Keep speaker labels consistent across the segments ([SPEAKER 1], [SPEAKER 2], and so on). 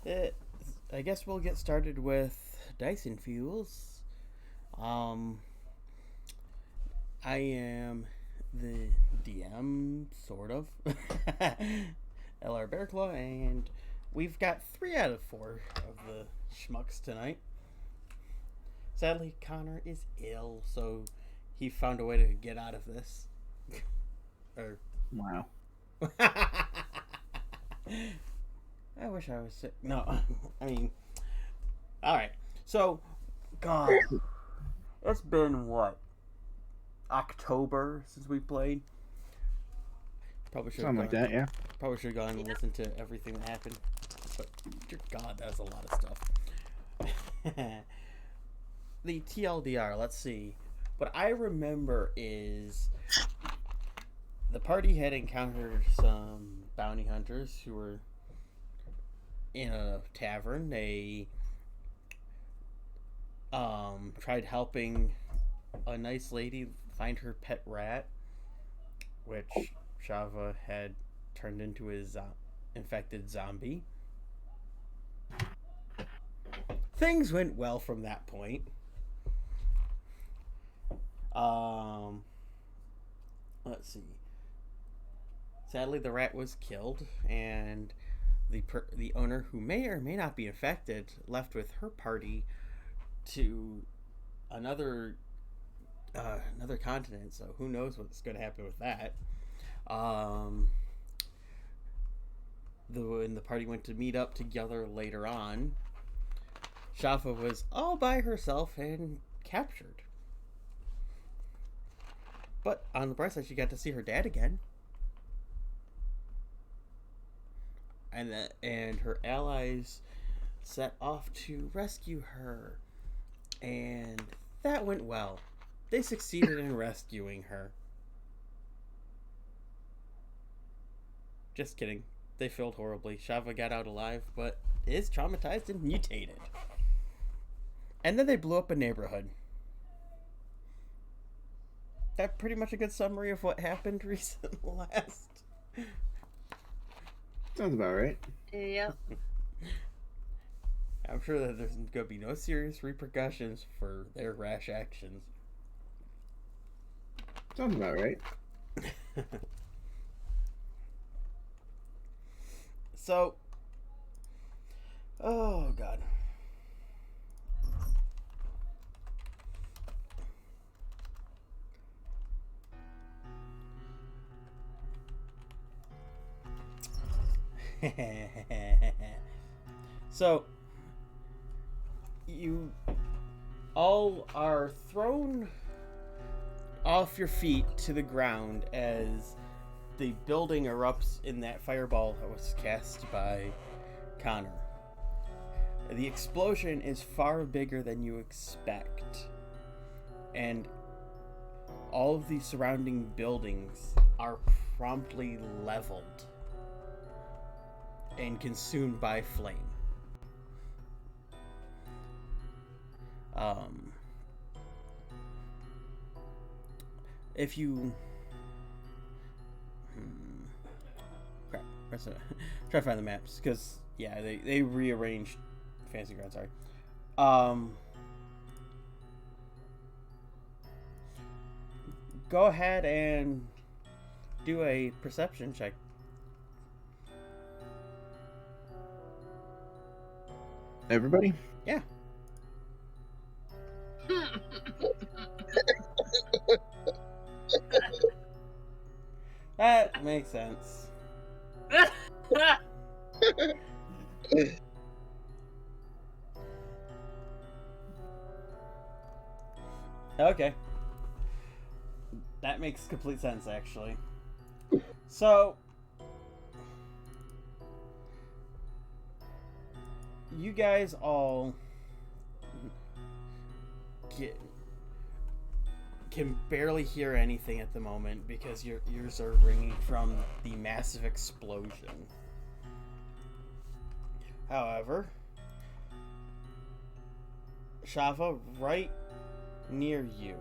[SPEAKER 1] Eh, I guess we'll get started with Dyson Fuels. Um, I am the DM, sort of, LR Bearclaw, and we've got 3 out of 4 of the schmucks tonight. Sadly, Connor is ill, so he found a way to get out of this. or
[SPEAKER 2] Wow.
[SPEAKER 1] I wish I was sick. No, I mean, all right. So, God, it's been what, October since we played. Probably should have
[SPEAKER 2] Something like
[SPEAKER 1] gone.
[SPEAKER 2] that, yeah.
[SPEAKER 1] Probably should have gone and listened to everything that happened. But dear God, that's a lot of stuff. The TLDR. Let's see. What I remember is the party had encountered some bounty hunters who were in a tavern. They tried helping a nice lady find her pet rat, which Shava had turned into his infected zombie. Things went well from that point. Um, let's see. Sadly, the rat was killed, and the owner, who may or may not be infected, left with her party to another another continent. So who knows what's going to happen with that? Um, when the party went to meet up together later on, Shafa was all by herself and captured. But on the bright side, she got to see her dad again. And her allies set off to rescue her. And that went well. They succeeded in rescuing her. Just kidding. They failed horribly. Shava got out alive, but is traumatized and mutated. And then they blew up a neighborhood. That pretty much a good summary of what happened recently last.
[SPEAKER 2] Sounds about right.
[SPEAKER 3] Yep.
[SPEAKER 1] I'm sure that there's going to be no serious repercussions for their rash actions.
[SPEAKER 2] Sounds about right.
[SPEAKER 1] So, oh God. So, you all are thrown off your feet to the ground as the building erupts in that fireball that was cast by Connor. The explosion is far bigger than you expect, and all of the surrounding buildings are promptly leveled and consumed by flame. If you crap, try to find the maps because yeah, they rearranged Fantasy Ground. Sorry. Go ahead and do a perception check.
[SPEAKER 2] Everybody?
[SPEAKER 1] Yeah. That makes sense. Okay. That makes complete sense, actually. So, you guys all can barely hear anything at the moment because your ears are ringing from the massive explosion. However, Shava, right near you,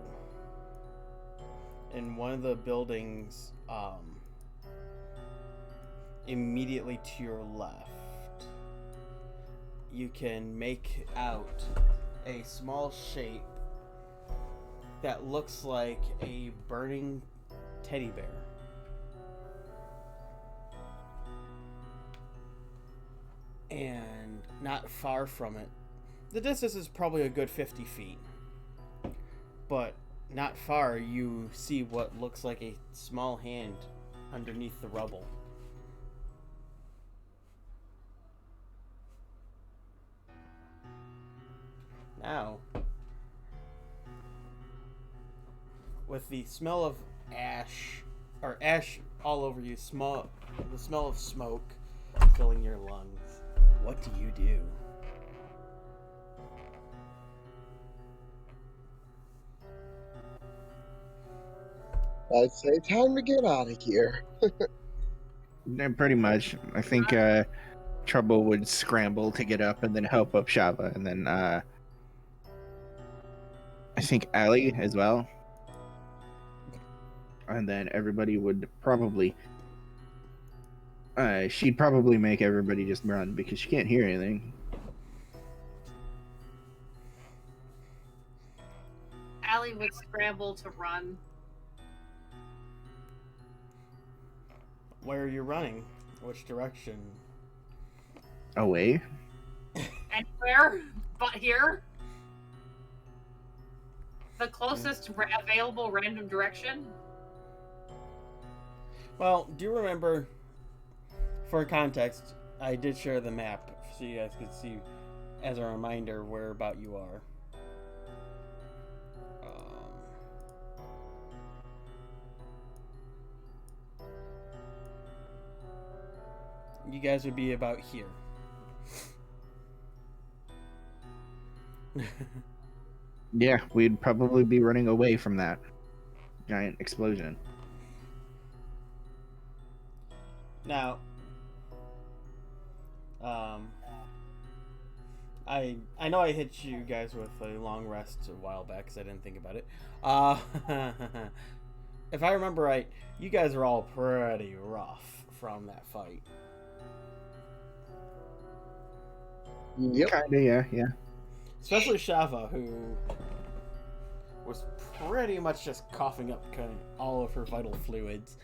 [SPEAKER 1] in one of the buildings, immediately to your left, you can make out a small shape that looks like a burning teddy bear. And not far from it, the distance is probably a good 50 feet. But not far, you see what looks like a small hand underneath the rubble. Now, with the smell of ash, or ash all over you, the smell of smoke filling your lungs, what do you do?
[SPEAKER 3] I'd say time to get out of here.
[SPEAKER 2] Yeah, pretty much. I think Trouble would scramble to get up and then help up Shava, and then I think Allie as well. And then everybody would probably she'd probably make everybody just run because she can't hear anything.
[SPEAKER 4] Allie would scramble to run.
[SPEAKER 1] Where are you running? Which direction?
[SPEAKER 2] Away.
[SPEAKER 4] Anywhere but here. The closest available random direction.
[SPEAKER 1] Well, do you remember, for context, I did share the map so you guys could see, as a reminder, where about you are. You guys would be about here.
[SPEAKER 2] Yeah, we'd probably be running away from that giant explosion.
[SPEAKER 1] Now, I know I hit you guys with a long rest a while back because I didn't think about it. If I remember right, you guys are all pretty rough from that fight.
[SPEAKER 3] Yep.
[SPEAKER 2] Kinda, yeah.
[SPEAKER 1] Especially Shava, who was pretty much just coughing up kind of all of her vital fluids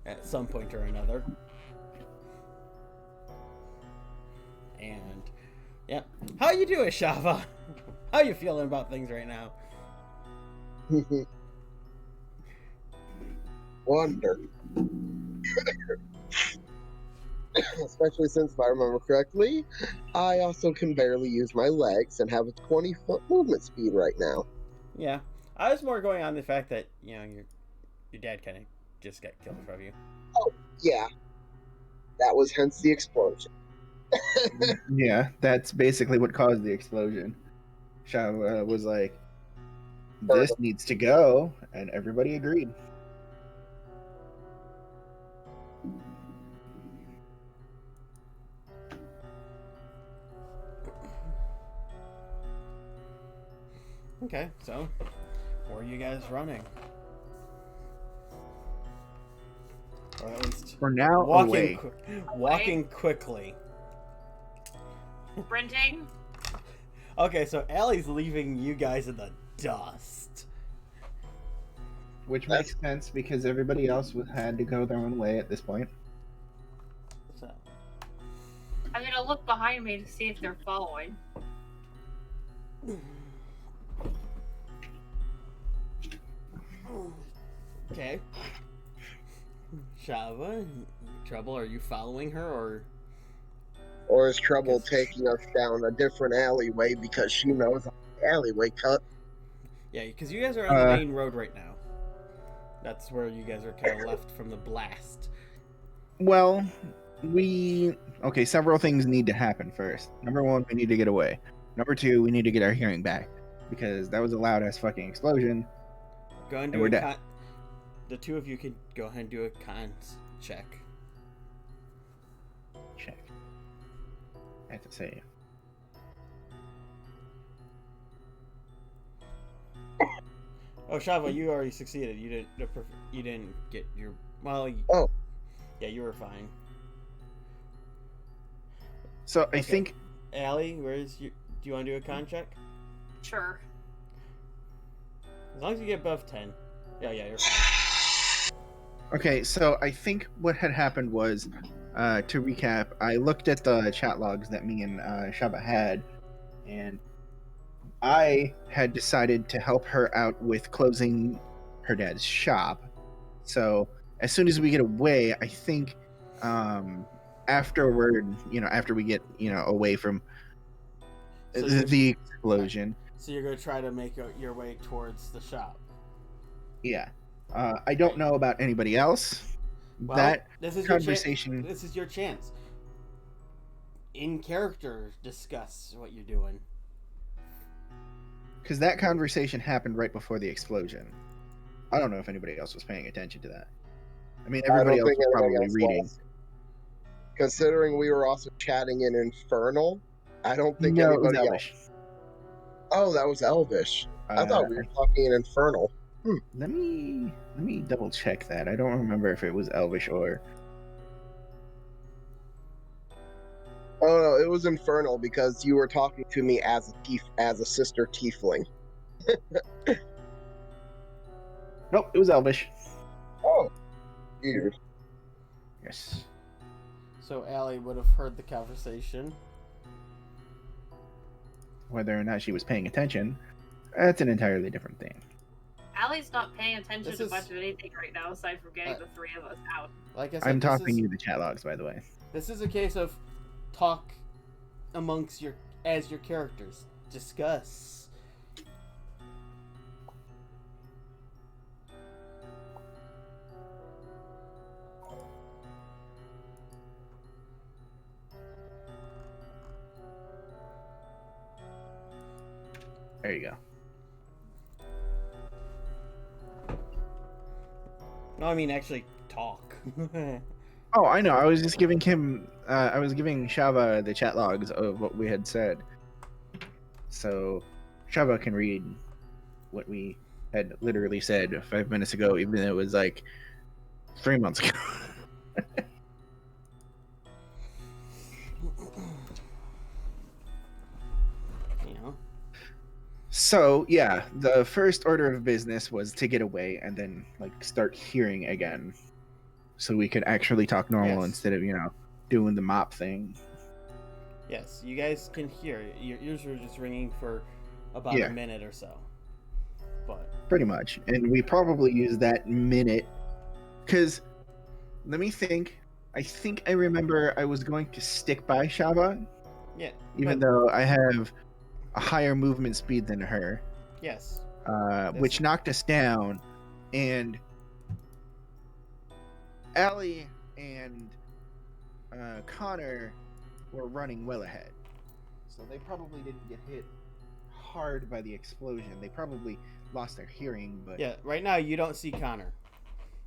[SPEAKER 1] at some point or another. And, yeah. How you doing, Shava? How you feeling about things right now?
[SPEAKER 3] Wonder. Especially since, if I remember correctly, I also can barely use my legs and have a 20-foot movement speed right now.
[SPEAKER 1] Yeah. I was more going on the fact that, you know, your dad kind of just got killed in front of you.
[SPEAKER 3] Oh, yeah. That was hence the explosion.
[SPEAKER 2] Yeah, that's basically what caused the explosion. Shava was like, this needs to go, and everybody agreed.
[SPEAKER 1] Okay, so where are you guys running? Or at least
[SPEAKER 2] For now, away.
[SPEAKER 1] Walking quickly.
[SPEAKER 4] Sprinting.
[SPEAKER 1] Okay, so Allie's leaving you guys in the dust.
[SPEAKER 2] Which makes sense because everybody else had to go their own way at this point.
[SPEAKER 1] So,
[SPEAKER 4] I'm gonna look behind me to see if they're following.
[SPEAKER 1] okay. Shava, Trouble, are you following her or?
[SPEAKER 3] Or is Trouble taking us down a different alleyway because she knows the alleyway cut?
[SPEAKER 1] Yeah, because you guys are on the main road right now. That's where you guys are kind of left from the blast.
[SPEAKER 2] Well, several things need to happen first. Number one, we need to get away. Number two, we need to get our hearing back because that was a loud ass fucking explosion.
[SPEAKER 1] Go ahead and do a the two of you can go ahead and do a cons check.
[SPEAKER 2] Check. I have to say.
[SPEAKER 1] Oh, Shava, you already succeeded. You didn't get your
[SPEAKER 3] Oh.
[SPEAKER 1] Yeah, you were fine.
[SPEAKER 2] So I think
[SPEAKER 1] Allie, do you want to do a con check?
[SPEAKER 4] Sure.
[SPEAKER 1] As long as you get above 10. Yeah, you're fine.
[SPEAKER 2] Okay, so I think what had happened was, to recap, I looked at the chat logs that me and Shaba had, and I had decided to help her out with closing her dad's shop. So as soon as we get away, I think afterward, after we get away from
[SPEAKER 1] So
[SPEAKER 2] the explosion,
[SPEAKER 1] So you're going to try to make your way towards the shop.
[SPEAKER 2] yeah. I don't know about anybody else.
[SPEAKER 1] Well,
[SPEAKER 2] That
[SPEAKER 1] this is
[SPEAKER 2] conversation.
[SPEAKER 1] This is your chance. In character, discuss what you're doing.
[SPEAKER 2] Because that conversation happened right before the explosion. I don't know if anybody else was paying attention to that. I mean, everybody else was probably reading.
[SPEAKER 3] Considering we were also chatting in Infernal, I don't think
[SPEAKER 2] No,
[SPEAKER 3] anybody
[SPEAKER 2] it was
[SPEAKER 3] else.
[SPEAKER 2] Elvish.
[SPEAKER 3] Oh, that was Elvish. I thought we were talking in Infernal.
[SPEAKER 2] Let me double check that. I don't remember if it was Elvish or.
[SPEAKER 3] Oh no, it was Infernal because you were talking to me as a sister tiefling.
[SPEAKER 2] Nope, it was Elvish.
[SPEAKER 3] Oh, weird.
[SPEAKER 2] Yes.
[SPEAKER 1] So Allie would have heard the conversation.
[SPEAKER 2] Whether or not she was paying attention, that's an entirely different thing.
[SPEAKER 4] Allie's not paying attention
[SPEAKER 1] This
[SPEAKER 4] to
[SPEAKER 1] is-
[SPEAKER 4] much of anything right now, aside from getting the three of us out.
[SPEAKER 1] Like I said,
[SPEAKER 2] I'm
[SPEAKER 1] this
[SPEAKER 2] topping
[SPEAKER 1] is-
[SPEAKER 2] you the chat logs, by the way.
[SPEAKER 1] This is a case of talk amongst your characters. Discuss.
[SPEAKER 2] There you go.
[SPEAKER 1] No, I mean actually talk.
[SPEAKER 2] Oh, I know. I was just giving him. I was giving Shava the chat logs of what we had said, so Shava can read what we had literally said 5 minutes ago, even though it was like 3 months ago.
[SPEAKER 1] You know.
[SPEAKER 2] So yeah, the first order of business was to get away and then like start hearing again, so we could actually talk normal
[SPEAKER 1] Yes.
[SPEAKER 2] instead of doing the mop thing.
[SPEAKER 1] Yes, you guys can hear. Your ears were just ringing for about
[SPEAKER 2] Yeah.
[SPEAKER 1] a minute or so. But
[SPEAKER 2] Pretty much, and we probably used that minute because let me think. I think I remember I was going to stick by Shava,
[SPEAKER 1] yeah,
[SPEAKER 2] even
[SPEAKER 1] but-
[SPEAKER 2] though I have a higher movement speed than her,
[SPEAKER 1] yes,
[SPEAKER 2] which knocked us down, and Allie and Connor were running well ahead, so they probably didn't get hit hard by the explosion. They probably lost their hearing, but
[SPEAKER 1] yeah. Right now you don't see Connor,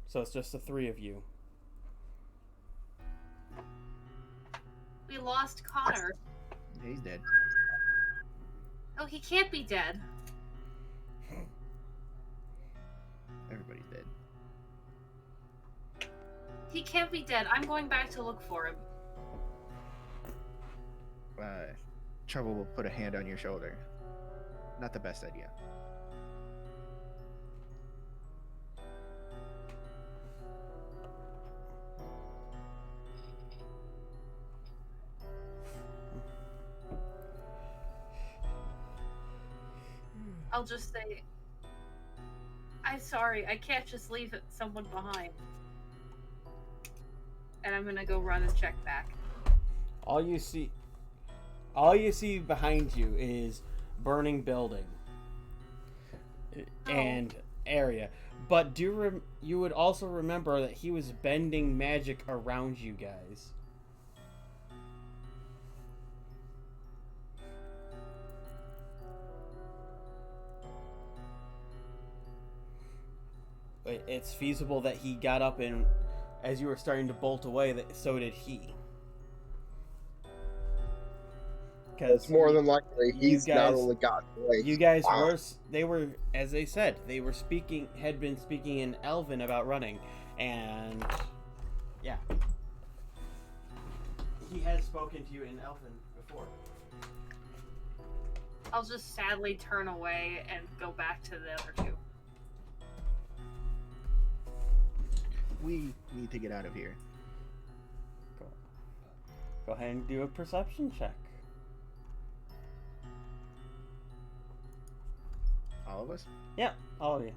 [SPEAKER 1] so it's just the three of you.
[SPEAKER 4] We lost Connor.
[SPEAKER 2] he's dead.
[SPEAKER 4] Oh, he can't be dead.
[SPEAKER 2] Everybody's dead.
[SPEAKER 4] He can't be dead. I'm going back to look for him.
[SPEAKER 2] Trouble will put a hand on your shoulder. Not the best idea.
[SPEAKER 4] I'll just say, I'm sorry, I can't just leave someone behind. And I'm gonna go run and check back.
[SPEAKER 1] All you see behind you is burning building and area. But you would also remember that he was bending magic around you guys. It's feasible that he got up and, as you were starting to bolt away, that so did he.
[SPEAKER 3] It's more than likely he's not
[SPEAKER 1] guys-
[SPEAKER 3] only got away.
[SPEAKER 1] You guys
[SPEAKER 3] Wow.
[SPEAKER 1] they were, as they said, they were had been speaking in Elven about running, and yeah, he has spoken to you in Elfin before.
[SPEAKER 4] I'll just sadly turn away and go back to the other two.
[SPEAKER 2] We need to get out of here.
[SPEAKER 1] Go ahead and do a perception check.
[SPEAKER 2] All of us?
[SPEAKER 1] Yeah, all of you.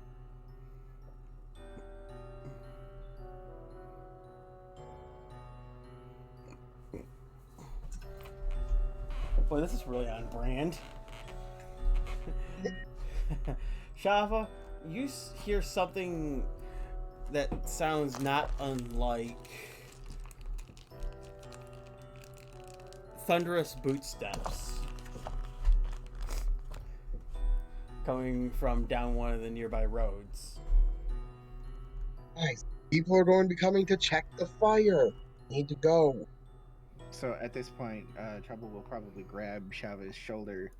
[SPEAKER 1] Boy, this is really on brand. Shava, you hear something that sounds not unlike thunderous bootsteps coming from down one of the nearby roads.
[SPEAKER 3] Guys, people are going to be coming to check the fire. Need to go.
[SPEAKER 2] So at this point, Trouble will probably grab Shava's shoulder,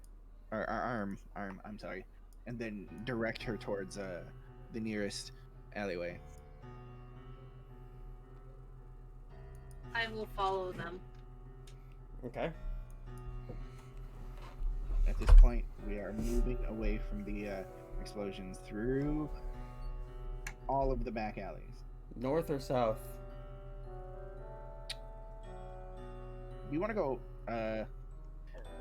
[SPEAKER 2] or arm, I'm sorry, and then direct her towards the nearest alleyway.
[SPEAKER 4] I will follow them.
[SPEAKER 1] Okay.
[SPEAKER 2] At this point, we are moving away from the explosions through all of the back alleys.
[SPEAKER 1] North or south?
[SPEAKER 2] We want to go.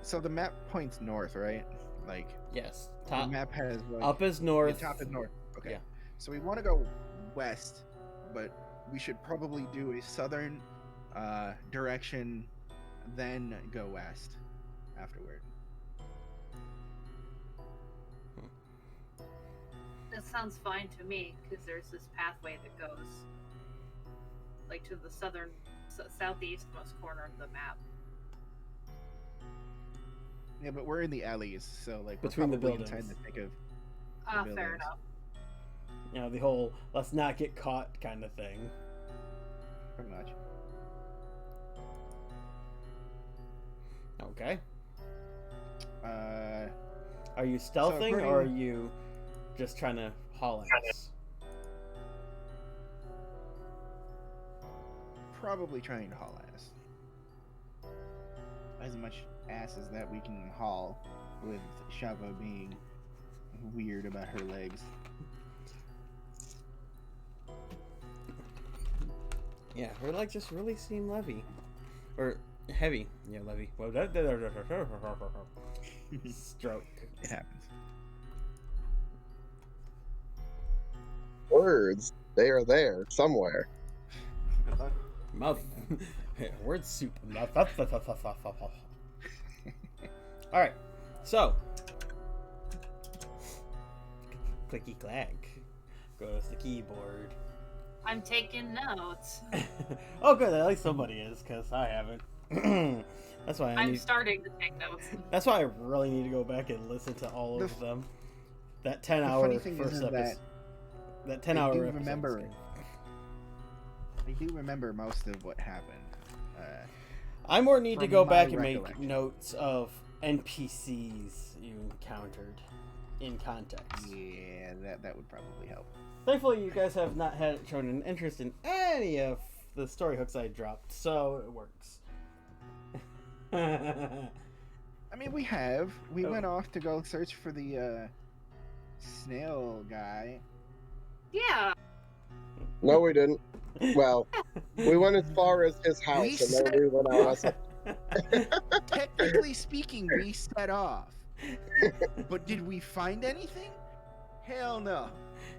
[SPEAKER 2] So the map points north, right? Like
[SPEAKER 1] Yes.
[SPEAKER 2] the
[SPEAKER 1] Top.
[SPEAKER 2] map has like,
[SPEAKER 1] Up is
[SPEAKER 2] the
[SPEAKER 1] north.
[SPEAKER 2] top is north. Okay.
[SPEAKER 1] Yeah.
[SPEAKER 2] So we want to go west, but we should probably do a southern direction, then go west afterward.
[SPEAKER 4] That sounds fine to me, because there's this pathway that goes, like, to the southeastmost corner of the map.
[SPEAKER 2] Yeah, but we're in the alleys, so like we're
[SPEAKER 1] Between the
[SPEAKER 2] probably
[SPEAKER 1] buildings.
[SPEAKER 2] inside the thick of
[SPEAKER 4] Ah,
[SPEAKER 2] buildings.
[SPEAKER 4] fair enough.
[SPEAKER 1] You know, the whole let's not get caught kind of thing.
[SPEAKER 2] pretty much.
[SPEAKER 1] Okay.
[SPEAKER 2] Uh,
[SPEAKER 1] Are you stealthing or are
[SPEAKER 2] according-
[SPEAKER 1] you just trying to haul ass?
[SPEAKER 2] probably trying to haul ass. As much ass as that we can haul, with Shava being weird about her legs.
[SPEAKER 1] Yeah, her legs just really seem heavy. Or heavy. Yeah, levy. Well, stroke.
[SPEAKER 2] It happens.
[SPEAKER 3] Words, they are there somewhere.
[SPEAKER 2] Good luck.
[SPEAKER 1] Mouth. Word soup. Alright, so. Clicky clack. Goes the keyboard.
[SPEAKER 4] I'm taking notes.
[SPEAKER 1] Oh, good. At least somebody is, because I haven't. That's why
[SPEAKER 4] I'm starting to take notes.
[SPEAKER 1] That's why I really need to go back and listen to all of them. That 10-hour
[SPEAKER 2] funny thing
[SPEAKER 1] first
[SPEAKER 2] isn't
[SPEAKER 1] episode. That
[SPEAKER 2] I
[SPEAKER 1] 10-hour
[SPEAKER 2] do
[SPEAKER 1] episode.
[SPEAKER 2] remember. I do remember most of what happened.
[SPEAKER 1] I more need to
[SPEAKER 2] From
[SPEAKER 1] go
[SPEAKER 2] my
[SPEAKER 1] back and make
[SPEAKER 2] recollection.
[SPEAKER 1] notes of NPCs you encountered in context.
[SPEAKER 2] Yeah, that would probably help.
[SPEAKER 1] Thankfully, you guys have not had shown an interest in any of the story hooks I dropped, so it works.
[SPEAKER 2] I mean, we have. We
[SPEAKER 1] Oh.
[SPEAKER 2] went off to go search for the snail guy.
[SPEAKER 4] Yeah.
[SPEAKER 3] No, we didn't. Well, we went as far as his house,
[SPEAKER 2] We
[SPEAKER 3] and then we went out.
[SPEAKER 2] Technically speaking, we set off. But did we find anything? Hell no.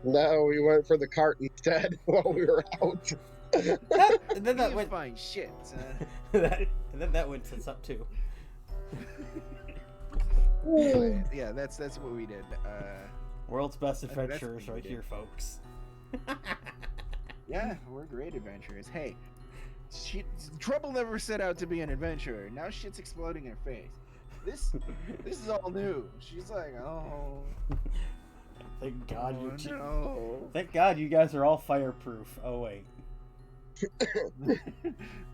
[SPEAKER 3] No, we went for the cart instead while we were out.
[SPEAKER 1] and then
[SPEAKER 2] We
[SPEAKER 1] that
[SPEAKER 2] didn't
[SPEAKER 1] went.
[SPEAKER 2] find shit, son.
[SPEAKER 1] and then that went tits up too.
[SPEAKER 2] But, yeah, that's what we did.
[SPEAKER 1] World's best
[SPEAKER 2] That's
[SPEAKER 1] adventurers
[SPEAKER 2] what we
[SPEAKER 1] right
[SPEAKER 2] did.
[SPEAKER 1] here, folks.
[SPEAKER 2] Yeah, we're great adventurers. Hey, Trouble never set out to be an adventurer. Now shit's exploding in her face. This is all new. She's like, oh,
[SPEAKER 1] Thank God
[SPEAKER 2] oh
[SPEAKER 1] you.
[SPEAKER 2] no.
[SPEAKER 1] Thank God you guys are all fireproof. Oh wait.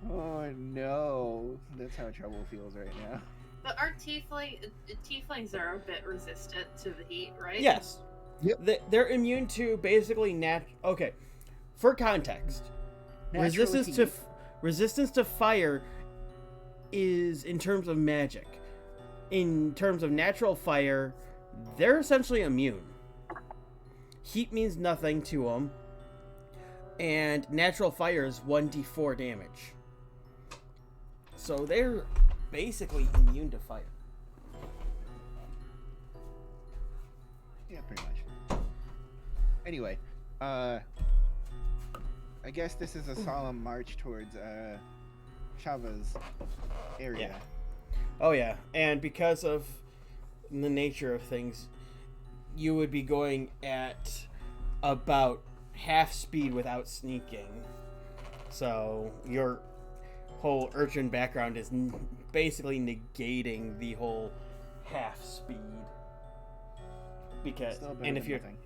[SPEAKER 2] Oh no. That's how Trouble feels right now.
[SPEAKER 4] But our tieflings are a bit resistant to the heat, right?
[SPEAKER 1] Yes.
[SPEAKER 3] Yep.
[SPEAKER 1] They're immune to basically Okay, for context,
[SPEAKER 2] Natural heat.
[SPEAKER 1] resistance to fire is in terms of magic. In terms of natural fire, they're essentially immune. Heat means nothing to them, and natural fire is 1d4 damage. So they're basically immune to fire.
[SPEAKER 2] Yeah, pretty much. Anyway, I guess this is a solemn march towards Chava's area.
[SPEAKER 1] Yeah. Oh yeah, and because of the nature of things, you would be going at about half speed without sneaking. So your whole urchin background is basically negating the whole half speed. Because
[SPEAKER 2] Still better
[SPEAKER 1] and if
[SPEAKER 2] than
[SPEAKER 1] you're
[SPEAKER 2] nothing.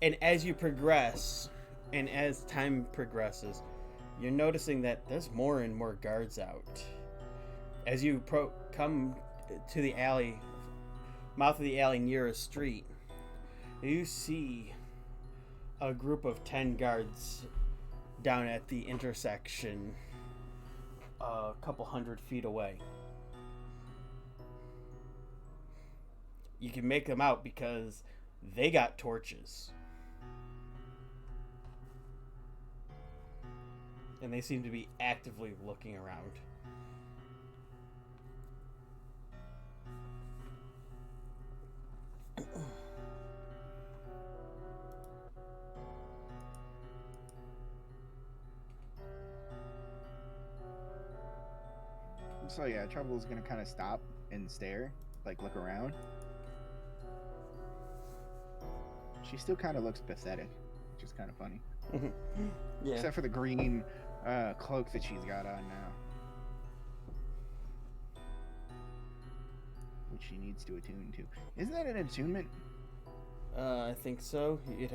[SPEAKER 1] and as you progress and as time progresses, you're noticing that there's more and more guards out. As you come to the alley, mouth of the alley near a street, you see a group of 10 guards down at the intersection a couple 100 feet away. You can make them out because they got torches. And they seem to be actively looking around.
[SPEAKER 2] So yeah, Trouble's gonna kind of stop and stare, like look around. She still kind of looks pathetic, which is kind of funny.
[SPEAKER 1] Yeah.
[SPEAKER 2] Except for the green cloak that she's got on now, which she needs to attune to. Isn't that an attunement?
[SPEAKER 1] I think so.
[SPEAKER 2] I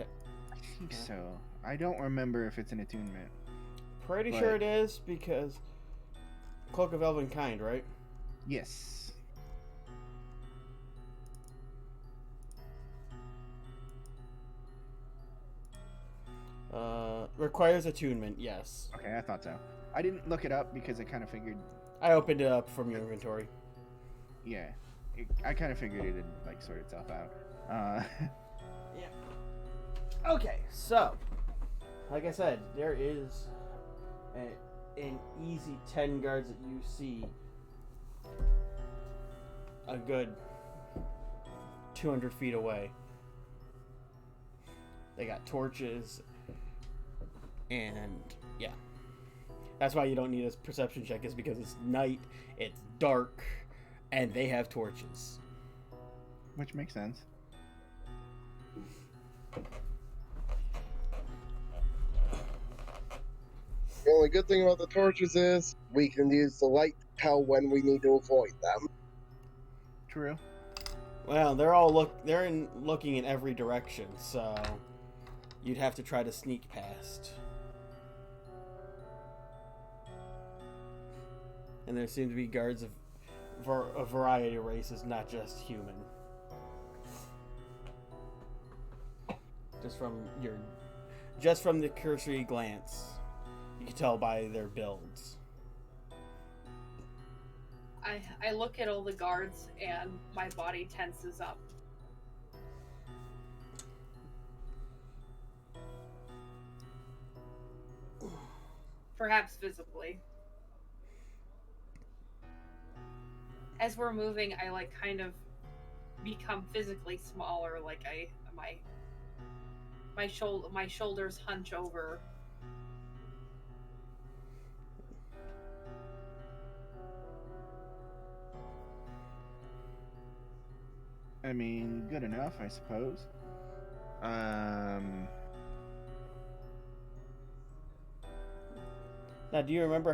[SPEAKER 2] think so. I don't remember if it's an attunement.
[SPEAKER 1] Pretty sure it is because Cloak of Elven Kind, right?
[SPEAKER 2] Yes.
[SPEAKER 1] Requires attunement, yes.
[SPEAKER 2] Okay, I thought so. I didn't look it up because I kind of figured.
[SPEAKER 1] I opened it up from your inventory.
[SPEAKER 2] Yeah, I kind of figured it'd like sort itself out.
[SPEAKER 1] Yeah. Okay, so, like I said, there is an easy 10 guards that you see a good 200 feet away. They got torches, and yeah. That's why you don't need a perception check, is because it's night, it's dark, and they have torches.
[SPEAKER 2] Which makes sense.
[SPEAKER 3] The only good thing about the torches is we can use the light to tell when we need to avoid them.
[SPEAKER 2] True.
[SPEAKER 1] Well, they're looking in every direction, so you'd have to try to sneak past. And there seem to be guards of a variety of races, not just human. Just from the cursory glance, you can tell by their builds.
[SPEAKER 4] I look at all the guards and my body tenses up. Perhaps visibly. As we're moving, I like kind of become physically smaller, like my shoulders hunch over.
[SPEAKER 2] I mean, good enough, I suppose.
[SPEAKER 1] Now, do you remember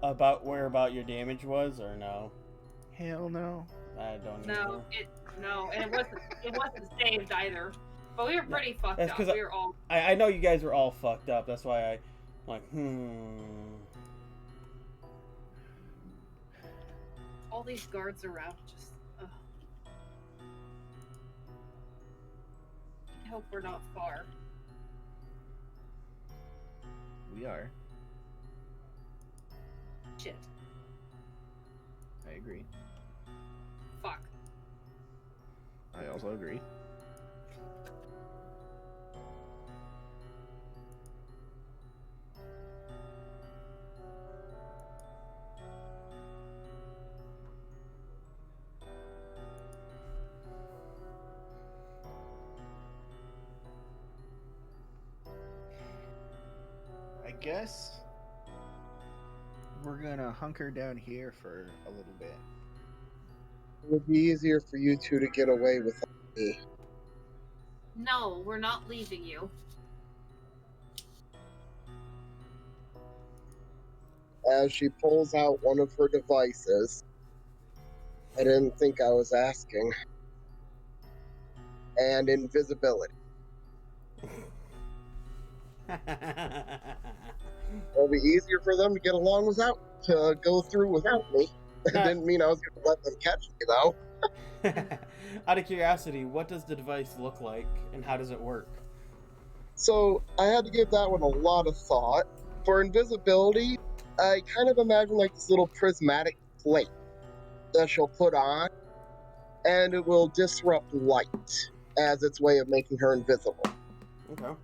[SPEAKER 1] about your damage was, or no?
[SPEAKER 2] Hell no.
[SPEAKER 1] I don't
[SPEAKER 4] No,
[SPEAKER 1] know.
[SPEAKER 4] and it wasn't saved either. But we were pretty fucked
[SPEAKER 1] That's
[SPEAKER 4] up.
[SPEAKER 1] 'cause
[SPEAKER 4] We were all
[SPEAKER 1] I know you guys were all fucked up. That's why I'm like,
[SPEAKER 4] all these guards around. Just, ugh. I hope we're not far.
[SPEAKER 2] We are.
[SPEAKER 4] Shit.
[SPEAKER 2] I agree.
[SPEAKER 4] Fuck.
[SPEAKER 2] I also agree. I guess we're gonna hunker down here for a little bit.
[SPEAKER 3] It would be easier for you two to get away without me.
[SPEAKER 4] No, we're not leaving you.
[SPEAKER 3] As she pulls out one of her devices. I didn't think I was asking. And invisibility. It'll be easier for them to get along to go through without me. It didn't mean I was going to let them catch me, though.
[SPEAKER 1] Out of curiosity, what does the device look like, and how does it work?
[SPEAKER 3] So I had to give that one a lot of thought. For invisibility, I kind of imagine like this little prismatic plate that she'll put on, and it will disrupt light as its way of making her invisible.
[SPEAKER 1] Okay.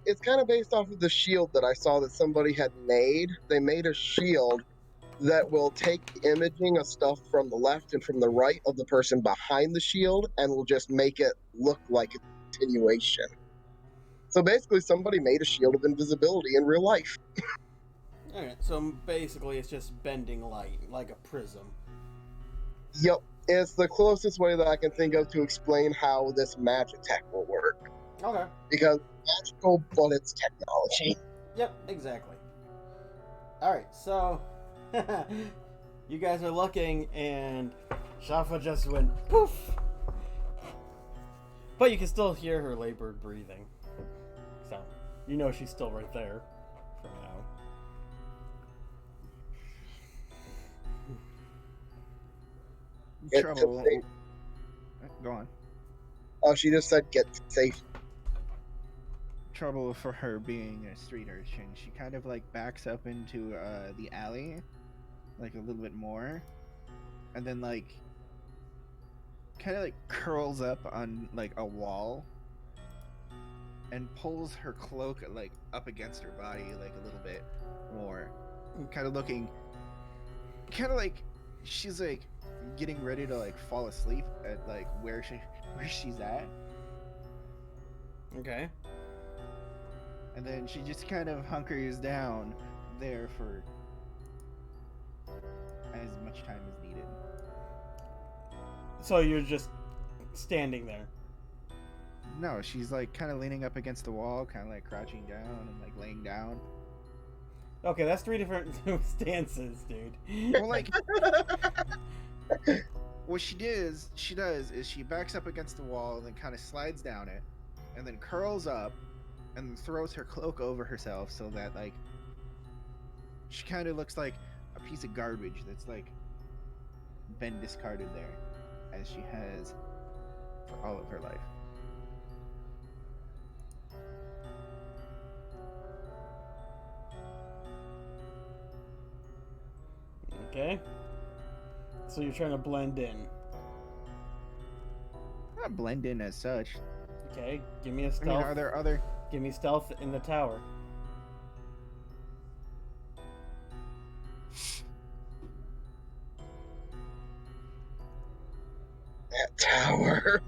[SPEAKER 3] It's kind of based off of the shield that I saw that somebody had made. They made a shield that will take the imaging of stuff from the left and from the right of the person behind the shield and will just make it look like a continuation. So basically, somebody made a shield of invisibility in real life.
[SPEAKER 1] Alright, so basically it's just bending light, like a prism.
[SPEAKER 3] Yep, it's the closest way that I can think of to explain how this magic tech will work.
[SPEAKER 1] Okay.
[SPEAKER 3] Because it's magical, but it's technology.
[SPEAKER 1] Yep, exactly. Alright, so you guys are looking, and Shafa just went poof. But you can still hear her labored breathing. So, you know she's still right there for now.
[SPEAKER 3] Get
[SPEAKER 2] Trouble.
[SPEAKER 3] to safe.
[SPEAKER 2] Go on.
[SPEAKER 3] Oh, she just said get to safe.
[SPEAKER 2] Trouble for her being a street urchin. She kind of like backs up into the alley, like a little bit more, and then like kind of like curls up on like a wall and pulls her cloak like up against her body like a little bit more, kind of looking, kind of like she's like getting ready to like fall asleep at like where she's at.
[SPEAKER 1] Okay.
[SPEAKER 2] And then she just kind of hunkers down there for as much time as needed.
[SPEAKER 1] So you're just standing there.
[SPEAKER 2] No, she's like kind of leaning up against the wall, kind of like crouching down and like laying down.
[SPEAKER 1] Okay, that's 3 different stances, dude.
[SPEAKER 2] Well, like, what she does is she backs up against the wall, then kind of slides down it, and then curls up, and throws her cloak over herself so that like she kind of looks like a piece of garbage that's like been discarded there, as she has for all of her life.
[SPEAKER 1] Okay. So you're trying to blend in.
[SPEAKER 2] Not blend in as such.
[SPEAKER 1] Okay, give me a
[SPEAKER 2] I
[SPEAKER 1] stealth.
[SPEAKER 2] mean, are there other?
[SPEAKER 1] Give me stealth in the tower.
[SPEAKER 3] That tower.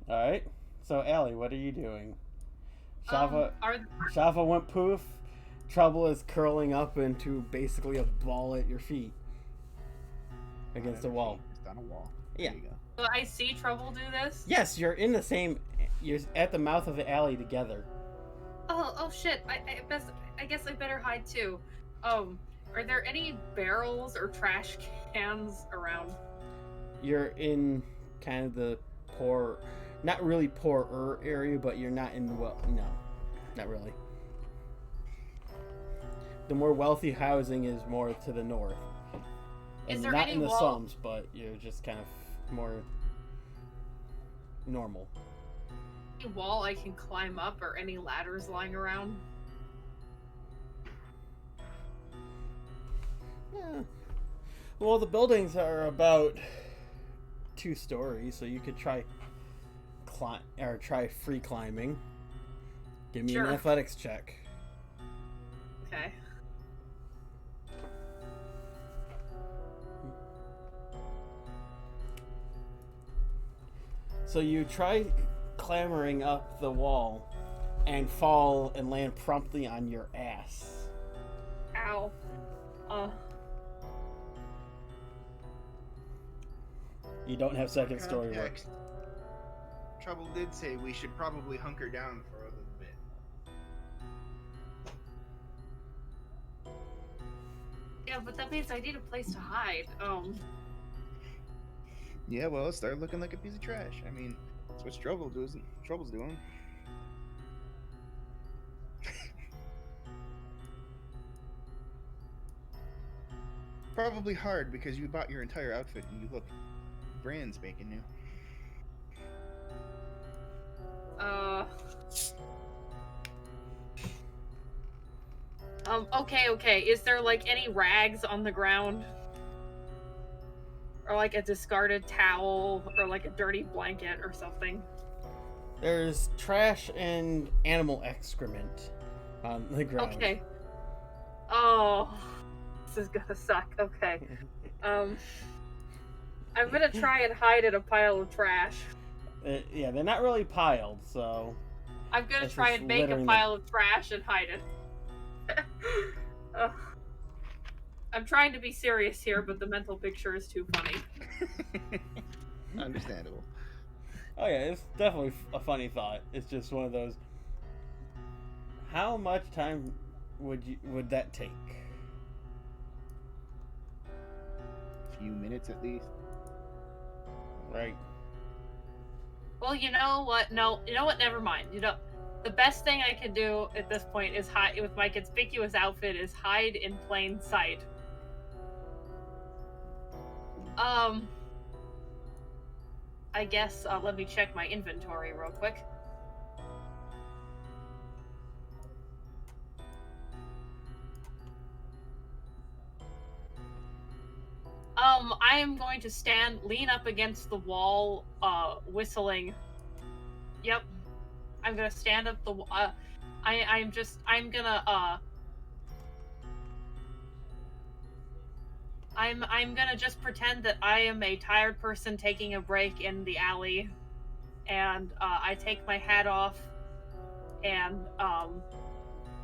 [SPEAKER 1] Alright. So Allie, what are you doing? Shafa
[SPEAKER 4] Are
[SPEAKER 1] Shafa went poof. Trouble is curling up into basically a ball at your feet. Against the wall.
[SPEAKER 2] It's on a wall.
[SPEAKER 1] Yeah.
[SPEAKER 2] There you go.
[SPEAKER 4] do I see Trouble do this?
[SPEAKER 1] Yes, you're in the same. You're at the mouth of the alley together.
[SPEAKER 4] Oh shit! I guess I better hide too. Are there any barrels or trash cans around?
[SPEAKER 1] You're in kind of the poor, not really poorer area, but you're not in the no, not really. The more wealthy housing is more to the north.
[SPEAKER 4] Is
[SPEAKER 1] And
[SPEAKER 4] there
[SPEAKER 1] not
[SPEAKER 4] any
[SPEAKER 1] in the
[SPEAKER 4] wall-
[SPEAKER 1] slums, but you're just kind of more normal.
[SPEAKER 4] any wall I can climb up or any ladders lying around?
[SPEAKER 1] Yeah. Well, the buildings are about 2 stories, so you could try free climbing. Give me
[SPEAKER 4] Sure.
[SPEAKER 1] an athletics check.
[SPEAKER 4] Okay.
[SPEAKER 1] So you try clambering up the wall and fall and land promptly on your ass.
[SPEAKER 4] Ow.
[SPEAKER 1] You don't have second story work.
[SPEAKER 2] Context. Trouble did say we should probably hunker down for a little bit.
[SPEAKER 4] Yeah, but that means I need a place to hide.
[SPEAKER 2] Yeah, well, start looking like a piece of trash. I mean, that's what Trouble's doing. Probably hard because you bought your entire outfit and you look brand spanking new.
[SPEAKER 4] Okay. Is there like any rags on the ground? Or like a discarded towel or like a dirty blanket or something?
[SPEAKER 1] There's trash and animal excrement on the ground.
[SPEAKER 4] Okay. Oh, this is gonna suck. Okay. I'm gonna try and hide in a pile of trash.
[SPEAKER 1] Yeah, they're not really piled, so...
[SPEAKER 4] I'm gonna
[SPEAKER 1] That's
[SPEAKER 4] try
[SPEAKER 1] just
[SPEAKER 4] and make a
[SPEAKER 1] littering
[SPEAKER 4] pile of trash and hide it. Ugh. I'm trying to be serious here, but the mental picture is too funny.
[SPEAKER 2] Understandable.
[SPEAKER 1] Oh yeah, it's definitely a funny thought. It's just one of those... How much time would that take?
[SPEAKER 2] A few minutes at least.
[SPEAKER 1] Right.
[SPEAKER 4] Well, you know what? No, you know what? Never mind. You know, the best thing I can do at this point is hide with my conspicuous outfit is hide in plain sight. I guess let me check my inventory real quick. I am going to lean up against the wall, whistling. Yep. I'm gonna stand up the, I'm gonna just pretend that I am a tired person taking a break in the alley, and, I take my hat off, and,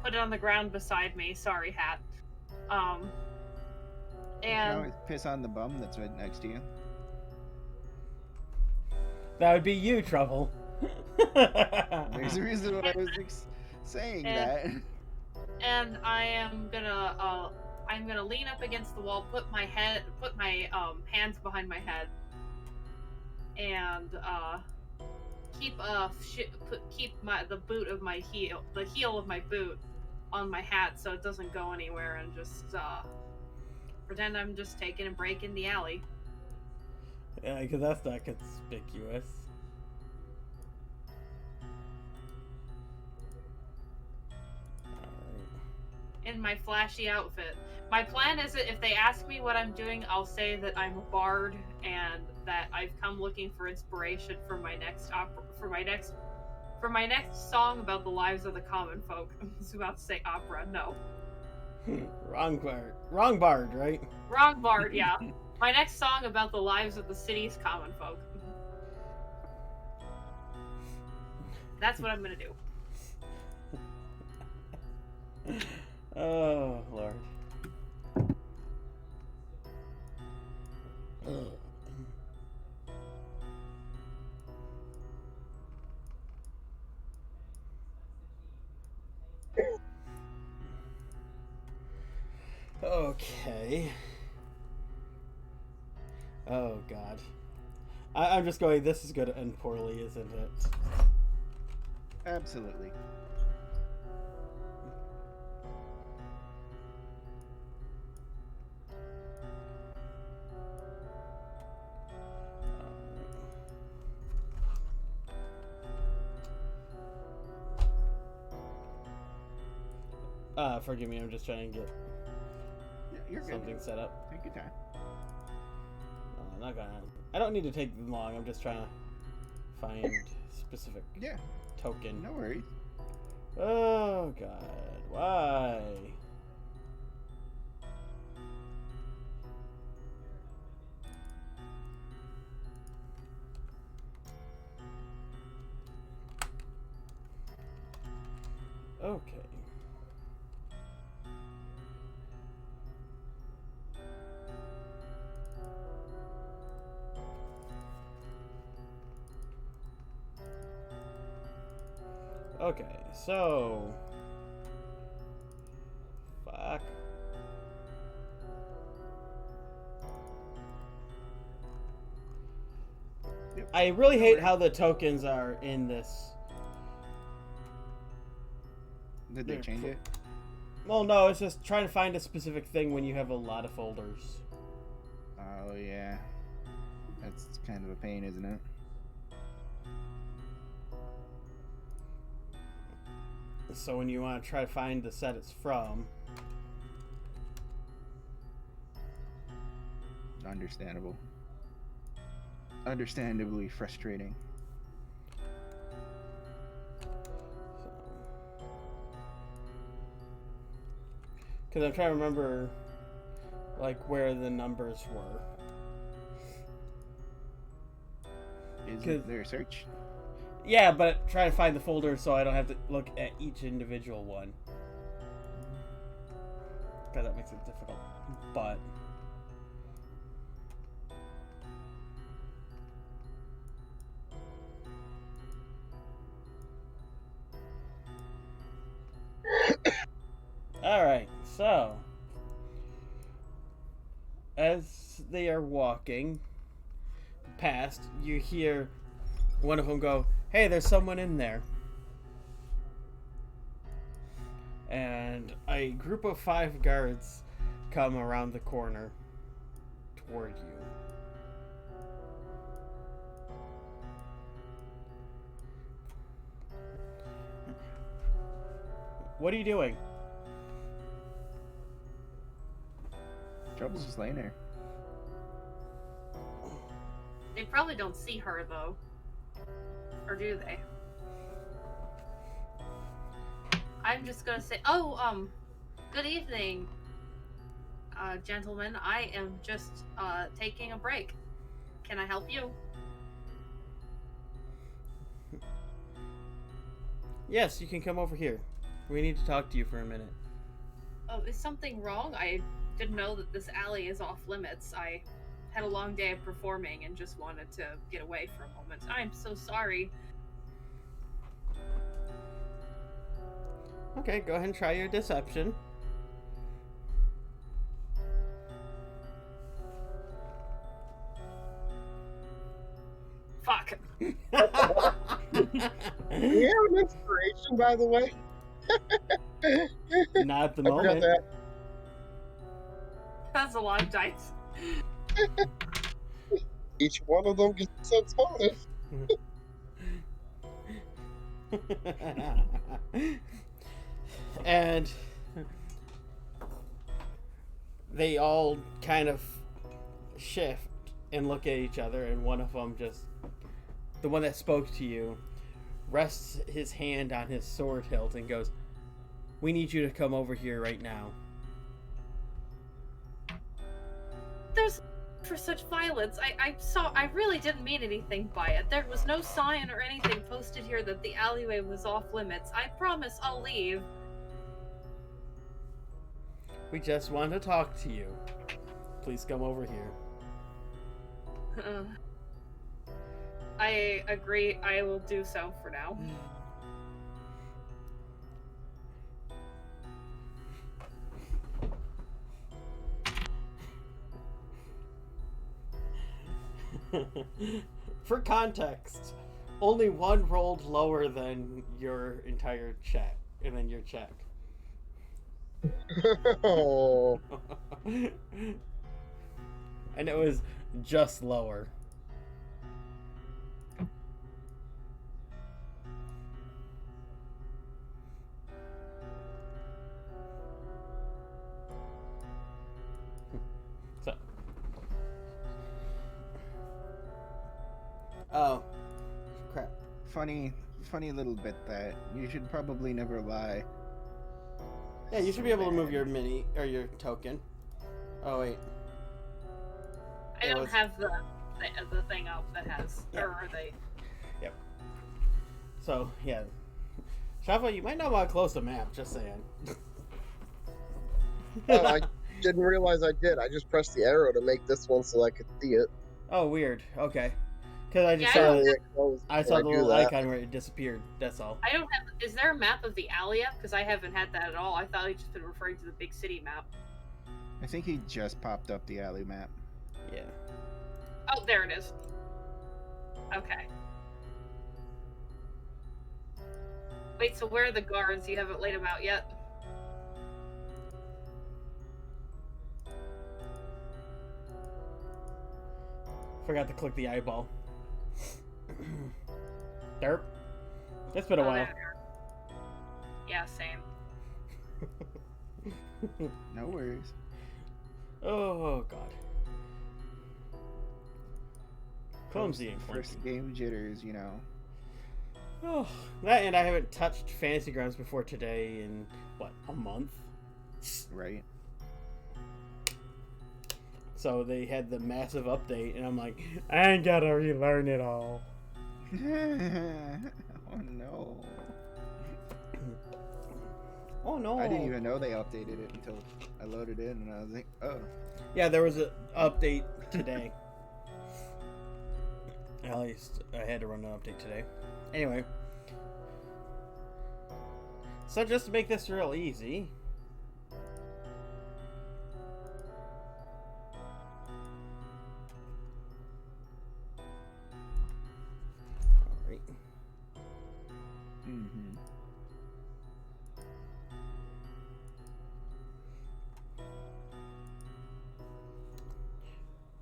[SPEAKER 4] put it on the ground beside me. Sorry, hat.
[SPEAKER 2] You can always piss on the bum that's right next to you.
[SPEAKER 1] That would be you, Trouble.
[SPEAKER 2] There's a reason why I was saying that.
[SPEAKER 4] And I'm gonna lean up against the wall, put my hands behind my head, and keep the heel of my boot on my hat so it doesn't go anywhere, and just pretend I'm just taking a break in the alley.
[SPEAKER 1] Yeah, because that's not conspicuous.
[SPEAKER 4] In my flashy outfit. My plan is that if they ask me what I'm doing, I'll say that I'm a bard and that I've come looking for inspiration for my next song about the lives of the common folk. I was about to say opera. No.
[SPEAKER 1] Wrong bard, right?
[SPEAKER 4] Wrong bard. Yeah. My next song about the lives of the city's common folk. That's what I'm gonna do.
[SPEAKER 1] Oh, Lord. Okay. Oh, God. I'm just going, this is going to end poorly, isn't it?
[SPEAKER 2] Absolutely.
[SPEAKER 1] Forgive me, I'm just trying to get
[SPEAKER 2] Yeah, you're good.
[SPEAKER 1] something set up.
[SPEAKER 2] Take your time.
[SPEAKER 1] Not gonna. I don't need to take long. I'm just trying to find specific
[SPEAKER 2] Yeah,
[SPEAKER 1] token.
[SPEAKER 2] no worries.
[SPEAKER 1] Oh God, why? Okay. Okay, so fuck.
[SPEAKER 2] Yep.
[SPEAKER 1] I really
[SPEAKER 2] No
[SPEAKER 1] hate
[SPEAKER 2] worries.
[SPEAKER 1] how the tokens are in this.
[SPEAKER 2] Did they change it?
[SPEAKER 1] Well, no, it's just trying to find a specific thing when you have a lot of folders.
[SPEAKER 2] Oh yeah, that's kind of a pain, isn't it?
[SPEAKER 1] So when you want to try to find the set it's from,
[SPEAKER 2] Understandable. Understandably frustrating.
[SPEAKER 1] because I'm trying to remember, like where the numbers were.
[SPEAKER 2] Is
[SPEAKER 1] Good.
[SPEAKER 2] it their search?
[SPEAKER 1] Yeah, but try to find the folder so I don't have to look at each individual one. Because that makes it difficult. But alright, so as they are walking past, you hear one of them go, "Hey, there's someone in there." And a group of 5 guards come around the corner toward you. What are you doing?
[SPEAKER 2] Trouble's just laying there.
[SPEAKER 4] They probably don't see her though. Or do they? I'm just gonna say, good evening, gentlemen. I am just taking a break. Can I help you?
[SPEAKER 1] Yes, you can come over here. We need to talk to you for a minute.
[SPEAKER 4] Oh, is something wrong? I didn't know that this alley is off limits. I had a long day of performing and just wanted to get away for a moment. I'm so sorry.
[SPEAKER 1] Okay, go ahead and try your deception.
[SPEAKER 4] Fuck.
[SPEAKER 3] Do we have an inspiration, by the way?
[SPEAKER 1] Not at the
[SPEAKER 3] I forgot
[SPEAKER 1] moment.
[SPEAKER 3] that.
[SPEAKER 4] That's a lot of dice.
[SPEAKER 3] Each one of them gets sent bonus.
[SPEAKER 1] And they all kind of shift and look at each other, and one of them just, the one that spoke to you, rests his hand on his sword hilt and goes, "We need you to come over here right now."
[SPEAKER 4] There's for such violence. I really didn't mean anything by it. There was no sign or anything posted here that the alleyway was off limits. I promise I'll leave.
[SPEAKER 1] "We just want to talk to you. Please come over here."
[SPEAKER 4] I agree. I will do so for now.
[SPEAKER 1] For context, only one rolled lower than your entire check, and then your check.
[SPEAKER 3] Oh,
[SPEAKER 1] And it was just lower.
[SPEAKER 2] funny little bit that you should probably never lie.
[SPEAKER 1] Yeah, you should be able to move your mini or your token. Oh wait.
[SPEAKER 4] I
[SPEAKER 1] It
[SPEAKER 4] don't
[SPEAKER 1] was-
[SPEAKER 4] have the thing up that has,
[SPEAKER 1] Yeah.
[SPEAKER 4] or are they?
[SPEAKER 1] So yeah, Shafa, you might not want to close the map. Just saying.
[SPEAKER 3] Oh, I didn't realize I did. I just pressed the arrow to make this one so I could see it.
[SPEAKER 1] Oh, weird. Okay. Because I just
[SPEAKER 4] Yeah, I
[SPEAKER 1] saw
[SPEAKER 4] don't-
[SPEAKER 1] the,
[SPEAKER 3] It closed
[SPEAKER 1] I
[SPEAKER 3] before
[SPEAKER 1] saw the
[SPEAKER 3] do
[SPEAKER 1] little
[SPEAKER 3] that.
[SPEAKER 1] icon where it disappeared. That's all.
[SPEAKER 4] I don't have. Is there a map of the alley yet? Because I haven't had that at all. I thought I'd just been referring to the big city map.
[SPEAKER 2] I think he just popped up the alley map.
[SPEAKER 1] Yeah.
[SPEAKER 4] Oh, there it is. Okay. Wait, so where are the guards? You haven't laid them out yet?
[SPEAKER 1] Forgot to click the eyeball. Derp. It's been a
[SPEAKER 4] Oh,
[SPEAKER 1] while.
[SPEAKER 4] there they are. Yeah, same.
[SPEAKER 2] No worries.
[SPEAKER 1] Oh god. Clumsy and
[SPEAKER 2] First
[SPEAKER 1] clunky.
[SPEAKER 2] game jitters, you know.
[SPEAKER 1] Oh, that and I haven't touched Fantasy Grounds before today in what, a month?
[SPEAKER 2] Right?
[SPEAKER 1] So they had the massive update, and I'm like, I ain't gotta relearn it all.
[SPEAKER 2] Oh no.
[SPEAKER 1] Oh no!
[SPEAKER 2] I didn't even know they updated it until I loaded in and I was like, oh.
[SPEAKER 1] Yeah, there was an update today. At least I had to run an update today. Anyway. So just to make this real easy. Alright.
[SPEAKER 2] Mm-hmm.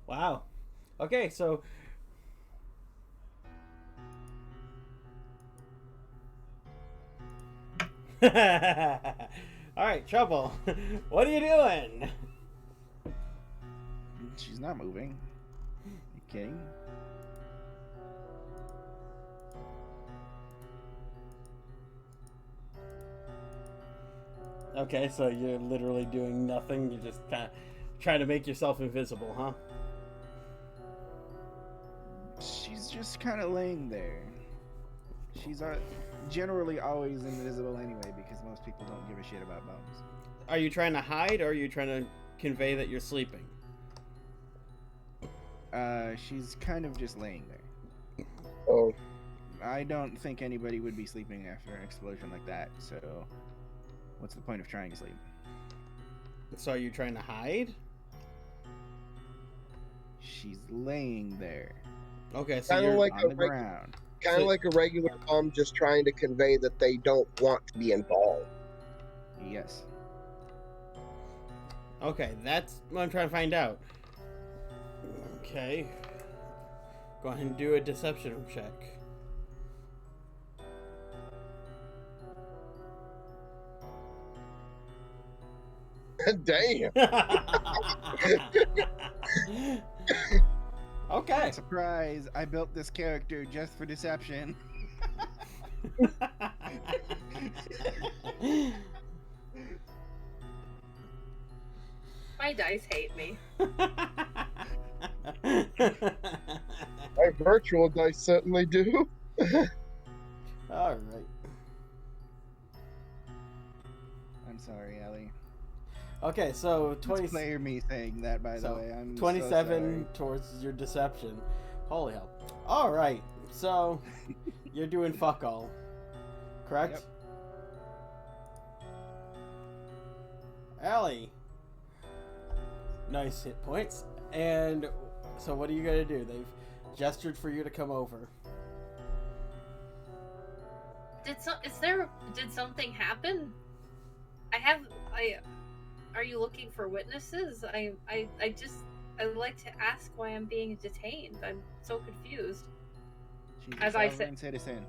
[SPEAKER 1] Wow. Okay, so Alright, Trouble. What are you doing?
[SPEAKER 2] She's not moving. You kidding?
[SPEAKER 1] Okay, so you're literally doing nothing. You're just kind of trying to make yourself invisible, huh?
[SPEAKER 2] She's just kind of laying there. She's generally always invisible anyway because most people don't give a shit about bones.
[SPEAKER 1] Are you trying to hide, or are you trying to convey that you're sleeping?
[SPEAKER 2] She's kind of just laying there.
[SPEAKER 3] Oh,
[SPEAKER 2] I don't think anybody would be sleeping after an explosion like that, so what's the point of trying to sleep?
[SPEAKER 1] So are you trying to hide?
[SPEAKER 2] She's laying there
[SPEAKER 1] Okay, so
[SPEAKER 3] Kinda
[SPEAKER 1] you're
[SPEAKER 3] like-
[SPEAKER 2] on the ground.
[SPEAKER 3] kind of
[SPEAKER 1] So-
[SPEAKER 3] like a regular bum just trying to convey that they don't want to be involved.
[SPEAKER 2] Yes.
[SPEAKER 1] okay. That's what I'm trying to find out. Okay, go ahead and do a deception check.
[SPEAKER 3] Damn.
[SPEAKER 1] Okay.
[SPEAKER 2] Surprise! I built this character just for deception.
[SPEAKER 4] My dice hate me.
[SPEAKER 3] My virtual dice certainly do.
[SPEAKER 1] All right.
[SPEAKER 2] I'm sorry, Ellie.
[SPEAKER 1] Okay, so
[SPEAKER 2] It's
[SPEAKER 1] 20,
[SPEAKER 2] player me saying that, by the
[SPEAKER 1] so
[SPEAKER 2] way. I'm
[SPEAKER 1] 27 towards your deception. Holy hell. All right, so you're doing fuck all, correct?
[SPEAKER 2] Yep.
[SPEAKER 1] Allie. Nice hit points. And so what are you going to do? They've gestured for you to come over.
[SPEAKER 4] Did something happen? Are you looking for witnesses? I would like to ask why I'm being detained. I'm so confused.
[SPEAKER 2] She's
[SPEAKER 4] As
[SPEAKER 2] a
[SPEAKER 4] I
[SPEAKER 2] sovereign citizen.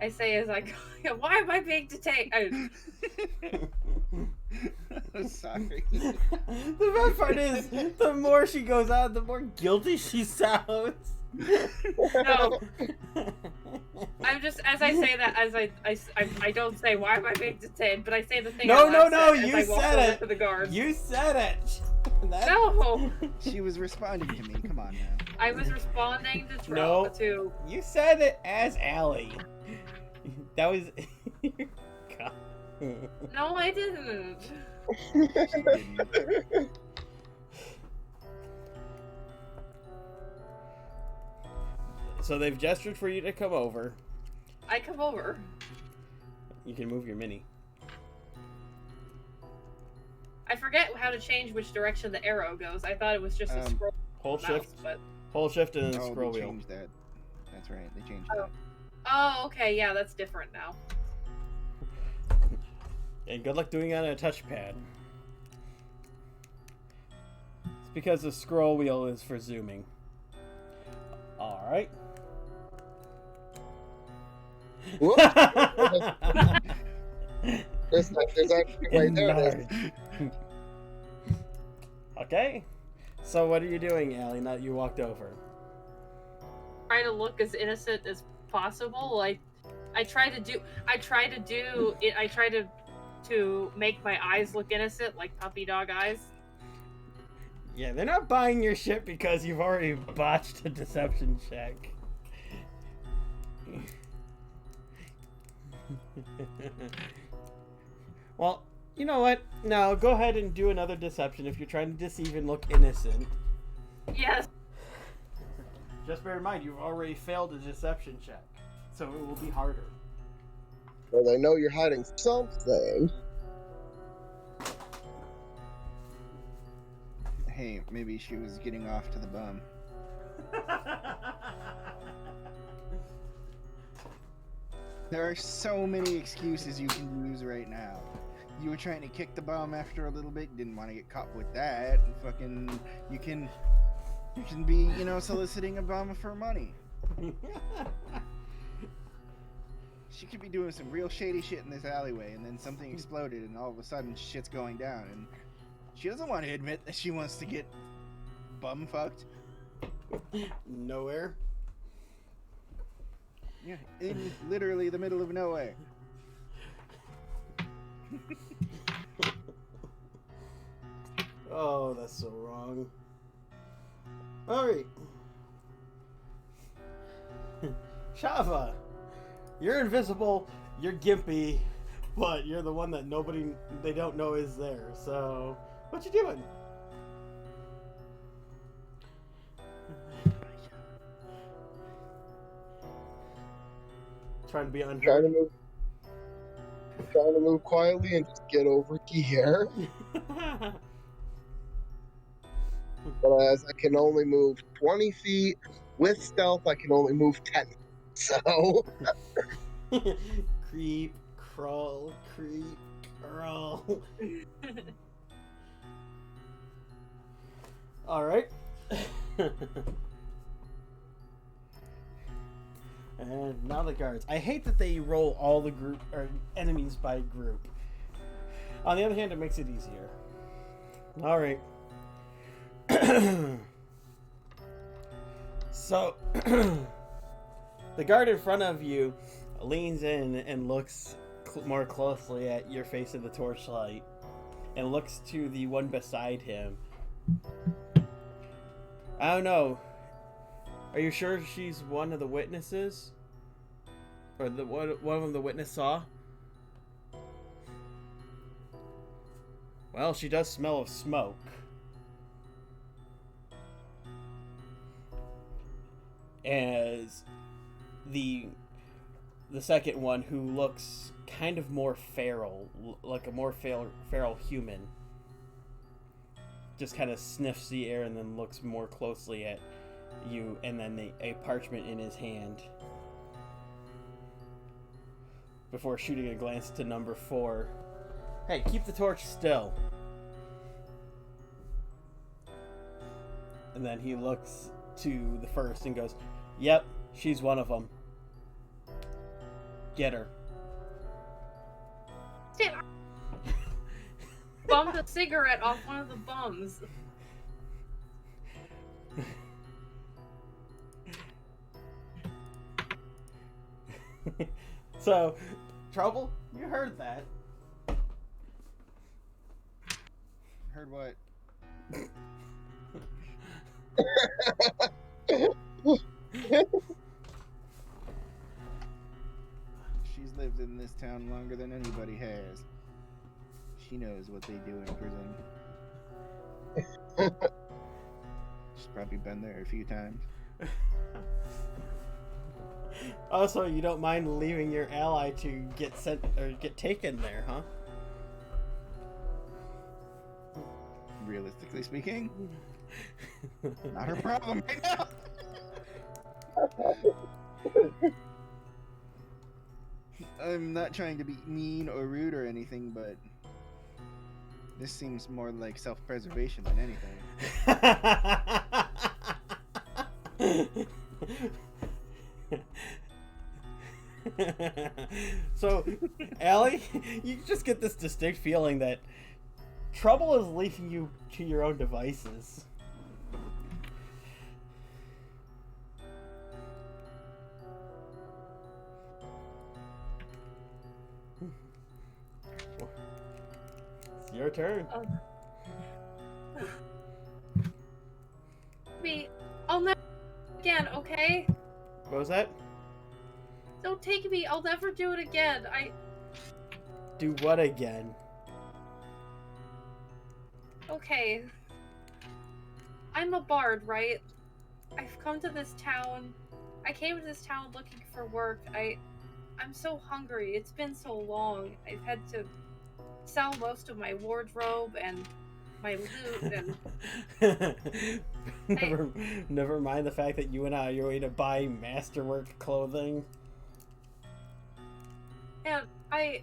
[SPEAKER 4] I say as I go, why am I being detained?
[SPEAKER 2] Sorry.
[SPEAKER 1] The best part is, the more she goes on, the more guilty she sounds.
[SPEAKER 4] No. I'm just, as I say that, as I don't say, why am I being detained? But I say the thing.
[SPEAKER 1] No,
[SPEAKER 4] I
[SPEAKER 1] no,
[SPEAKER 4] last
[SPEAKER 1] no,
[SPEAKER 4] said
[SPEAKER 1] you
[SPEAKER 4] as I walk
[SPEAKER 1] said
[SPEAKER 4] over
[SPEAKER 1] it.
[SPEAKER 4] To the guards.
[SPEAKER 1] You said it. That-
[SPEAKER 4] No,
[SPEAKER 2] She was responding to me. Come on now.
[SPEAKER 4] I was responding to
[SPEAKER 1] No.
[SPEAKER 4] to.
[SPEAKER 1] You said it as Allie. That was. God.
[SPEAKER 4] No, I didn't.
[SPEAKER 2] She didn't.
[SPEAKER 1] So they've gestured for you to come over.
[SPEAKER 4] I come over.
[SPEAKER 1] You can move your mini.
[SPEAKER 4] I forget how to change which direction the arrow goes. I thought it was just a scroll
[SPEAKER 1] Hold
[SPEAKER 4] mouse,
[SPEAKER 1] shift.
[SPEAKER 4] but
[SPEAKER 1] Hold shift and then
[SPEAKER 2] Oh,
[SPEAKER 1] scroll
[SPEAKER 2] they
[SPEAKER 1] wheel.
[SPEAKER 2] changed that. That's right. They changed
[SPEAKER 4] Oh.
[SPEAKER 2] that.
[SPEAKER 4] oh, okay, yeah, that's different now.
[SPEAKER 1] And good luck doing it on a touchpad. It's because the scroll wheel is for zooming. Alright.
[SPEAKER 3] Whoops. There's actually right there. There's-
[SPEAKER 1] Okay. So what are you doing, Allie, now that you walked over?
[SPEAKER 4] Try to look as innocent as possible. I try to make my eyes look innocent, like puppy dog eyes.
[SPEAKER 1] Yeah, they're not buying your shit because you've already botched a deception check. Well, you know what? No, go ahead and do another deception if you're trying to deceive and look innocent.
[SPEAKER 4] Yes.
[SPEAKER 1] Just bear in mind, you've already failed a deception check, so it will be harder.
[SPEAKER 3] Well, they know you're hiding something.
[SPEAKER 2] Hey, maybe she was getting off to the bum. There are so many excuses you can use right now. You were trying to kick the bum after a little bit, didn't want to get caught with that. And fucking, you can be, soliciting a bum for money. She could be doing some real shady shit in this alleyway, and then something exploded, and all of a sudden shit's going down, and she doesn't want to admit that she wants to get bum fucked.
[SPEAKER 1] Nowhere.
[SPEAKER 2] Yeah, in literally the middle of nowhere.
[SPEAKER 1] Oh, that's so wrong. Alright. Shava, you're invisible, you're gimpy, but you're the one that they don't know is there. So, what you doing? Trying to be
[SPEAKER 3] Trying
[SPEAKER 1] unheard.
[SPEAKER 3] to move quietly and just get over here. But as I can only move 20 feet, with stealth, I can only move 10. So,
[SPEAKER 1] Creep, crawl, creep, crawl. Alright. And now the guards. I hate that they roll all the group or enemies by group. On the other hand, it makes it easier. Alright. So the guard in front of you leans in and looks more closely at your face in the torchlight and looks to the one beside him. I don't know. Are you sure she's one of the witnesses? Or the one of them the witness saw? Well, she does smell of smoke. As the second one, who looks kind of more feral, like a more feral human, just kind of sniffs the air and then looks more closely at you, and then a parchment in his hand before shooting a glance to number 4. Hey, keep the torch still. And then he looks to the first and goes, "Yep, she's one of them. Get her."
[SPEAKER 4] Shit. Bummed a cigarette off one of the bums.
[SPEAKER 1] So, Trouble, you heard that.
[SPEAKER 2] Heard what? She's lived in this town longer than anybody has. She knows what they do in prison. She's probably been there a few times.
[SPEAKER 1] Also, you don't mind leaving your ally to get sent or get taken there, huh?
[SPEAKER 2] Realistically speaking, not her problem right now. I'm not trying to be mean or rude or anything, but this seems more like self-preservation than anything.
[SPEAKER 1] So, Allie, you just get this distinct feeling that Trouble is leaving you to your own devices. It's your turn.
[SPEAKER 4] Me, I'll never again, okay?
[SPEAKER 1] What was that?
[SPEAKER 4] Don't take me. I'll never do it again.
[SPEAKER 1] Do what again?
[SPEAKER 4] Okay. I'm a bard, right? I've come to this town. I came to this town looking for work. I'm so hungry. It's been so long. I've had to sell most of my wardrobe and my loot and
[SPEAKER 1] never mind the fact that you went out of your way to buy masterwork clothing.
[SPEAKER 4] And I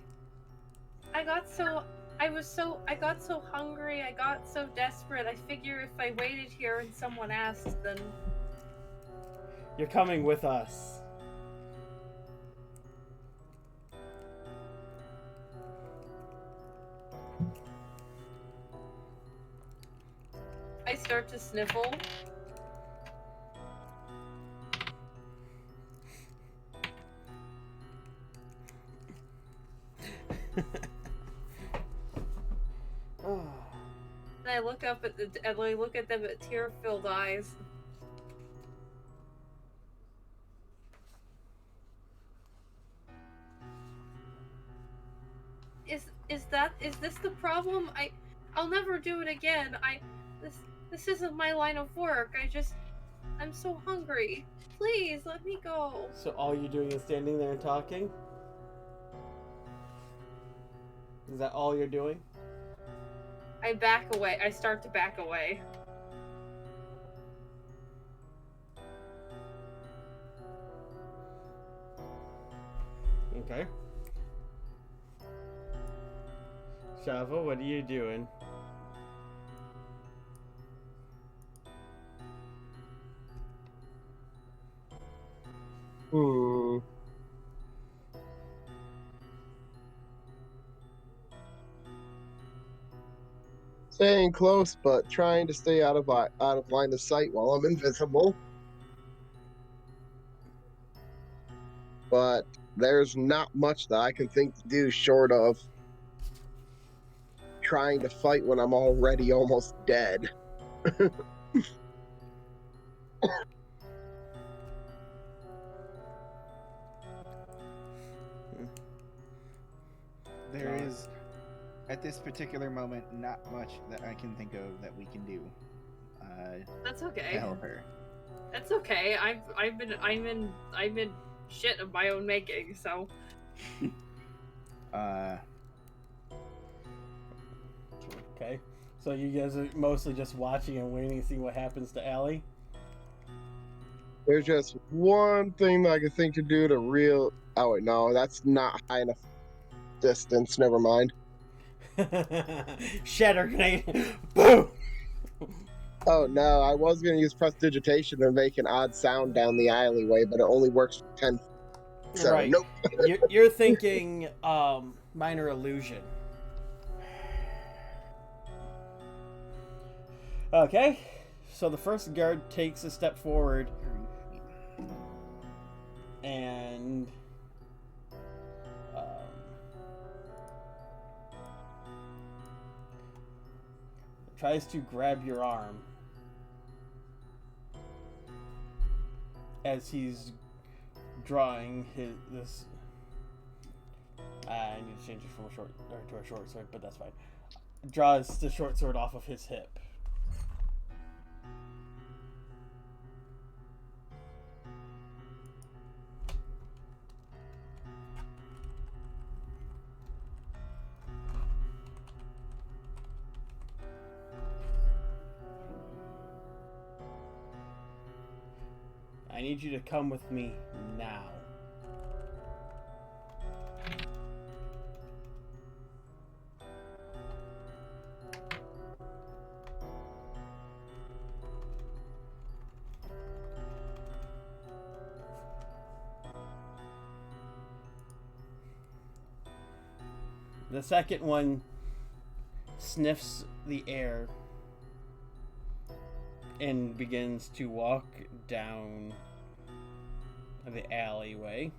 [SPEAKER 4] got so hungry, I got so desperate. I figure if I waited here and someone asked, then
[SPEAKER 1] you're coming with us.
[SPEAKER 4] I start to sniffle. And I look up at I look at them with tear-filled eyes. Is this the problem? I'll never do it again. This isn't my line of work. I'm so hungry. Please let me go.
[SPEAKER 1] So all you're doing is standing there and talking? Is that all you're doing?
[SPEAKER 4] I back away. I start to back away.
[SPEAKER 1] Okay. Shava, what are you doing?
[SPEAKER 3] Staying close, but trying to stay out of line of sight while I'm invisible. But there's not much that I can think to do short of trying to fight when I'm already almost dead.
[SPEAKER 2] There is, at this particular moment, not much that I can think of that we can do.
[SPEAKER 4] That's okay.
[SPEAKER 2] To help her.
[SPEAKER 4] That's okay. I'm in shit of my own making, so.
[SPEAKER 1] Okay. So you guys are mostly just watching and waiting to see what happens to Allie?
[SPEAKER 3] There's just one thing that I can think to do to real. Oh wait, no, that's not high enough distance. Never mind.
[SPEAKER 1] Shatter grenade. Boom.
[SPEAKER 3] Oh no, I was gonna use prestidigitation to make an odd sound down the alleyway, but it only works for 10. So
[SPEAKER 1] right.
[SPEAKER 3] Nope.
[SPEAKER 1] You're thinking minor illusion. Okay. So the first guard takes a step forward and tries to grab your arm as he's drawing this. I need to change it from a short to a short sword, but that's fine. Draws the short sword off of his hip. I need you to come with me now. The second one sniffs the air and begins to walk down the alleyway.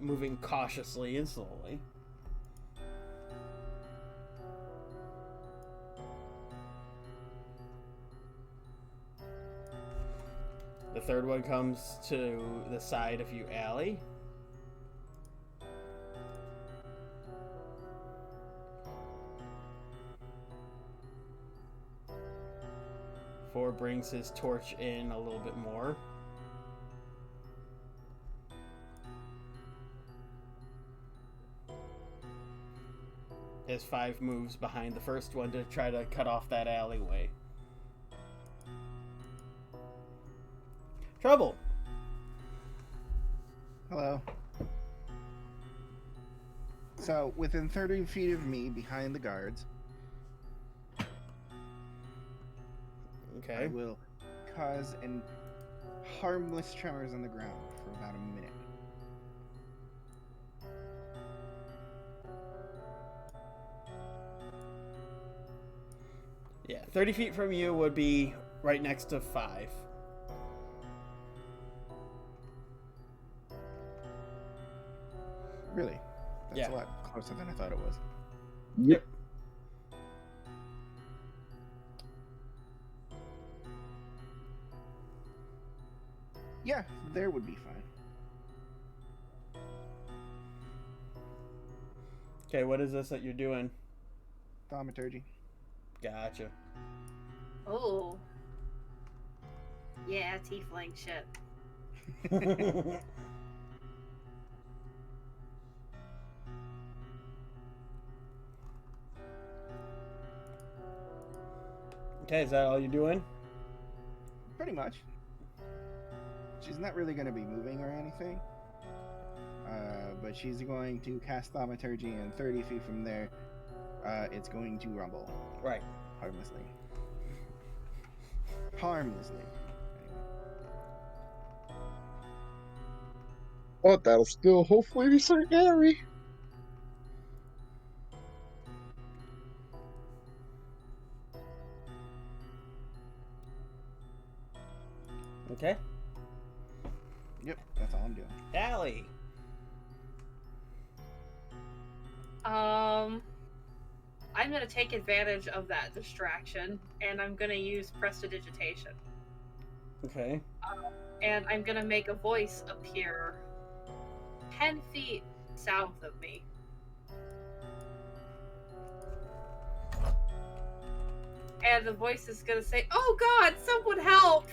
[SPEAKER 1] Moving cautiously and slowly. The third one comes to the side of you, Allie. Four brings his torch in a little bit more. As five moves behind the first one to try to cut off that alleyway. Trouble.
[SPEAKER 2] Hello. So, within 30 feet of me, behind the guards, I
[SPEAKER 1] Okay.
[SPEAKER 2] will cause an harmless tremors on the ground for about a minute.
[SPEAKER 1] Yeah, 30 feet from you would be right next to five.
[SPEAKER 2] Really? That's
[SPEAKER 1] Yeah.
[SPEAKER 2] a lot closer than I thought it was.
[SPEAKER 1] Yep.
[SPEAKER 2] Yeah, there would be fine.
[SPEAKER 1] Okay, what is this that you're doing?
[SPEAKER 2] Thaumaturgy.
[SPEAKER 1] Gotcha.
[SPEAKER 4] Oh. Yeah, tiefling shit.
[SPEAKER 1] Okay, is that all you're doing?
[SPEAKER 2] Pretty much. She's not really going to be moving or anything. But she's going to cast Thaumaturgy, and 30 feet from there, it's going to rumble.
[SPEAKER 1] Right.
[SPEAKER 2] Harmlessly. Harmlessly.
[SPEAKER 3] But that'll still hopefully be Sir Gary.
[SPEAKER 1] Okay.
[SPEAKER 2] Yep, that's all I'm doing.
[SPEAKER 1] Allie.
[SPEAKER 4] I'm gonna take advantage of that distraction, and I'm gonna use Prestidigitation.
[SPEAKER 1] Okay.
[SPEAKER 4] And I'm gonna make a voice appear 10 feet south of me. And the voice is gonna say, "Oh God, someone help!"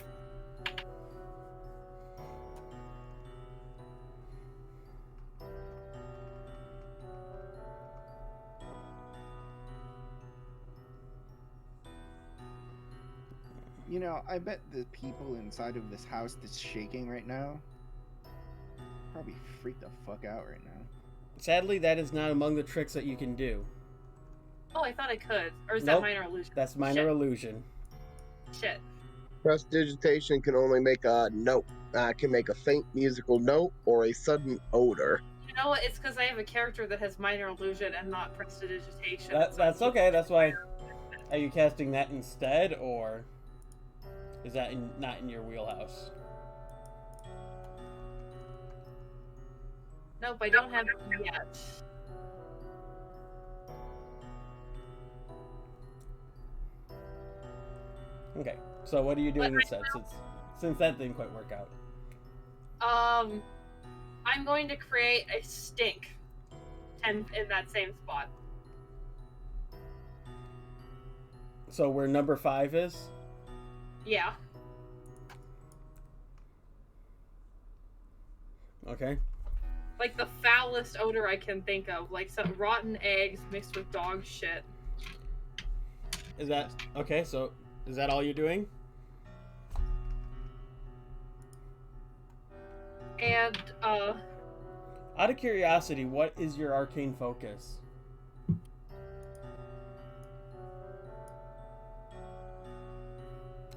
[SPEAKER 2] You know, I bet the people inside of this house that's shaking right now probably freaked the fuck out right now.
[SPEAKER 1] Sadly, that is not among the tricks that you can do.
[SPEAKER 4] Oh, I thought I could. Or is
[SPEAKER 1] Nope.
[SPEAKER 4] that minor illusion?
[SPEAKER 1] That's minor
[SPEAKER 4] Shit.
[SPEAKER 1] illusion.
[SPEAKER 4] Shit.
[SPEAKER 3] Prestidigitation can only make a note. Can make a faint musical note or a sudden odor.
[SPEAKER 4] You know what? It's because I have a character that has minor illusion and not Prestidigitation.
[SPEAKER 1] That's okay. That's why. Are you casting that instead, or is that not in your wheelhouse?
[SPEAKER 4] Nope, I don't have it yet.
[SPEAKER 1] Okay, so what are you doing instead? Since that didn't quite work out.
[SPEAKER 4] I'm going to create a stink 10 in that same spot.
[SPEAKER 1] So where number 5 is?
[SPEAKER 4] Yeah.
[SPEAKER 1] Okay.
[SPEAKER 4] Like the foulest odor I can think of, like some rotten eggs mixed with dog shit.
[SPEAKER 1] Is that okay? So is that all you're doing?
[SPEAKER 4] And
[SPEAKER 1] Out of curiosity, what is your arcane focus?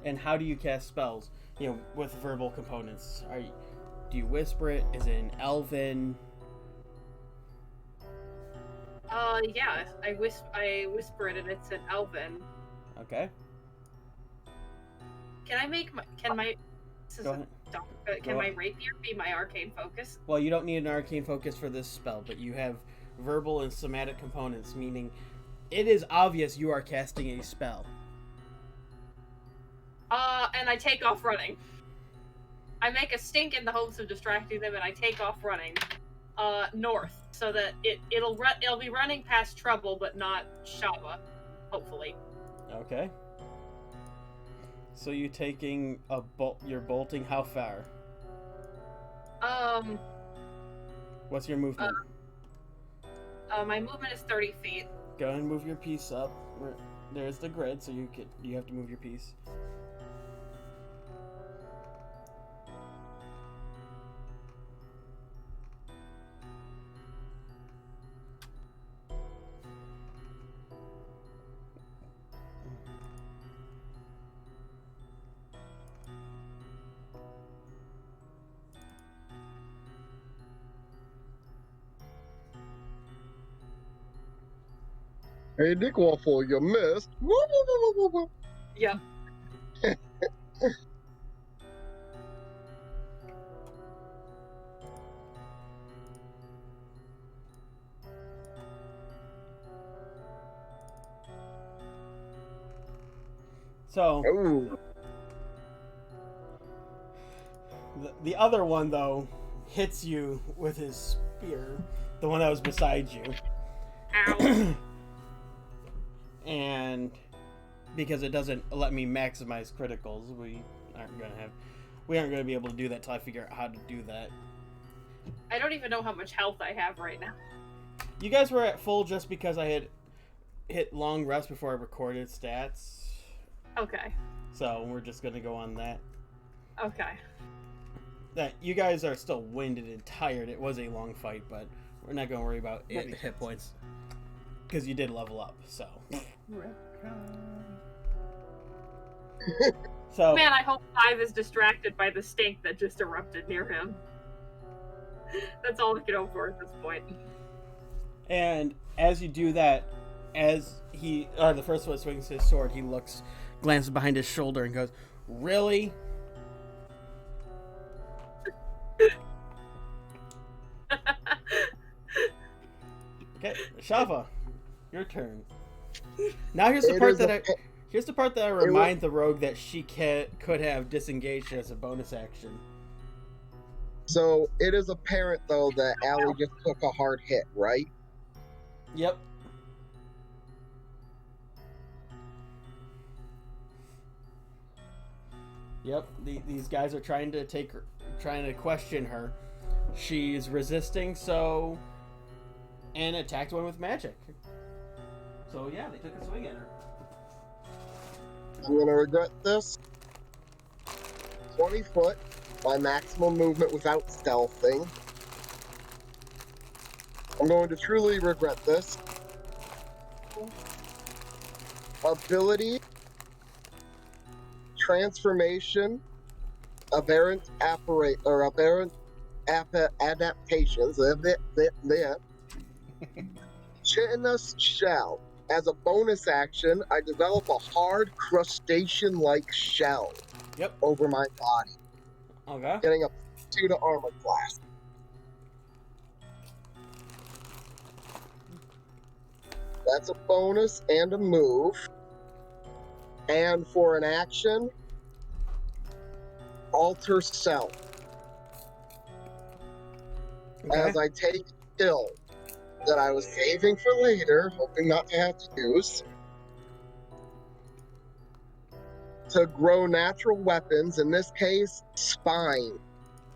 [SPEAKER 1] And how do you cast spells? You know, with verbal components. Do you whisper it? Is it in Elven?
[SPEAKER 4] yeah, I whisper it and it's an Elven.
[SPEAKER 1] Okay.
[SPEAKER 4] Can I make my
[SPEAKER 1] Go ahead.
[SPEAKER 4] Can
[SPEAKER 1] Go
[SPEAKER 4] my
[SPEAKER 1] on.
[SPEAKER 4] rapier be my arcane focus?
[SPEAKER 1] Well, you don't need an arcane focus for this spell, but you have verbal and somatic components, meaning it is obvious you are casting a spell.
[SPEAKER 4] And I take off running. I make a stink in the hopes of distracting them, and I take off running, north, so that it'll be running past trouble, but not Shaba, hopefully.
[SPEAKER 1] Okay. So you taking a you're bolting how far? What's your movement?
[SPEAKER 4] My movement is 30 feet.
[SPEAKER 1] Go ahead and move your piece up. There's the grid, so you have to move your piece.
[SPEAKER 3] Hey, Dick Waffle, you missed. Woo, woo, woo, woo, woo.
[SPEAKER 4] Yep.
[SPEAKER 1] So
[SPEAKER 3] Ooh.
[SPEAKER 1] the other one though hits you with his spear, the one that was beside you.
[SPEAKER 4] Ow.
[SPEAKER 1] And because it doesn't let me maximize criticals, we aren't gonna be able to do that till I figure out how to do that.
[SPEAKER 4] I don't even know how much health I have right now.
[SPEAKER 1] You guys were at full just because I had hit long rest before I recorded stats,
[SPEAKER 4] Okay.
[SPEAKER 1] so we're just gonna go on that.
[SPEAKER 4] Okay.
[SPEAKER 1] That you guys are still winded and tired. It was a long fight, but we're not gonna worry about hit points because you did level up. So. So
[SPEAKER 4] Man, I hope 5 is distracted by the stink that just erupted near him. That's all I can hope for at this point.
[SPEAKER 1] and as you do that, as the first one swings his sword, he glances behind his shoulder and goes, "Really?" Okay, Shava, your turn. Now here's the part that I remind the rogue that she could have disengaged as a bonus action.
[SPEAKER 3] So it is apparent though that Allie just took a hard hit, right?
[SPEAKER 1] Yep. Yep. These guys are trying to question her. She's resisting, and attacked one with magic. So yeah, they took a swing at her.
[SPEAKER 3] I'm gonna regret this. 20 foot, my maximum movement without stealthing. I'm going to truly regret this. Ability, transformation, aberrant adaptations. Chitinous shell. As a bonus action, I develop a hard crustacean-like shell
[SPEAKER 1] Yep.
[SPEAKER 3] over my body,
[SPEAKER 1] Okay.
[SPEAKER 3] getting a 2 to armor class. That's a bonus and a move. And for an action, alter self.
[SPEAKER 1] Okay.
[SPEAKER 3] As I take skill that I was saving for later, hoping not to have to use, to grow natural weapons, in this case, spine,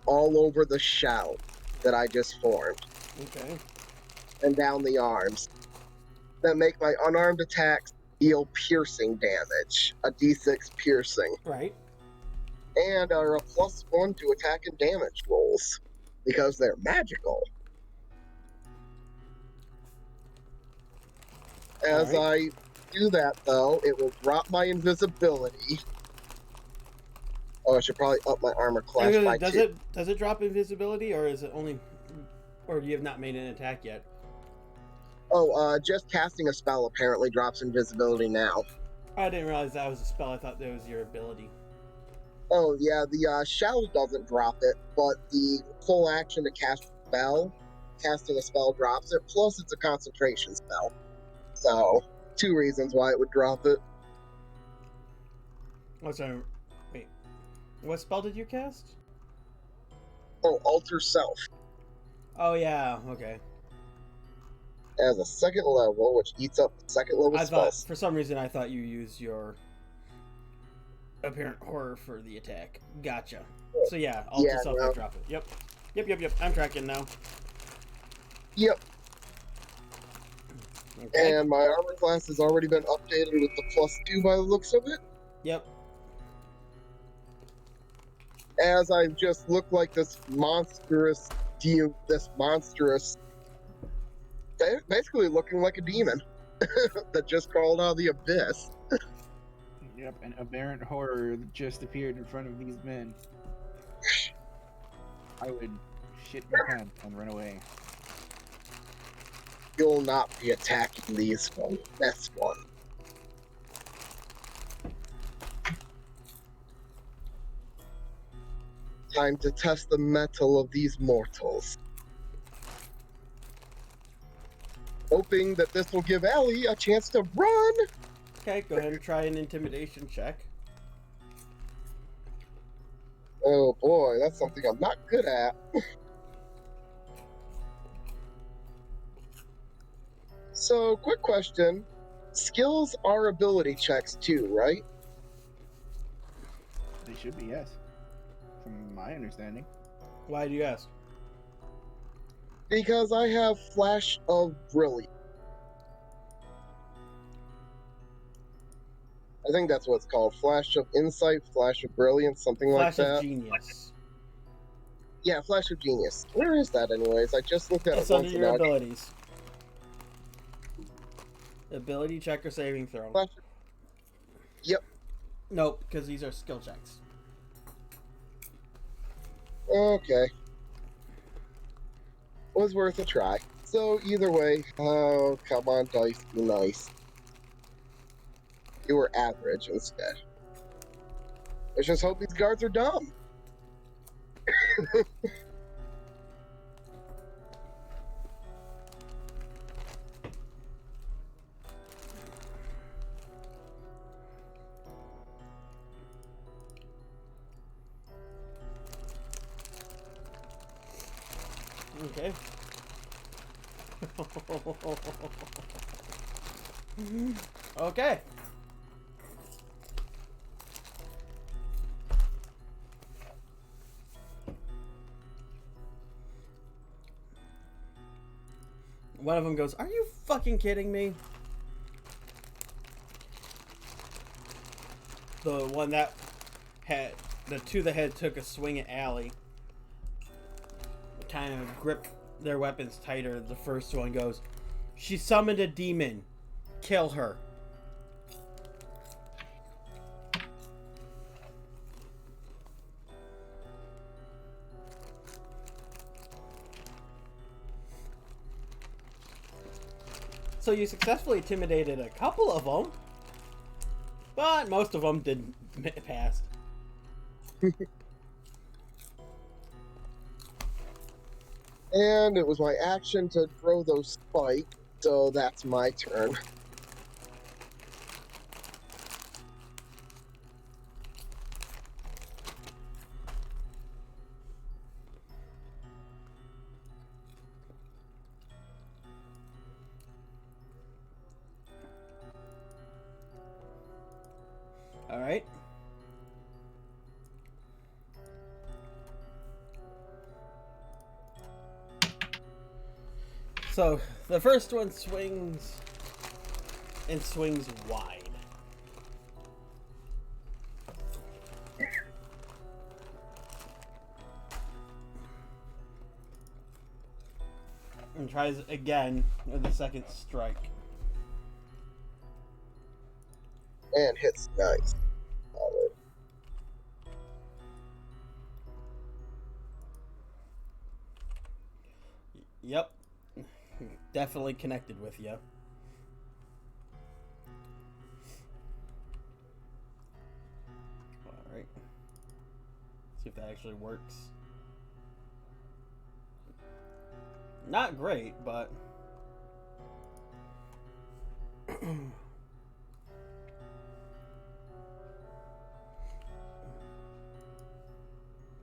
[SPEAKER 3] all over the shell that I just formed,
[SPEAKER 1] Okay.
[SPEAKER 3] and down the arms, that make my unarmed attacks deal piercing damage, a d6 piercing,
[SPEAKER 1] Right.
[SPEAKER 3] and are a +1 to attack and damage rolls, because they're magical. As
[SPEAKER 1] Alright.
[SPEAKER 3] I do that, though, it will drop my invisibility. Oh, I should probably up my armor class by 2.
[SPEAKER 1] Does it drop invisibility, or is it only, or you have not made an attack yet?
[SPEAKER 3] Oh, just casting a spell apparently drops invisibility now.
[SPEAKER 1] I didn't realize that was a spell. I thought that was your ability.
[SPEAKER 3] Oh, yeah, the shell doesn't drop it, but the full action to cast a spell, casting a spell drops it, plus it's a concentration spell. So, 2 reasons why it would drop it.
[SPEAKER 1] What's our? Wait, what spell did you cast?
[SPEAKER 3] Oh, alter self.
[SPEAKER 1] Oh yeah. Okay.
[SPEAKER 3] As a 2nd level, which eats up the 2nd level
[SPEAKER 1] I thought
[SPEAKER 3] spells.
[SPEAKER 1] for some reason I thought you used your apparent horror for the attack. Gotcha. So yeah, alter
[SPEAKER 3] Yeah,
[SPEAKER 1] self
[SPEAKER 3] no.
[SPEAKER 1] will drop it. Yep. I'm tracking now.
[SPEAKER 3] Yep,
[SPEAKER 1] Okay.
[SPEAKER 3] and my armor class has already been updated with the +2 by the looks of it.
[SPEAKER 1] Yep.
[SPEAKER 3] As I just look like this monstrous, basically looking like a demon that just crawled out of the abyss.
[SPEAKER 2] Yep, an aberrant horror just appeared in front of these men. I would shit my pants and run away.
[SPEAKER 3] You'll not be attacking these one. That's one. Time to test the mettle of these mortals. Hoping that this will give Ellie a chance to run.
[SPEAKER 1] Okay. Go ahead and try an intimidation check.
[SPEAKER 3] Oh boy, that's something I'm not good at. So, quick question. Skills are ability checks too, right?
[SPEAKER 2] They should be, yes. From my understanding.
[SPEAKER 1] Why do you ask?
[SPEAKER 3] Because I have Flash of Brilliance. I think that's what it's called. Flash of Insight, Flash of Brilliance, something like
[SPEAKER 1] Flash
[SPEAKER 3] that.
[SPEAKER 1] of Genius.
[SPEAKER 3] Yeah, Flash of Genius. Where is that anyways? I just looked at
[SPEAKER 1] It's
[SPEAKER 3] it
[SPEAKER 1] under
[SPEAKER 3] once.
[SPEAKER 1] your
[SPEAKER 3] and
[SPEAKER 1] abilities. Ability check or saving throw.
[SPEAKER 3] Flash... Yep.
[SPEAKER 1] Nope, because these are skill checks.
[SPEAKER 3] Okay. Was worth a try. So either way, oh, come on, dice, be nice. You were average instead. Let's just hope these guards are dumb.
[SPEAKER 1] Okay. Okay. One of them goes, "Are you fucking kidding me?" The one that had the two that had took a swing at Allie kind of grip their weapons tighter. The first one goes, "She summoned a demon. Kill her." So you successfully intimidated a couple of them, but most of them didn't pass.
[SPEAKER 3] And it was my action to throw those spikes. So that's my turn.
[SPEAKER 1] All right. So the first one swings and swings wide. And tries again with the second strike.
[SPEAKER 3] And hits nice. Solid.
[SPEAKER 1] Yep. Definitely connected with you. Alright. See if that actually works. Not great, but...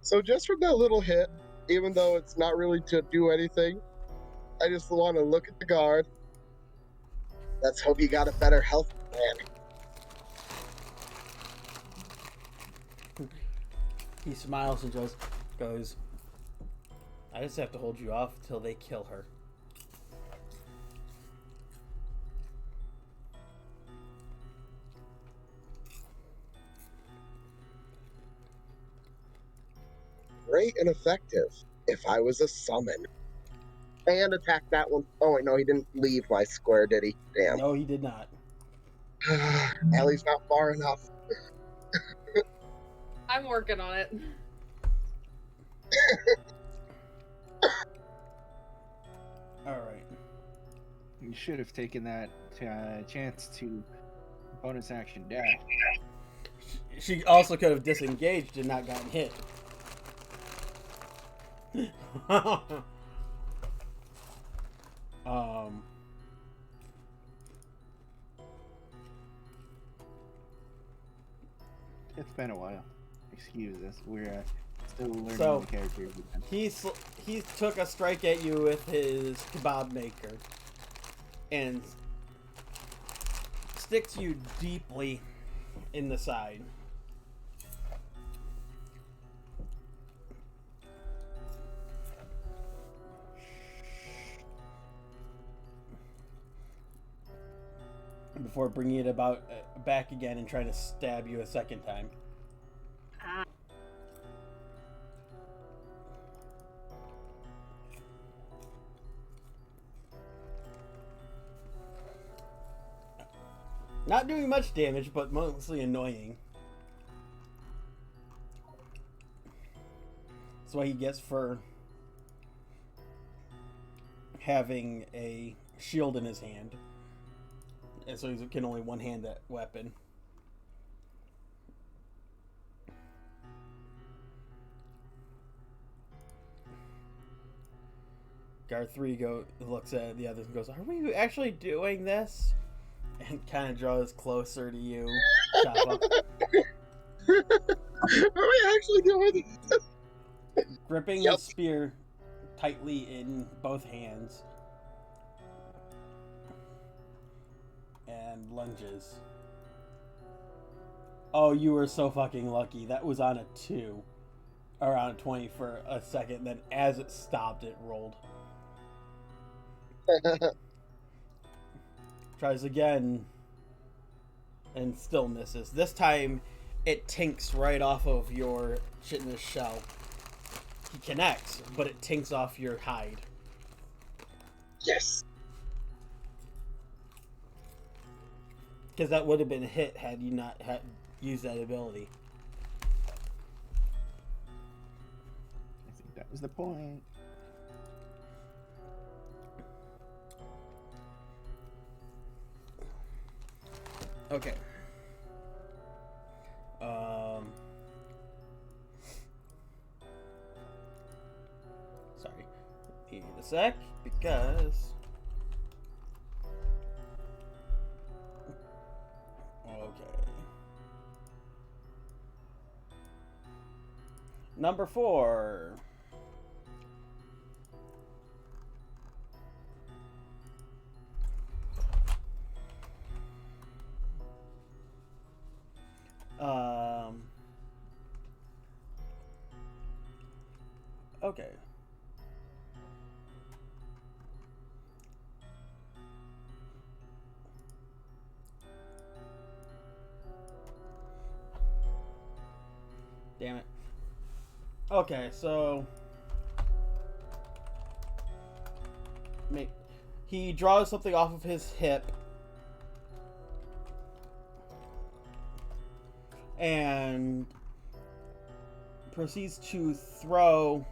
[SPEAKER 3] So just from that little hit, even though it's not really to do anything, I just want to look at the guard. Let's hope you got a better health plan.
[SPEAKER 1] He smiles and just goes, I just have to hold you off till they kill her.
[SPEAKER 3] Great and effective. If I was a summon. And attack that one. Oh, wait, no, he didn't leave my square, did he? Damn.
[SPEAKER 1] No, he did not.
[SPEAKER 3] Ellie's not far enough.
[SPEAKER 4] I'm working on it.
[SPEAKER 1] Alright.
[SPEAKER 2] You should have taken that chance to bonus action dash.
[SPEAKER 1] She also could have disengaged and not gotten hit.
[SPEAKER 2] It's been a while. Excuse us. We're still learning
[SPEAKER 1] So,
[SPEAKER 2] the characters again.
[SPEAKER 1] he took a strike at you with his kebab maker and sticks you deeply in the side. Before bringing it about back again and trying to stab you a second time.
[SPEAKER 4] Ah.
[SPEAKER 1] Not doing much damage, but mostly annoying. That's what he gets for having a shield in his hand. And so he can only one-hand that weapon. Guard 3 looks at the others and goes, "Are we actually doing this?" And kind of draws closer to you, Choppa.
[SPEAKER 3] Are we actually doing this?
[SPEAKER 1] Gripping
[SPEAKER 3] Yep.
[SPEAKER 1] the spear tightly in both hands. And lunges. Oh, you were so fucking lucky. That was on a 2. Or on a 20 for a second. Then as it stopped, it rolled. Tries again. And still misses. This time, it tinks right off of your chitinous shell. He connects, but it tinks off your hide.
[SPEAKER 3] Yes.
[SPEAKER 1] Because that would have been a hit had you not used that ability.
[SPEAKER 2] I think that was the point.
[SPEAKER 1] Okay. Sorry. Need a sec, because Number 4. Okay. Damn it. Okay, so he draws something off of his hip and proceeds to throw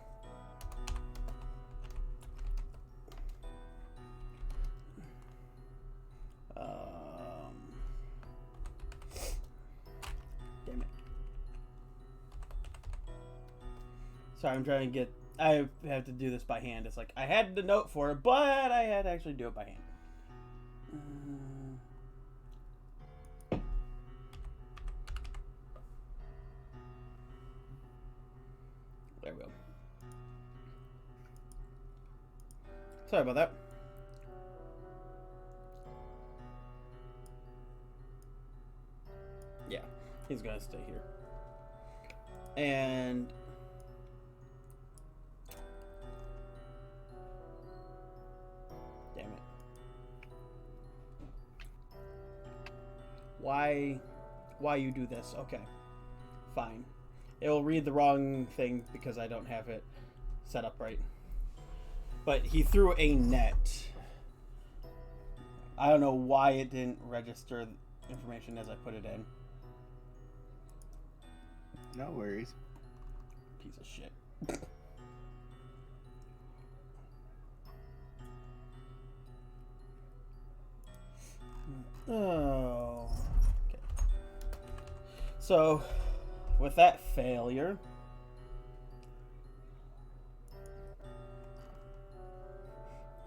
[SPEAKER 1] damn it. Sorry, I'm trying to get... I have to do this by hand. It's like, I had the note for it, but I had to actually do it by hand. There we go. Sorry about that. Yeah, he's gonna stay here. And... damn it. Why you do this? Okay. Fine. It will read the wrong thing because I don't have it set up right. But he threw a net. I don't know why it didn't register information as I put it in.
[SPEAKER 2] No worries.
[SPEAKER 1] Piece of shit. Oh. Okay. So, with that failure,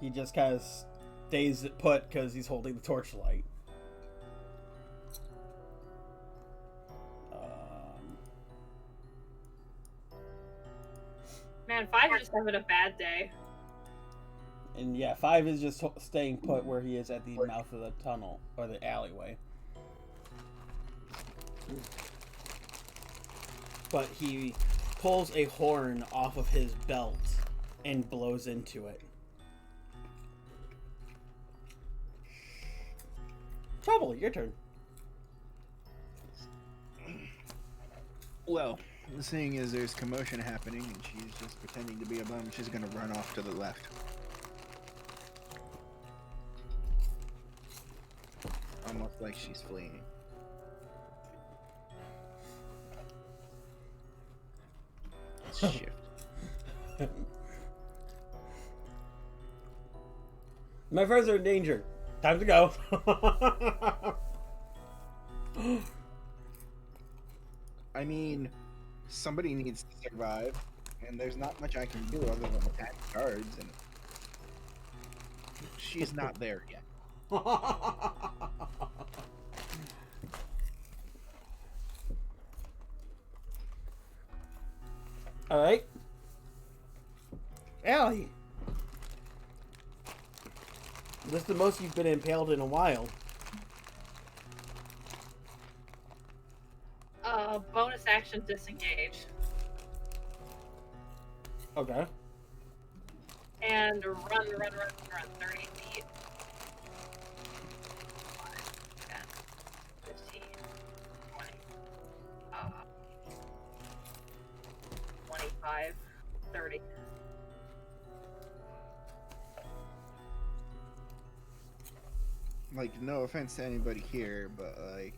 [SPEAKER 1] he just kind of stays put because he's holding the torchlight.
[SPEAKER 4] Man, 5 is just having a bad day.
[SPEAKER 1] And yeah, 5 is just staying put where he is at the mouth of the tunnel, or the alleyway. But he pulls a horn off of his belt and blows into it. Trouble, your turn.
[SPEAKER 2] Well, seeing as there's commotion happening and she's just pretending to be a bum, she's gonna run off to the left. Almost like she's fleeing. Shift.
[SPEAKER 1] My friends are in danger. Time to go.
[SPEAKER 2] I mean, somebody needs to survive, and there's not much I can do other than attack guards, and she's not there yet.
[SPEAKER 1] Alright. Allie. This is the most you've been impaled in a while.
[SPEAKER 4] Bonus action disengage.
[SPEAKER 1] Okay.
[SPEAKER 4] And run 30 feet. 5, 10, 15, 20, 25, 30.
[SPEAKER 2] Like, no offense to anybody here, but, like,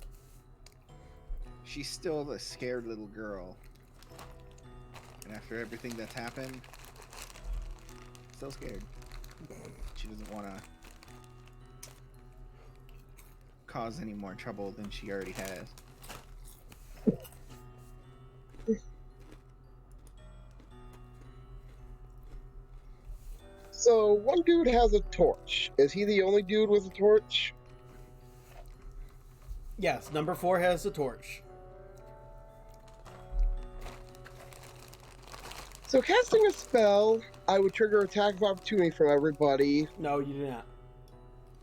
[SPEAKER 2] she's still a scared little girl. And after everything that's happened, still scared. She doesn't want to cause any more trouble than she already has.
[SPEAKER 3] So one dude has a torch. Is he the only dude with a torch?
[SPEAKER 1] Yes, number 4 has the torch.
[SPEAKER 3] So casting a spell, I would trigger attack of opportunity from everybody.
[SPEAKER 1] No, you do not.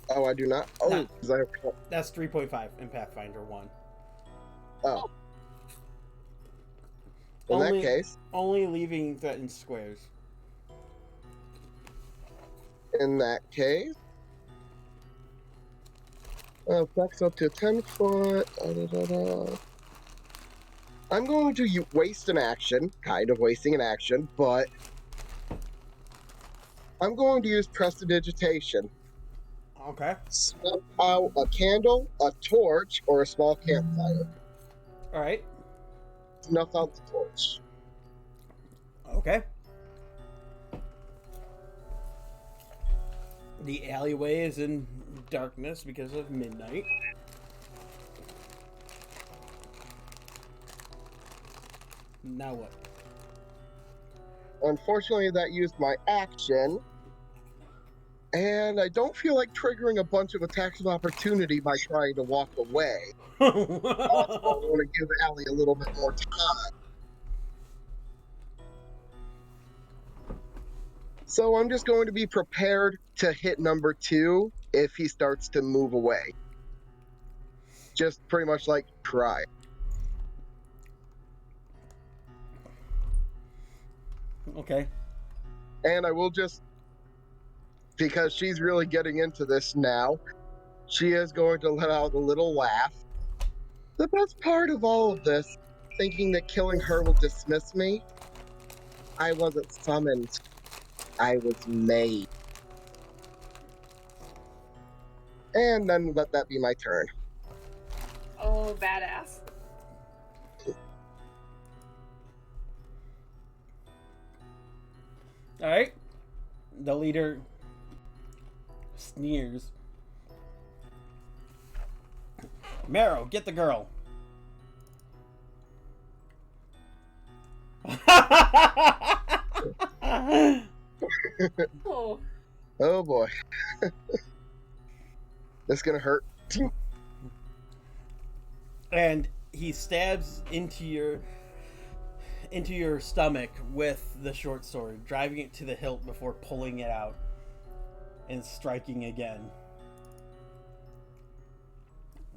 [SPEAKER 3] Oh, I do not. Oh,
[SPEAKER 1] No.
[SPEAKER 3] 'cause I
[SPEAKER 1] That's 3.5 in Pathfinder 1.
[SPEAKER 3] oh. In
[SPEAKER 1] Only-
[SPEAKER 3] that case,
[SPEAKER 1] Only leaving threatened squares.
[SPEAKER 3] Flex up to 10 foot. I'm going to waste an action, kind of wasting an action, but I'm going to use Prestidigitation.
[SPEAKER 1] Okay.
[SPEAKER 3] Snuff out a candle, a torch, or a small campfire.
[SPEAKER 1] All right.
[SPEAKER 3] Snuff out the torch.
[SPEAKER 1] Okay. The alleyway is in darkness because of midnight. Now what?
[SPEAKER 3] Unfortunately, that used my action. And I don't feel like triggering a bunch of attacks of opportunity by trying to walk away. Also, I want to give Allie a little bit more time. So I'm just going to be prepared to hit number 2 if he starts to move away. Just pretty much like try.
[SPEAKER 1] Okay.
[SPEAKER 3] And I will just, because she's really getting into this now, she is going to let out a little laugh. The best part of all of this, thinking that killing her will dismiss me, I wasn't summoned. I was made. And then let that be my turn.
[SPEAKER 4] Oh, badass.
[SPEAKER 1] All right. The leader sneers. Marrow, get the girl.
[SPEAKER 4] Oh,
[SPEAKER 3] Oh boy. This gonna hurt.
[SPEAKER 1] And he stabs into your stomach with the short sword, driving it to the hilt before pulling it out and striking again.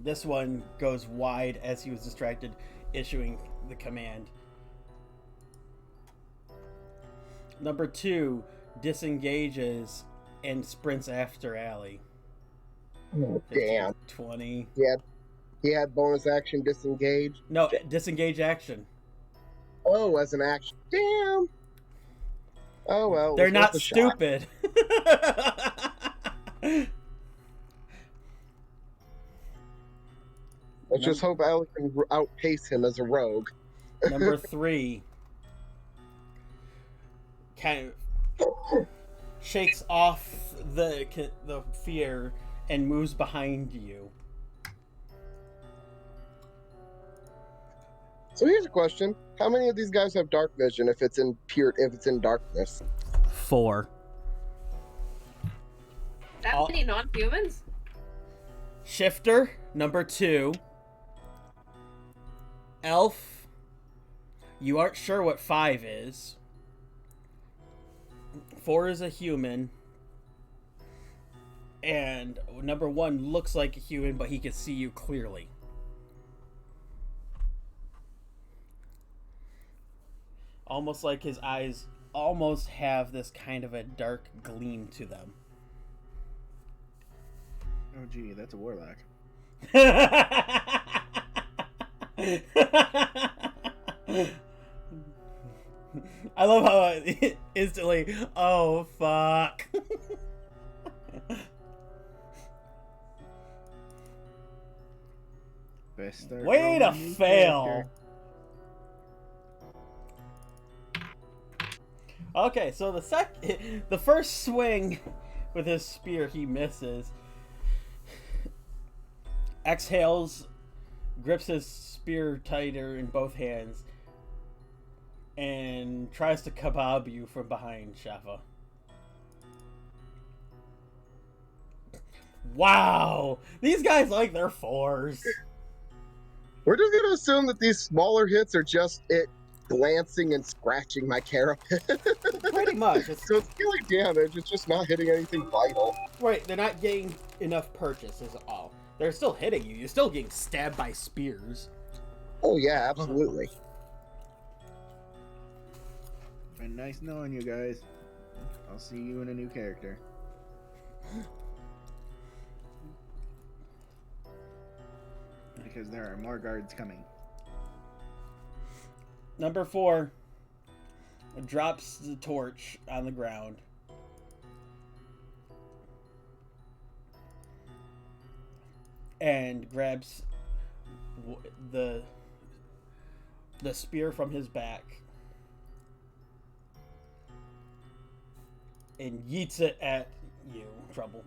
[SPEAKER 1] This one goes wide as he was distracted, issuing the command. Number 2 disengages and sprints after Allie.
[SPEAKER 3] Oh, damn.
[SPEAKER 1] 20.
[SPEAKER 3] He had bonus action disengage.
[SPEAKER 1] No, disengage action.
[SPEAKER 3] Oh, as an action. Damn. Oh well.
[SPEAKER 1] They're
[SPEAKER 3] it's
[SPEAKER 1] not
[SPEAKER 3] worth a shot.
[SPEAKER 1] stupid.
[SPEAKER 3] Let's just hope Allie can outpace him as a rogue.
[SPEAKER 1] Number 3 kind of shakes off the fear and moves behind you.
[SPEAKER 3] So here's a question: how many of these guys have dark vision if it's in darkness?
[SPEAKER 1] 4.
[SPEAKER 4] that
[SPEAKER 1] All-
[SPEAKER 4] many non-humans?
[SPEAKER 1] Shifter, number 2. Elf, you aren't sure what 5 is. 4 is a human. And number 1 looks like a human, but he can see you clearly. Almost like his eyes almost have this kind of a dark gleam to them.
[SPEAKER 2] Oh, gee, that's a warlock.
[SPEAKER 1] I love how it instantly, oh fuck.
[SPEAKER 2] Best start
[SPEAKER 1] Way to
[SPEAKER 2] rolling new
[SPEAKER 1] fail.
[SPEAKER 2] character.
[SPEAKER 1] Okay, so the first swing with his spear, he misses. Exhales, grips his spear tighter in both hands, and tries to kebab you from behind, Shafa. Wow, these guys like their 4s.
[SPEAKER 3] We're just gonna assume that these smaller hits are just it glancing and scratching my carapace.
[SPEAKER 1] Pretty much. It's,
[SPEAKER 3] So it's dealing damage, it's just not hitting anything vital.
[SPEAKER 1] right, they're not getting enough purchase is all. They're still hitting you. You're still getting stabbed by spears.
[SPEAKER 3] Oh yeah, absolutely.
[SPEAKER 2] Been nice knowing you guys. I'll see you in a new character. Because there are more guards coming.
[SPEAKER 1] Number 4 drops the torch on the ground. And grabs the spear from his back and yeets it at you, Trouble.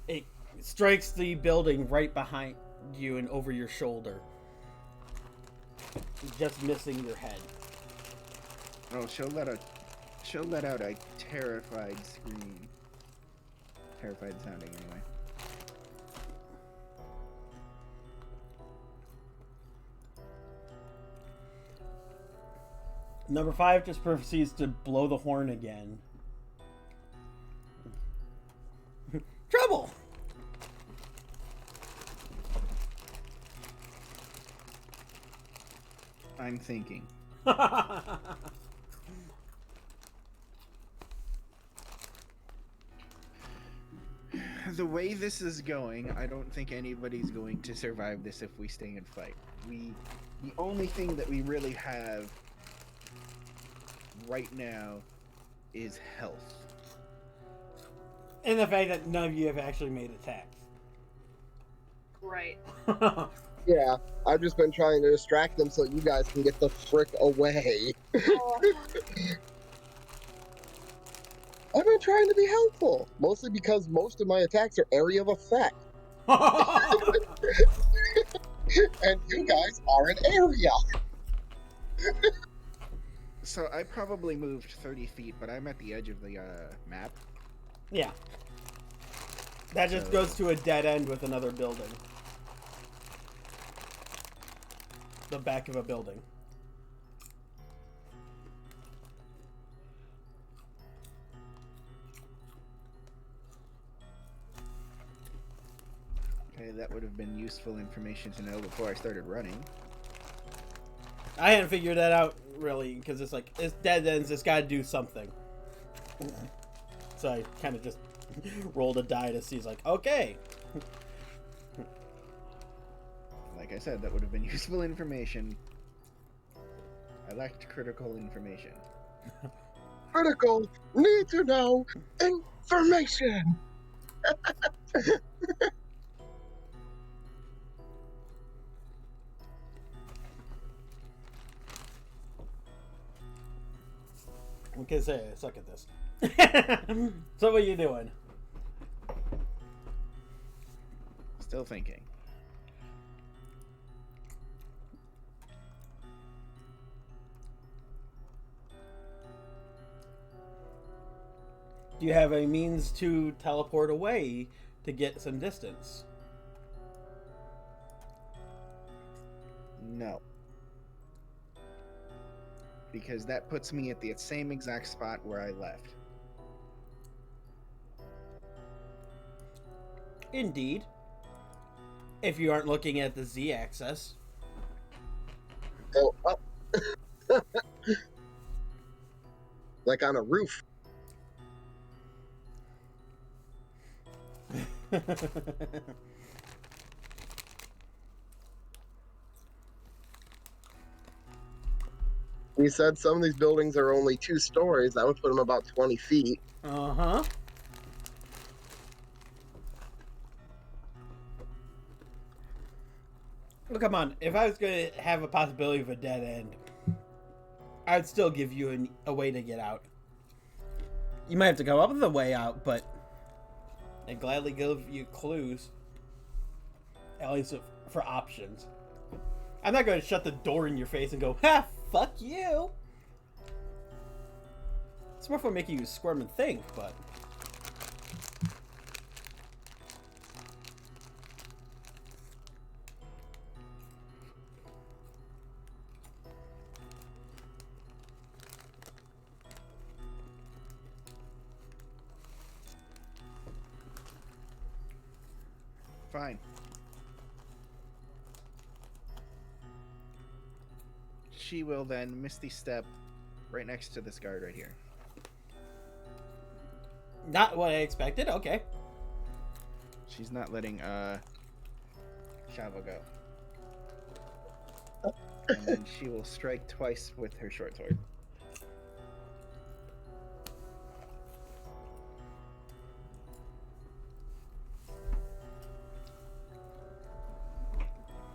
[SPEAKER 1] It strikes the building right behind you and over your shoulder, just missing your head.
[SPEAKER 2] Oh, she'll let out a terrified scream. Terrified sounding, anyway.
[SPEAKER 1] Number 5 just proceeds to blow the horn again. Trouble!
[SPEAKER 2] I'm thinking. The way this is going, I don't think anybody's going to survive this if we stay and fight. The only thing that we really have right now is health.
[SPEAKER 1] And the fact that none of you have actually made attacks.
[SPEAKER 4] Right.
[SPEAKER 3] Yeah, I've just been trying to distract them so you guys can get the frick away. I've been trying to be helpful, mostly because most of my attacks are area of effect, and you guys are an area.
[SPEAKER 2] So I probably moved 30 feet, but I'm at the edge of the map.
[SPEAKER 1] Yeah. That just goes to a dead end with another building. The back of a building.
[SPEAKER 2] Okay, that would have been useful information to know before I started running.
[SPEAKER 1] I hadn't figured that out really because it's like it's dead ends. It's got to do something. So I kind of just rolled a die to see. It's like okay.
[SPEAKER 2] Like I said, that would have been useful information. I lacked critical information.
[SPEAKER 3] Critical, need to know information.
[SPEAKER 1] I can say I suck at this. So what are you doing?
[SPEAKER 2] Still thinking.
[SPEAKER 1] Do you have a means to teleport away to get some distance?
[SPEAKER 2] No. Because that puts me at the same exact spot where I left.
[SPEAKER 1] Indeed. If you aren't looking at the Z-axis.
[SPEAKER 3] Go up. Like on a roof. You said some of these buildings are only 2 stories. That would put them about 20 feet.
[SPEAKER 1] Uh-huh. Well, come on. If I was going to have a possibility of a dead end, I'd still give you a way to get out. You might have to come up with a way out, but I'd gladly give you clues. At least for options. I'm not going to shut the door in your face and go, ha, fuck you. It's more fun making you squirm and think, but...
[SPEAKER 2] Fine. She will then Misty Step right next to this guard right here.
[SPEAKER 1] Not what I expected. Okay.
[SPEAKER 2] She's not letting Shava go. And then she will strike twice with her short sword.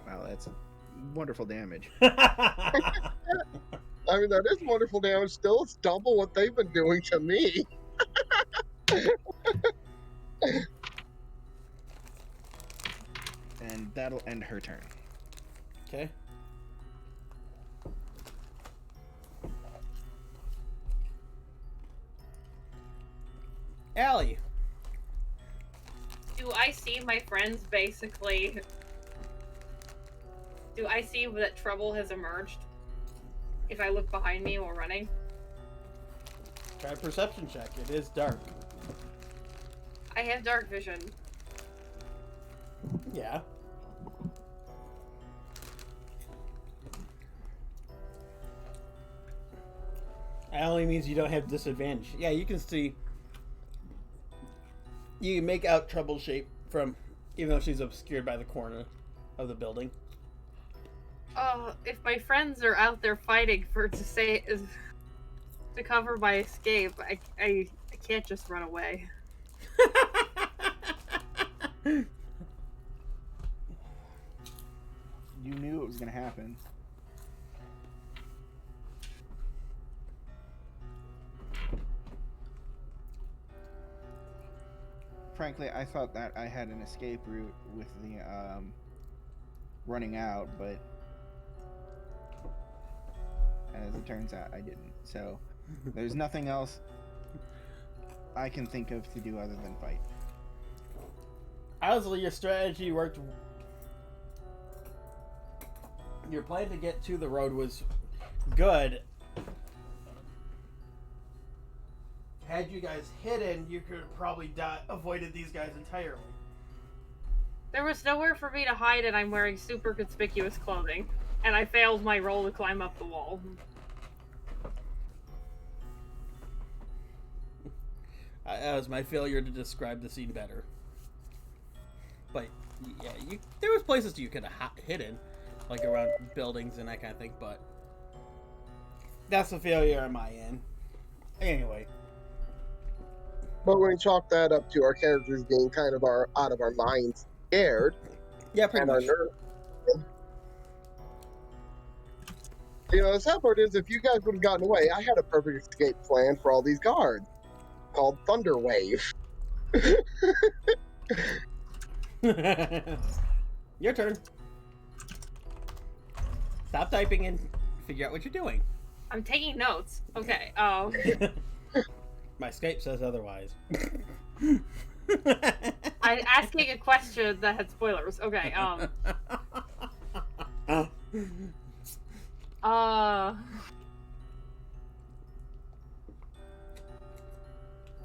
[SPEAKER 2] Wow, that's wonderful damage.
[SPEAKER 3] I mean, that is wonderful damage. Still, it's double what they've been doing to me.
[SPEAKER 2] And that'll end her turn.
[SPEAKER 1] Okay. Allie.
[SPEAKER 4] Do I see my friends basically? Do I see that trouble has emerged? If I look behind me while running?
[SPEAKER 1] Try a perception check. It is dark.
[SPEAKER 4] I have dark vision.
[SPEAKER 1] Yeah. That only means you don't have disadvantage. Yeah, you can see. You can make out Trouble shape from, even though she's obscured by the corner of the building.
[SPEAKER 4] If my friends are out there fighting to cover my escape, I can't just run away.
[SPEAKER 2] You knew it was going to happen. Frankly, I thought that I had an escape route with the running out, but as it turns out, I didn't. So there's nothing else I can think of to do other than fight.
[SPEAKER 1] Honestly, your strategy worked. Your plan to get to the road was good. Had you guys hidden, you could have probably avoided these guys entirely.
[SPEAKER 4] There was nowhere for me to hide, and I'm wearing super conspicuous clothing. And I failed my roll to climb up the wall.
[SPEAKER 1] That was my failure to describe the scene better. But yeah, there was places you could have hidden, like around buildings and that kind of thing. But that's a failure on my end. Anyway.
[SPEAKER 3] But when we chalk that up to our characters being kind of out of our minds, scared,
[SPEAKER 1] Yeah, pretty
[SPEAKER 3] and our
[SPEAKER 1] much.
[SPEAKER 3] nerves. You know, the sad part is, if you guys would have gotten away, I had a perfect escape plan for all these guards called Thunder Wave.
[SPEAKER 1] Your turn. Stop typing and figure out what you're doing.
[SPEAKER 4] I'm taking notes. Okay,
[SPEAKER 1] My Skype says otherwise.
[SPEAKER 4] I'm asking a question that had spoilers. Okay,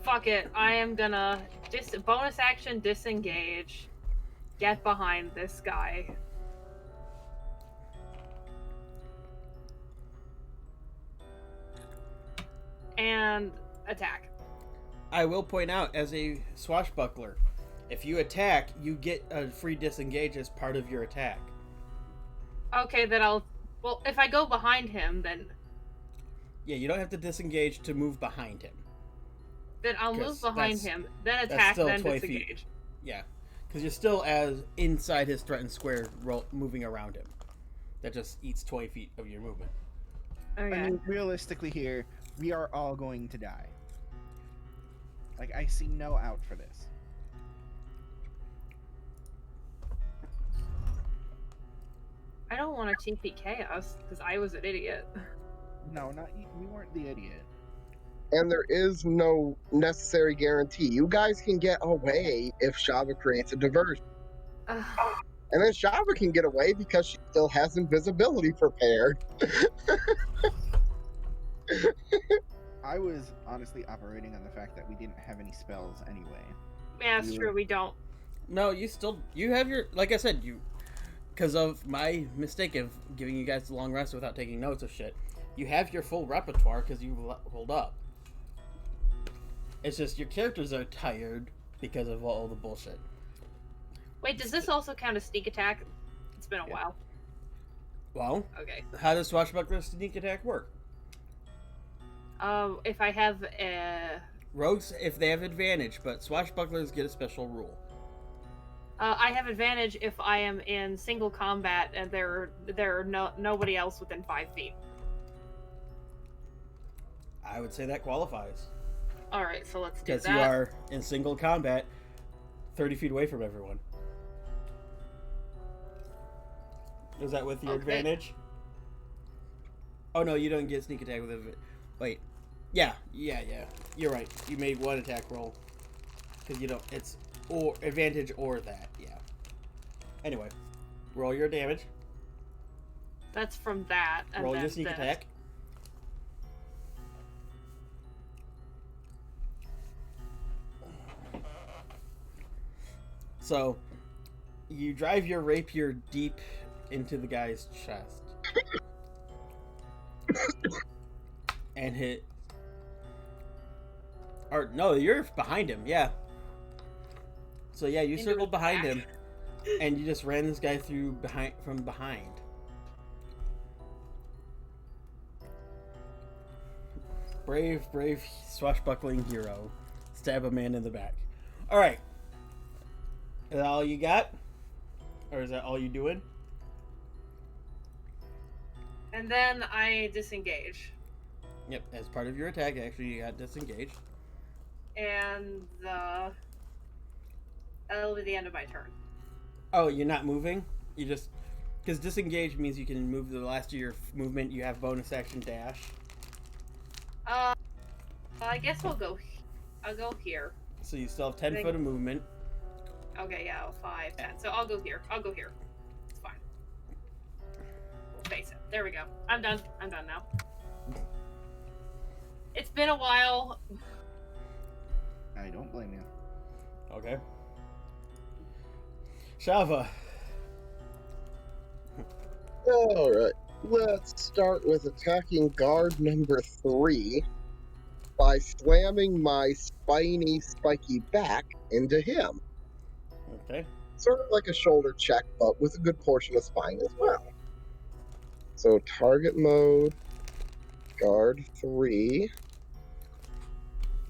[SPEAKER 4] fuck it. I am gonna bonus action disengage. Get behind this guy. And attack.
[SPEAKER 1] I will point out, as a swashbuckler, if you attack, you get a free disengage as part of your attack.
[SPEAKER 4] Okay, then I'll... Well, if I go behind him, then...
[SPEAKER 1] Yeah, you don't have to disengage to move behind him.
[SPEAKER 4] Then I'll move
[SPEAKER 1] 'Cause
[SPEAKER 4] behind
[SPEAKER 1] that's-
[SPEAKER 4] him, then
[SPEAKER 1] that's
[SPEAKER 4] attack,
[SPEAKER 1] still
[SPEAKER 4] then
[SPEAKER 1] 20
[SPEAKER 4] disengage.
[SPEAKER 1] feet. Yeah, because you're still as inside his threatened square, moving around him. That just eats 20 feet of your movement.
[SPEAKER 4] Okay.
[SPEAKER 2] I mean, realistically here, we are all going to die. Like, I see no out for this.
[SPEAKER 4] I don't want to TPK us, because I was an idiot.
[SPEAKER 2] No, not you. We weren't the idiot.
[SPEAKER 3] And there is no necessary guarantee. You guys can get away if Shava creates a diversion.
[SPEAKER 4] Ugh.
[SPEAKER 3] And then Shava can get away because she still has invisibility prepared.
[SPEAKER 2] I was honestly operating on the fact that we didn't have any spells anyway.
[SPEAKER 4] Yeah, it's
[SPEAKER 2] You-
[SPEAKER 4] true, we don't.
[SPEAKER 1] No, you have your, like I said, because of my mistake of giving you guys the long rest without taking notes of shit, you have your full repertoire because you rolled up. It's just your characters are tired because of all the bullshit.
[SPEAKER 4] Wait, does this also count as sneak attack? It's been a while.
[SPEAKER 1] Well,
[SPEAKER 4] Okay.
[SPEAKER 1] how does Swashbuckler sneak attack work?
[SPEAKER 4] If I have a...
[SPEAKER 1] Rogues, if they have advantage, but Swashbucklers get a special rule.
[SPEAKER 4] I have advantage if I am in single combat and there are nobody else within 5 feet.
[SPEAKER 1] I would say that qualifies.
[SPEAKER 4] Alright, so let's do that.
[SPEAKER 1] Because you are in single combat 30 feet away from everyone. Is that with your advantage? Oh no, you don't get sneak attack with it. Wait. Yeah. You're right. You made one attack roll. Because you don't, it's or advantage or that, yeah. Anyway, roll your damage.
[SPEAKER 4] That's from that. And
[SPEAKER 1] Roll
[SPEAKER 4] then
[SPEAKER 1] your sneak
[SPEAKER 4] this.
[SPEAKER 1] attack. So, you drive your rapier deep into the guy's chest. And hit... Or, no, you're behind him, yeah. So yeah, you
[SPEAKER 4] Into
[SPEAKER 1] circled
[SPEAKER 4] his
[SPEAKER 1] behind
[SPEAKER 4] back.
[SPEAKER 1] him, and you just ran this guy through from behind. Brave swashbuckling hero. Stab a man in the back. Alright. Is that all you got? Or is that all you doing?
[SPEAKER 4] And then I disengage.
[SPEAKER 1] Yep, as part of your attack, actually, you got disengaged.
[SPEAKER 4] And that'll be the end of my turn.
[SPEAKER 1] Oh, you're not moving? You just... Because disengage means you can move the last of your movement. You have bonus action dash.
[SPEAKER 4] I guess I'll go here.
[SPEAKER 1] So you still have 10 foot of movement.
[SPEAKER 4] Okay, yeah, 5, 10. So I'll go here. It's fine. Face it. There we go. I'm done now. It's been a while.
[SPEAKER 2] I don't blame you.
[SPEAKER 1] Okay. Shava.
[SPEAKER 3] Alright, let's start with attacking guard number 3 by slamming my spiny, spiky back into him.
[SPEAKER 1] Okay.
[SPEAKER 3] Sort of like a shoulder check, but with a good portion of spine as well. So target mode, guard 3.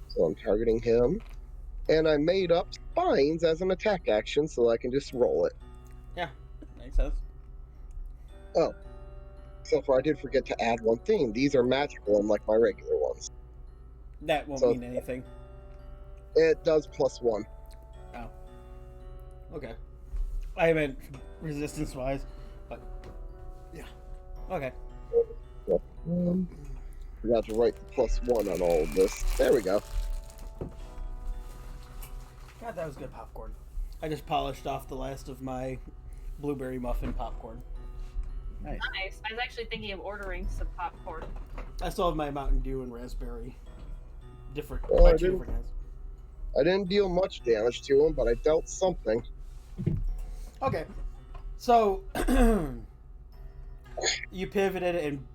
[SPEAKER 3] So I'm targeting him. And I made up spines as an attack action so I can just roll it.
[SPEAKER 1] Yeah, makes sense.
[SPEAKER 3] So far, I did forget to add one thing. These are magical, unlike my regular ones.
[SPEAKER 1] That won't
[SPEAKER 3] So-
[SPEAKER 1] mean anything.
[SPEAKER 3] It does +1.
[SPEAKER 1] Oh. Okay. I meant resistance-wise, but... Yeah. Okay.
[SPEAKER 3] Forgot to write the +1 on all of this. There we go.
[SPEAKER 1] God, that was good popcorn. I just polished off the last of my blueberry muffin popcorn.
[SPEAKER 2] Nice.
[SPEAKER 4] Nice. I was actually thinking of ordering some popcorn.
[SPEAKER 1] I still have my Mountain Dew and raspberry. Different.
[SPEAKER 3] Well, I
[SPEAKER 1] bunch of
[SPEAKER 3] didn't-
[SPEAKER 1] different kinds.
[SPEAKER 3] I didn't deal much damage to him, but I dealt something.
[SPEAKER 1] Okay. So, you pivoted and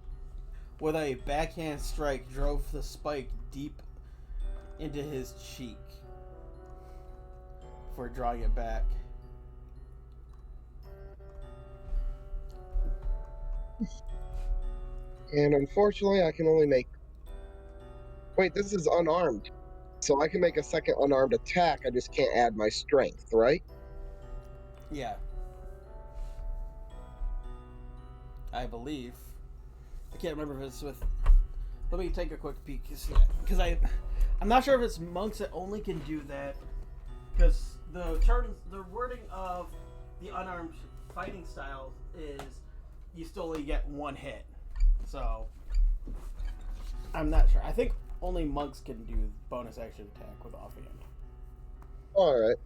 [SPEAKER 1] with a backhand strike drove the spike deep into his cheek before drawing it back.
[SPEAKER 3] And unfortunately, I can only make... Wait, this is unarmed. So I can make a second unarmed attack, I just can't add my strength, right?
[SPEAKER 1] Yeah. I believe. I can't remember if it's with... Let me take a quick peek. Because I'm not sure if it's monks that only can do that. Because the wording of the unarmed fighting style is you still only get one hit. So, I'm not sure. I think only monks can do bonus action attack with offhand.
[SPEAKER 3] Alright.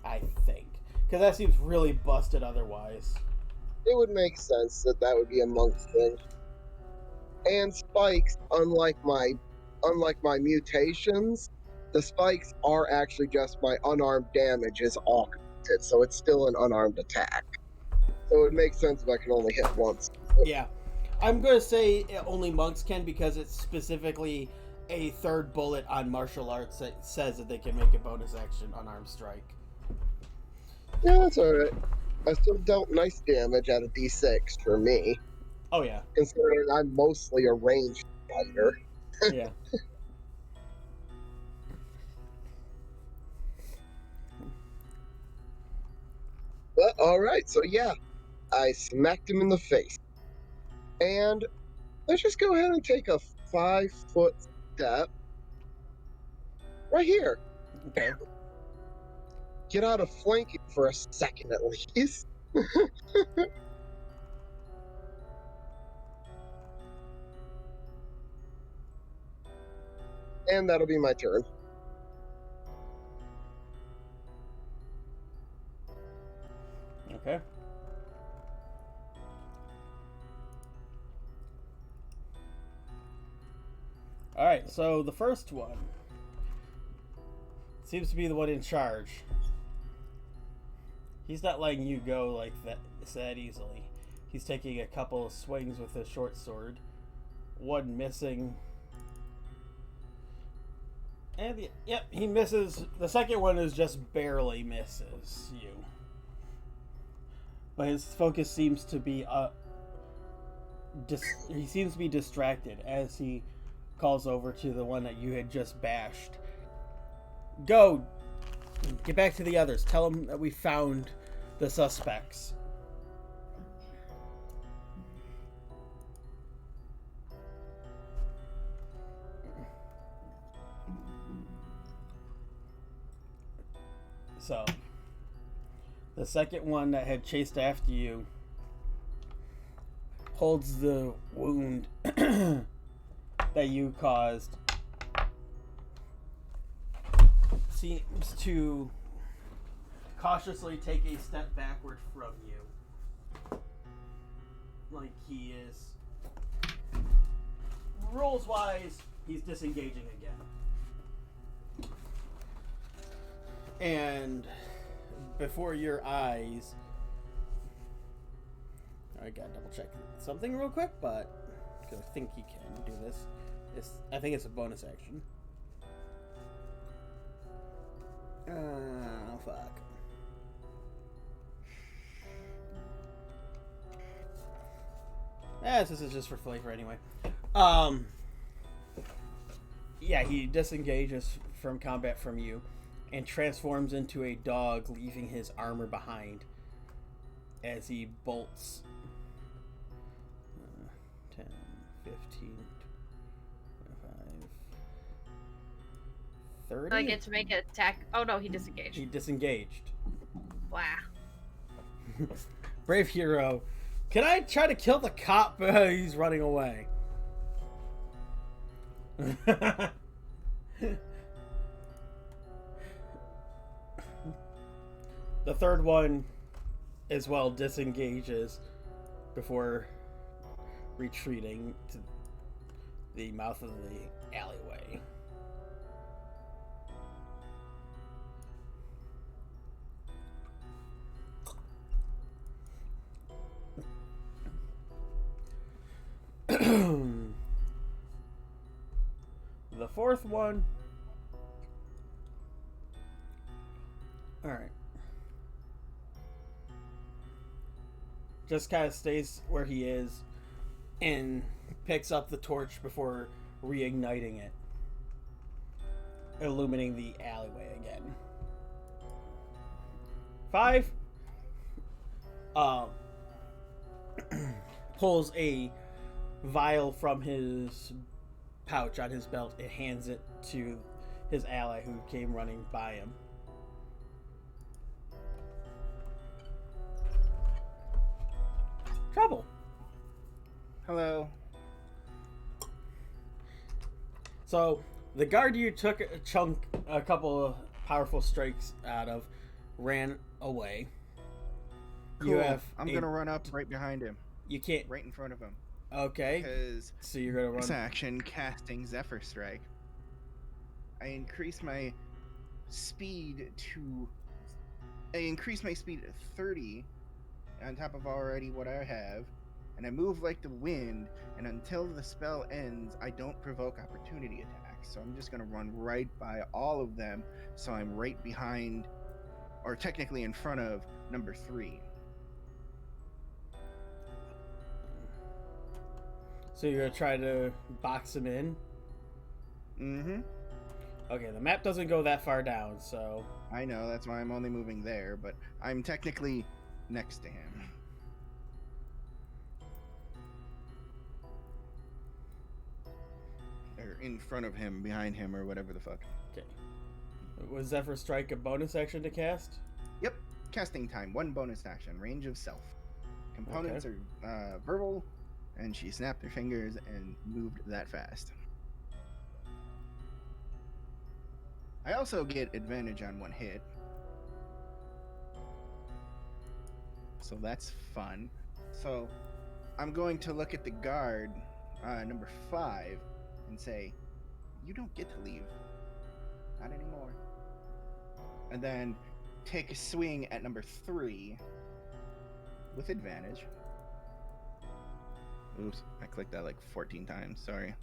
[SPEAKER 1] I think. Because that seems really busted otherwise.
[SPEAKER 3] It would make sense that that would be a monk thing. And spikes, unlike my mutations, the spikes are actually just my unarmed damage is augmented, so it's still an unarmed attack. So it makes sense if I can only hit once.
[SPEAKER 1] Yeah. I'm going to say only monks can because it's specifically a third bullet on martial arts that says that they can make a bonus action unarmed strike.
[SPEAKER 3] Yeah, that's alright. I still dealt nice damage at a d6 for me,
[SPEAKER 1] Oh, yeah.
[SPEAKER 3] considering I'm mostly a ranged fighter.
[SPEAKER 1] Yeah.
[SPEAKER 3] But alright, so yeah, I smacked him in the face. And let's just go ahead and take a 5-foot step right here.
[SPEAKER 1] Okay.
[SPEAKER 3] Get out of flanking for a second at least. And that'll be my turn.
[SPEAKER 1] Okay. Alright, so the first one seems to be the one in charge. He's not letting you go like that easily. He's taking a couple of swings with his short sword. One missing. And yep, he misses. The second one is just barely misses you. But his focus seems to be he seems to be distracted as he calls over to the one that you had just bashed. Go! Get back to the others. Tell them that we found the suspects. So, the second one that had chased after you holds the wound that you caused. Seems to cautiously take a step backward from you. Like he is. Rules wise, he's disengaging again. And before your eyes, I gotta double check something real quick, but because I think he can do this. I think it's a bonus action. Oh, fuck. This is just for flavor anyway. Yeah, he disengages from combat from you and transforms into a dog, leaving his armor behind as he bolts 10, 15, 25, 30.
[SPEAKER 4] I get to make an attack. Oh no, he disengaged.
[SPEAKER 1] He disengaged.
[SPEAKER 4] Wow.
[SPEAKER 1] Brave hero. Can I try to kill the cop? He's running away. The third one as well disengages before retreating to the mouth of the alleyway. The fourth one. Alright. Just kind of stays where he is and picks up the torch before reigniting it, illuminating the alleyway again. 5 pulls a vial from his pouch on his belt and hands it to his ally who came running by him. Trouble.
[SPEAKER 2] Hello.
[SPEAKER 1] So the guard you took a couple of powerful strikes out of ran away.
[SPEAKER 2] Cool. I'm gonna run up right behind him.
[SPEAKER 1] You can't.
[SPEAKER 2] Right in front of him.
[SPEAKER 1] Okay.
[SPEAKER 2] Because
[SPEAKER 1] So you're gonna run.
[SPEAKER 2] this action casting Zephyr Strike. I increase my speed to 30 on top of already what I have, and I move like the wind, and until the spell ends, I don't provoke opportunity attacks. So I'm just gonna run right by all of them, so I'm right behind, or technically in front of, number 3.
[SPEAKER 1] So you're gonna try to box him in?
[SPEAKER 2] Mm-hmm.
[SPEAKER 1] Okay, the map doesn't go that far down, so...
[SPEAKER 2] I know, that's why I'm only moving there, but I'm technically next to him. Or in front of him, behind him, or whatever the fuck.
[SPEAKER 1] Okay. Was Zephyr Strike a bonus action to cast?
[SPEAKER 2] Yep. Casting time, 1 bonus action, range of self. Components are verbal, and she snapped her fingers and moved that fast. I also get advantage on 1 hit. So that's fun. So I'm going to look at the guard, number 5, and say, you don't get to leave. Not anymore. And then take a swing at number 3 with advantage. Oops, I clicked that like 14 times. Sorry.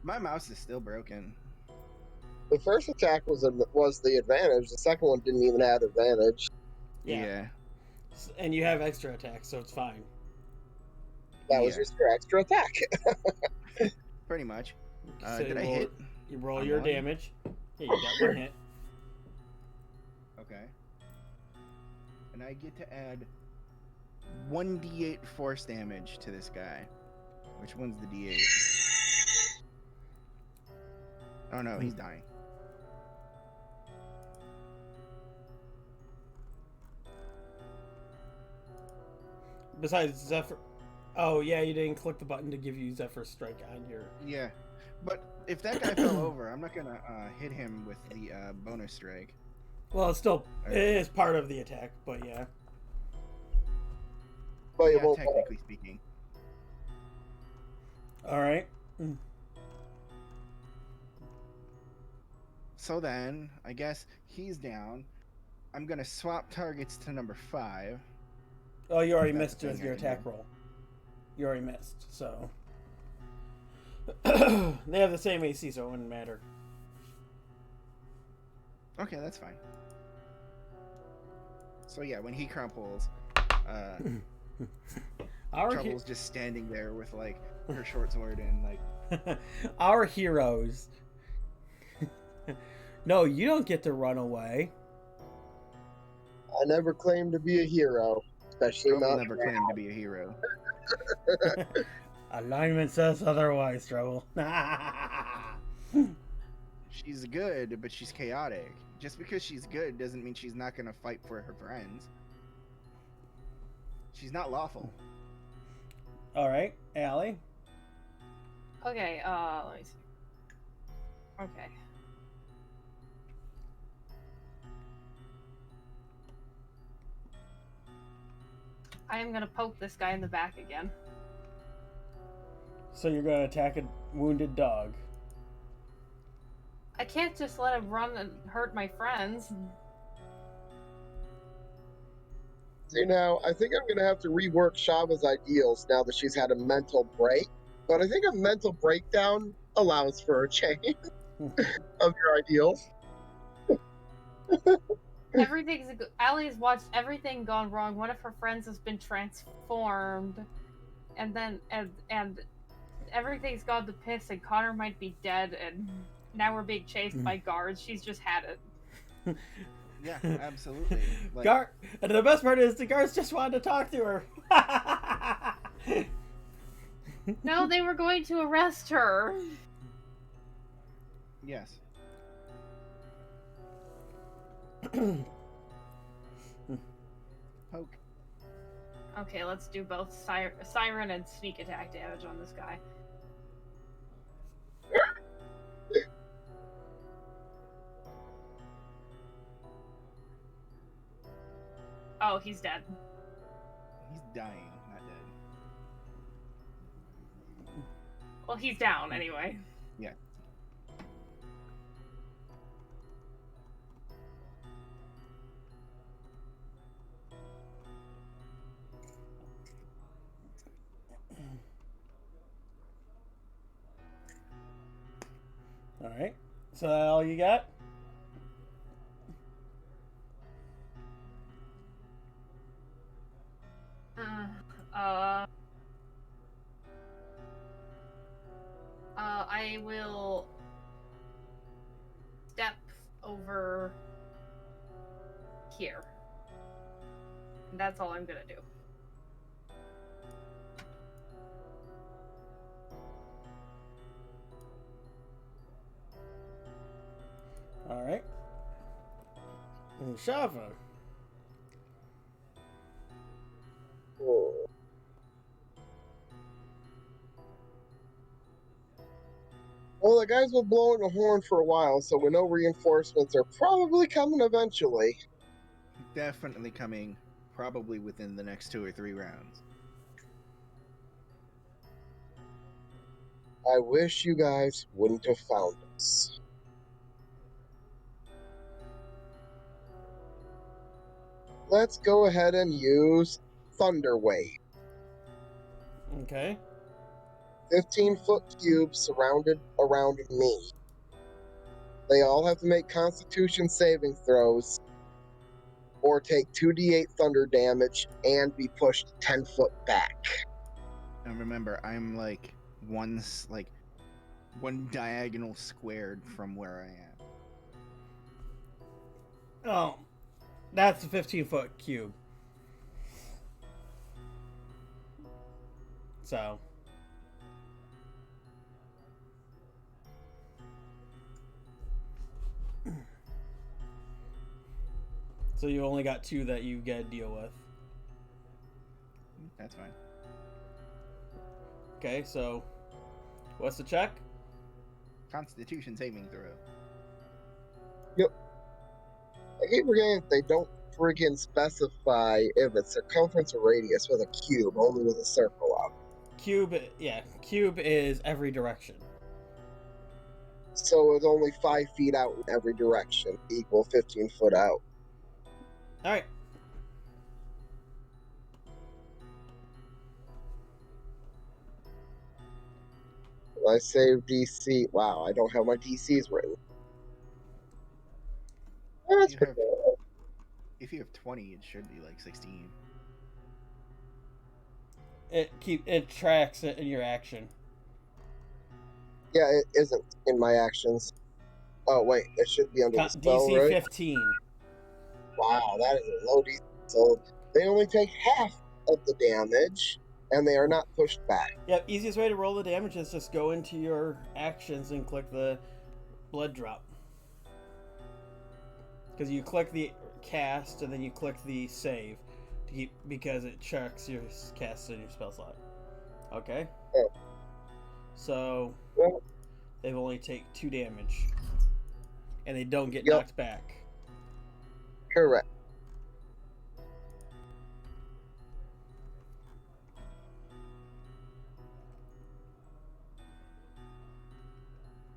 [SPEAKER 2] My mouse is still broken.
[SPEAKER 3] The first attack was the advantage. The second one didn't even have advantage.
[SPEAKER 1] Yeah. And you have extra attacks, so it's fine.
[SPEAKER 3] That was just your extra attack.
[SPEAKER 2] Pretty much.
[SPEAKER 1] So
[SPEAKER 2] Did I hit?
[SPEAKER 1] You roll
[SPEAKER 2] on
[SPEAKER 1] your
[SPEAKER 2] 1?
[SPEAKER 1] damage. Yeah, you got 1 hit.
[SPEAKER 2] Okay. And I get to add 1d8 force damage to this guy. Which one's the d8? Oh no, he's dying.
[SPEAKER 1] Besides Zephyr... Oh, yeah, you didn't click the button to give you Zephyr Strike on your...
[SPEAKER 2] Yeah. But if that guy fell over, I'm not gonna hit him with the bonus strike.
[SPEAKER 1] Well, it's still... It is part of the attack, but yeah.
[SPEAKER 3] But
[SPEAKER 2] Yeah, technically speaking.
[SPEAKER 1] Alright.
[SPEAKER 2] So then, I guess he's down. I'm gonna swap targets to number 5.
[SPEAKER 1] Oh, you already
[SPEAKER 2] That's
[SPEAKER 1] missed
[SPEAKER 2] the
[SPEAKER 1] with
[SPEAKER 2] thing
[SPEAKER 1] your
[SPEAKER 2] I can
[SPEAKER 1] attack
[SPEAKER 2] do.
[SPEAKER 1] roll. You already missed, so... They have the same AC, so it wouldn't matter.
[SPEAKER 2] Okay, that's fine. So yeah, when he crumples, Trouble's just standing there with like her short sword and like...
[SPEAKER 1] Our heroes. No, you don't get to run away.
[SPEAKER 3] I never claimed to be a hero, especially
[SPEAKER 2] Trouble
[SPEAKER 3] not
[SPEAKER 2] never claimed to be a hero.
[SPEAKER 1] Alignment says otherwise, Trouble.
[SPEAKER 2] She's good, but she's chaotic. Just because she's good doesn't mean she's not gonna fight for her friends. She's not lawful.
[SPEAKER 1] Alright, Allie.
[SPEAKER 4] Okay, let me see. Okay. I am gonna poke this guy in the back again.
[SPEAKER 1] So you're going to attack a wounded dog.
[SPEAKER 4] I can't just let him run and hurt my friends.
[SPEAKER 3] See, now, I think I'm going to have to rework Shava's ideals now that she's had a mental break. But I think a mental breakdown allows for a change of your ideals.
[SPEAKER 4] Allie's watched everything gone wrong. One of her friends has been transformed. And then, and everything's gone to piss, and Connor might be dead, and now we're being chased by guards. She's just had it.
[SPEAKER 2] Yeah, absolutely. Like,
[SPEAKER 1] And the best part is the guards just wanted to talk to her.
[SPEAKER 4] No, they were going to arrest her.
[SPEAKER 2] yes. Poke.
[SPEAKER 4] Okay, let's do both siren and sneak attack damage on this guy. Oh, he's dead.
[SPEAKER 2] He's dying, not dead.
[SPEAKER 4] Well, he's down anyway.
[SPEAKER 2] Yeah.
[SPEAKER 1] So that all you got?
[SPEAKER 4] Uh, I will step over here. And that's all I'm gonna do.
[SPEAKER 1] Alright. And Shava.
[SPEAKER 3] Oh. Well, the guys were blowing a horn for a while, so we know reinforcements are probably coming eventually.
[SPEAKER 2] Definitely coming, probably within the next 2 or 3 rounds.
[SPEAKER 3] I wish you guys wouldn't have found us. Let's go ahead and use Thunder Wave.
[SPEAKER 1] Okay.
[SPEAKER 3] 15-foot cubes surrounded around me. They all have to make Constitution saving throws or take 2d8 thunder damage and be pushed 10 foot back.
[SPEAKER 2] And remember, I'm like one diagonal squared from where I am.
[SPEAKER 1] Oh, that's a 15-foot cube. So. So you only got 2 that you gotta deal with.
[SPEAKER 2] That's fine.
[SPEAKER 1] Okay, so what's the check?
[SPEAKER 2] Constitution saving throw.
[SPEAKER 3] I keep forgetting they don't friggin' specify if it's circumference or radius with a cube, only with a circle out.
[SPEAKER 1] Cube, yeah. Cube is every direction.
[SPEAKER 3] So it's only 5 feet out in every direction, equal 15 foot out.
[SPEAKER 1] Alright.
[SPEAKER 3] I save DC. Wow, I don't have my DCs written. That's
[SPEAKER 2] You
[SPEAKER 3] pretty
[SPEAKER 2] have-
[SPEAKER 3] good.
[SPEAKER 2] If you have 20, it should be like 16.
[SPEAKER 1] It tracks it in your action.
[SPEAKER 3] Yeah, it isn't in my actions. Oh, wait, it should be under the spell,
[SPEAKER 1] DC
[SPEAKER 3] right?
[SPEAKER 1] 15.
[SPEAKER 3] Wow, that is a low DC. So they only take half of the damage, and they are not pushed back.
[SPEAKER 1] Yep, easiest way to roll the damage is just go into your actions and click the blood drop. Because you click the cast and then you click the save to keep, because it checks your cast in your spell slot. Okay?
[SPEAKER 3] Oh.
[SPEAKER 1] So
[SPEAKER 3] Well,
[SPEAKER 1] they only take 2 damage. And they don't get
[SPEAKER 3] Yep.
[SPEAKER 1] knocked back.
[SPEAKER 3] correct.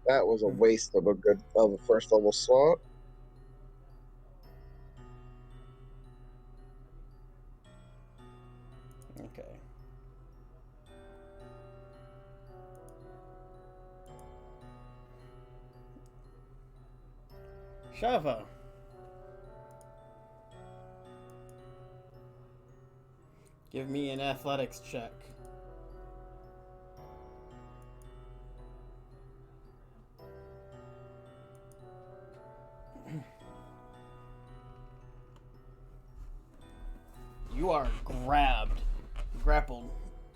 [SPEAKER 3] That was a waste of a first level slot.
[SPEAKER 1] Okay. Shava. Give me an athletics check. You are grappled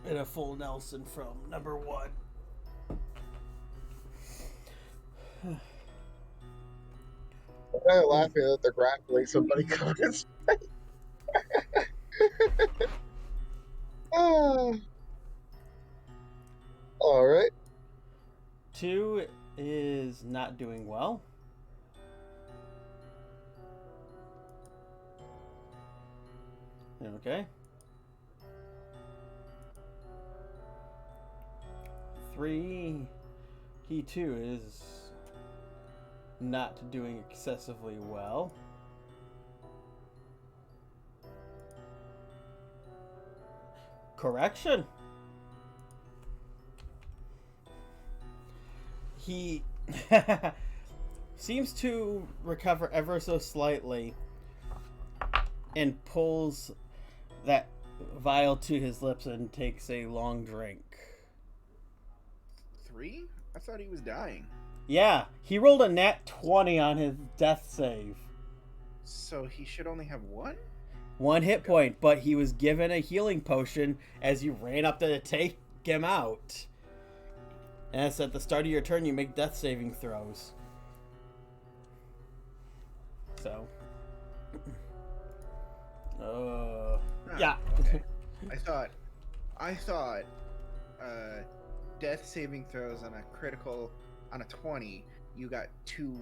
[SPEAKER 1] in a full Nelson from number 1.
[SPEAKER 3] I'm kind of laughing that they're grappling somebody caught his Ah. All right.
[SPEAKER 1] 2 is not doing well. Okay. 3, he too is not doing excessively well. Correction. He seems to recover ever so slightly and pulls that vial to his lips and takes a long drink.
[SPEAKER 2] 3? I thought he was dying.
[SPEAKER 1] Yeah, he rolled a nat 20 on his death save.
[SPEAKER 2] So he should only have 1?
[SPEAKER 1] 1 hit point, but he was given a healing potion as you ran up to take him out. And that's at the start of your turn, you make death saving throws. So. Yeah.
[SPEAKER 2] Okay. I thought death saving throws on a critical on a 20, you got 2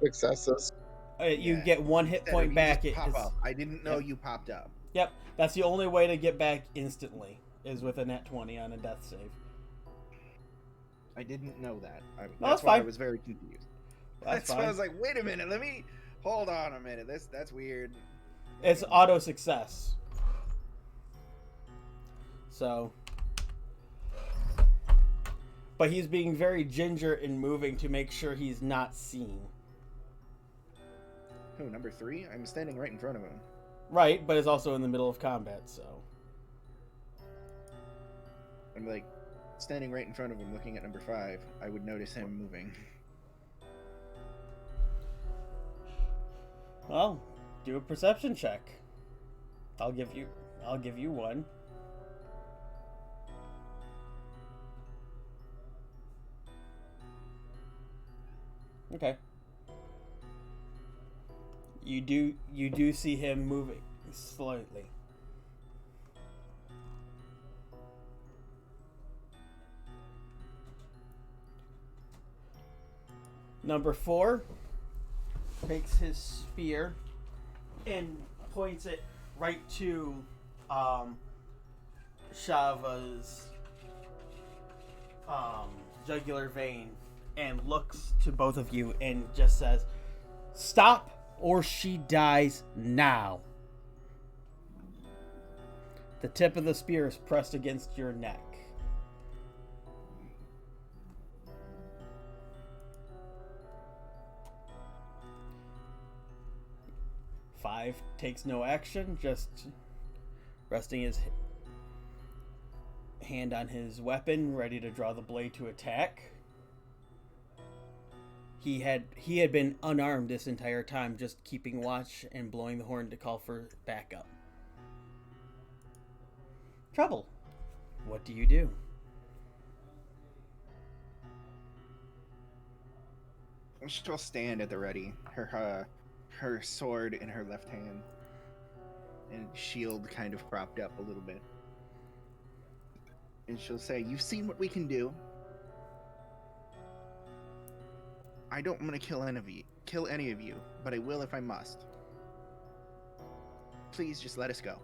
[SPEAKER 3] Successes.
[SPEAKER 1] You
[SPEAKER 2] Yeah.
[SPEAKER 1] get 1 hit
[SPEAKER 2] instead of
[SPEAKER 1] point
[SPEAKER 2] you
[SPEAKER 1] back.
[SPEAKER 2] just pop
[SPEAKER 1] It's-
[SPEAKER 2] up. I didn't know
[SPEAKER 1] Yep.
[SPEAKER 2] you popped up.
[SPEAKER 1] Yep, that's the only way to get back instantly, is with a nat 20 on a death save.
[SPEAKER 2] I didn't know that.
[SPEAKER 1] that's
[SPEAKER 2] That's why I
[SPEAKER 1] fine.
[SPEAKER 2] was very confused.
[SPEAKER 1] That's
[SPEAKER 2] why I
[SPEAKER 1] fine.
[SPEAKER 2] was like, wait a minute, let me hold on a minute. That's weird.
[SPEAKER 1] It's auto success. So. But he's being very ginger in moving to make sure he's not seen.
[SPEAKER 2] Oh, number 3? I'm standing right in front of him.
[SPEAKER 1] Right, but is also in the middle of combat, so.
[SPEAKER 2] I'm like standing right in front of him looking at number 5. I would notice him moving.
[SPEAKER 1] Well, do a perception check. I'll give you 1. Okay. You do see him moving slightly. Number 4 takes his spear and points it right to Shava's jugular vein and looks to both of you and just says, "Stop or she dies now." The tip of the spear is pressed against your neck. Five takes no action, just resting his hand on his weapon, ready to draw the blade to attack. He had been unarmed this entire time, just keeping watch and blowing the horn to call for backup. Trouble. What do you do?
[SPEAKER 2] She'll stand at the ready, her sword in her left hand, and shield kind of propped up a little bit. And she'll say, "You've seen what we can do. I don't want to kill any of you, but I will if I must. Please just let us go."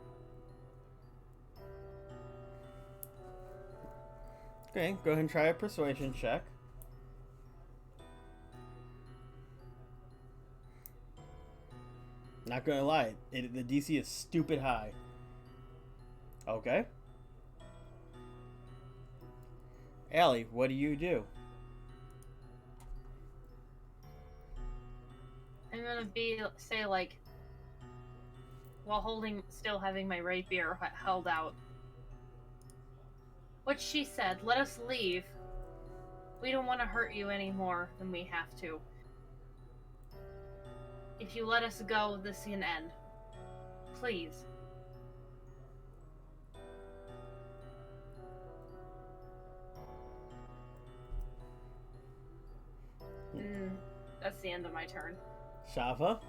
[SPEAKER 1] Okay, go ahead and try a persuasion check. Not gonna lie, the DC is stupid high. Okay. Allie, what do you do?
[SPEAKER 4] I'm gonna say like, while still having my rapier held out. What she said, let us leave. We don't want to hurt you any more than we have to. If you let us go, this can end. Please. That's the end of my turn.
[SPEAKER 1] Shava?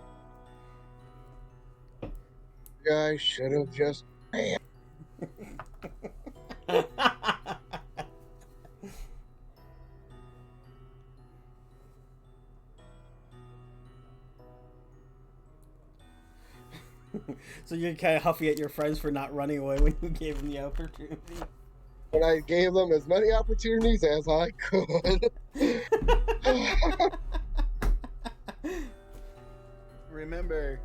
[SPEAKER 3] Guy should have just.
[SPEAKER 1] So you're kind of huffy at your friends for not running away when you gave them the opportunity.
[SPEAKER 3] But I gave them as many opportunities as I could.
[SPEAKER 2] Remember,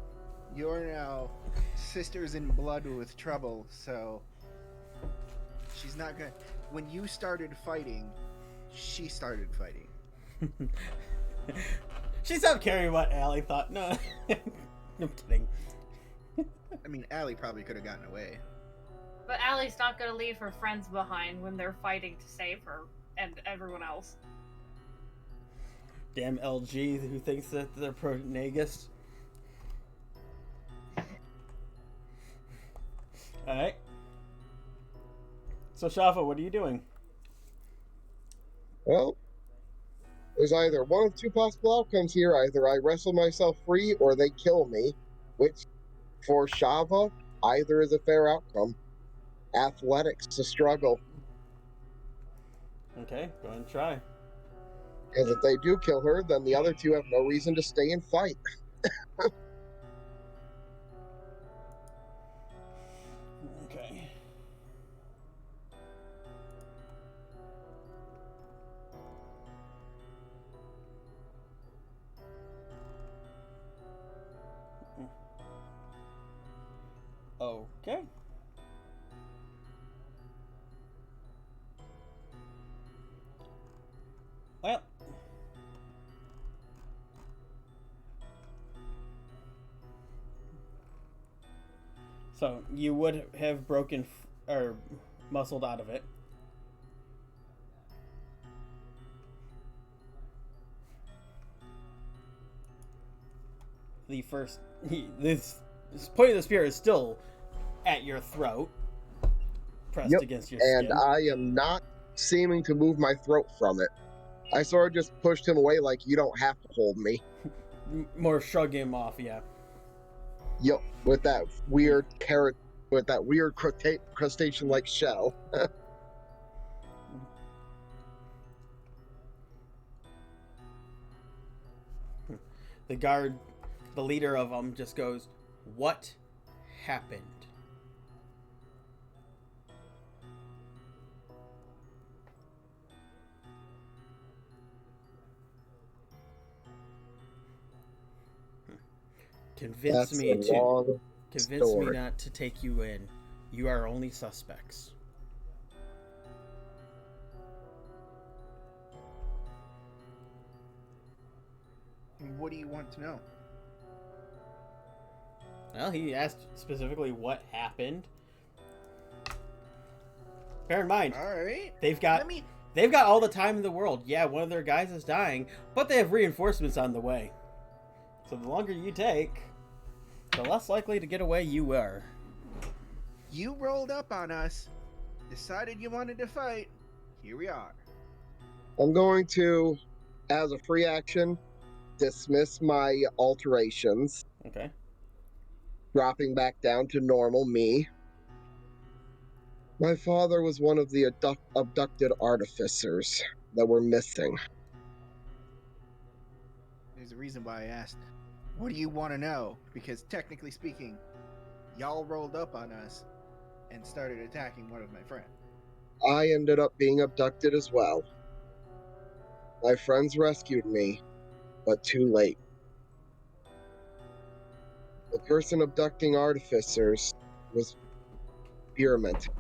[SPEAKER 2] you're now sisters in blood with Trouble, so she's not gonna. When you started fighting, she started fighting.
[SPEAKER 1] She stopped caring what Allie thought. No, I'm kidding.
[SPEAKER 2] I mean, Allie probably could have gotten away.
[SPEAKER 4] But Allie's not gonna leave her friends behind when they're fighting to save her and everyone else.
[SPEAKER 1] Damn LG who thinks that they're pro-Nagus. Alright. So, Shafa, what are you doing?
[SPEAKER 3] Well, there's either one of two possible outcomes here. Either I wrestle myself free or they kill me, which, for Shava, either is a fair outcome. Athletics to struggle.
[SPEAKER 1] Okay, go ahead and try.
[SPEAKER 3] Because if they do kill her, then the other two have no reason to stay and fight.
[SPEAKER 1] Okay. Okay. Well. So, you would have broken or muscled out of it. The first... This point of the spear is still at your throat. Pressed against your skin.
[SPEAKER 3] And I am not seeming to move my throat from it. I sort of just pushed him away like, you don't have to hold me.
[SPEAKER 1] More shrug him off, yeah.
[SPEAKER 3] Yup, with that weird carrot, with that weird crustacean-like shell.
[SPEAKER 1] The guard, the leader of them, just goes, "What happened?" Convince
[SPEAKER 3] That's
[SPEAKER 1] me
[SPEAKER 3] a
[SPEAKER 1] to
[SPEAKER 3] long
[SPEAKER 1] convince me
[SPEAKER 3] story.
[SPEAKER 1] not to take you in. You are only suspects.
[SPEAKER 2] What do you want to know?
[SPEAKER 1] Well, he asked specifically what happened. Bear in mind,
[SPEAKER 2] All right.
[SPEAKER 1] they've got all the time in the world. Yeah, one of their guys is dying, but they have reinforcements on the way. So the longer you take, the less likely to get away you are.
[SPEAKER 2] You rolled up on us, decided you wanted to fight. Here we are.
[SPEAKER 3] I'm going to, as a free action, dismiss my alterations,
[SPEAKER 1] Okay.
[SPEAKER 3] dropping back down to normal me. My father was one of the abducted artificers that were missing.
[SPEAKER 2] There's a reason why I asked, what do you want to know? Because technically speaking, y'all rolled up on us and started attacking one of my friends.
[SPEAKER 3] I ended up being abducted as well. My friends rescued me, but too late. The person abducting artificers was experimenting.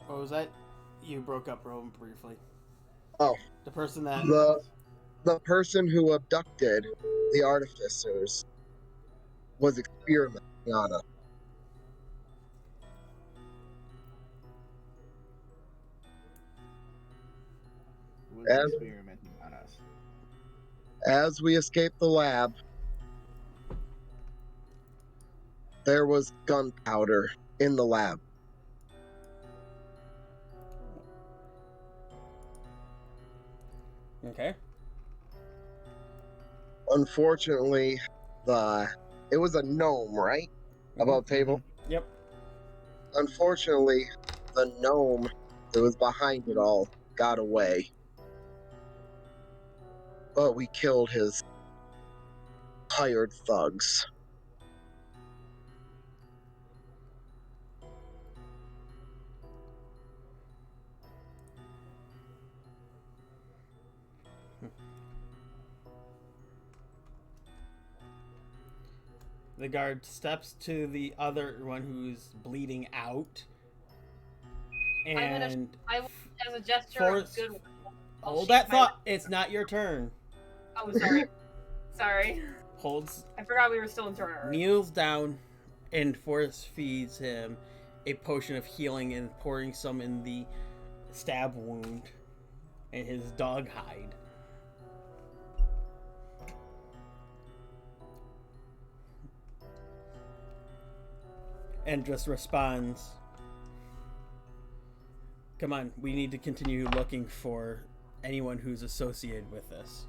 [SPEAKER 1] What was that? You broke up Rome briefly.
[SPEAKER 3] Oh.
[SPEAKER 1] The person that...
[SPEAKER 3] The person who abducted the artificers was experimenting on us.
[SPEAKER 2] Was
[SPEAKER 3] And-
[SPEAKER 2] experimenting on us.
[SPEAKER 3] As we escaped the lab, there was gunpowder in the lab.
[SPEAKER 1] Okay.
[SPEAKER 3] Unfortunately, it was a gnome, right? Above table?
[SPEAKER 1] Yep.
[SPEAKER 3] Unfortunately, the gnome that was behind it all got away. But we killed his hired thugs.
[SPEAKER 1] The guard steps to the other one who's bleeding out. And
[SPEAKER 4] I will, as a gesture
[SPEAKER 1] force-
[SPEAKER 4] of goodwill, I'll
[SPEAKER 1] Hold
[SPEAKER 4] sheath
[SPEAKER 1] that
[SPEAKER 4] my-
[SPEAKER 1] thought. It's not your turn.
[SPEAKER 4] Oh, sorry. Sorry.
[SPEAKER 1] Holds,
[SPEAKER 4] I forgot we were still in turn order.
[SPEAKER 1] kneels down, and force feeds him a potion of healing and pouring some in the stab wound in his dog hide. And just responds, "Come on, we need to continue looking for anyone who's associated with this."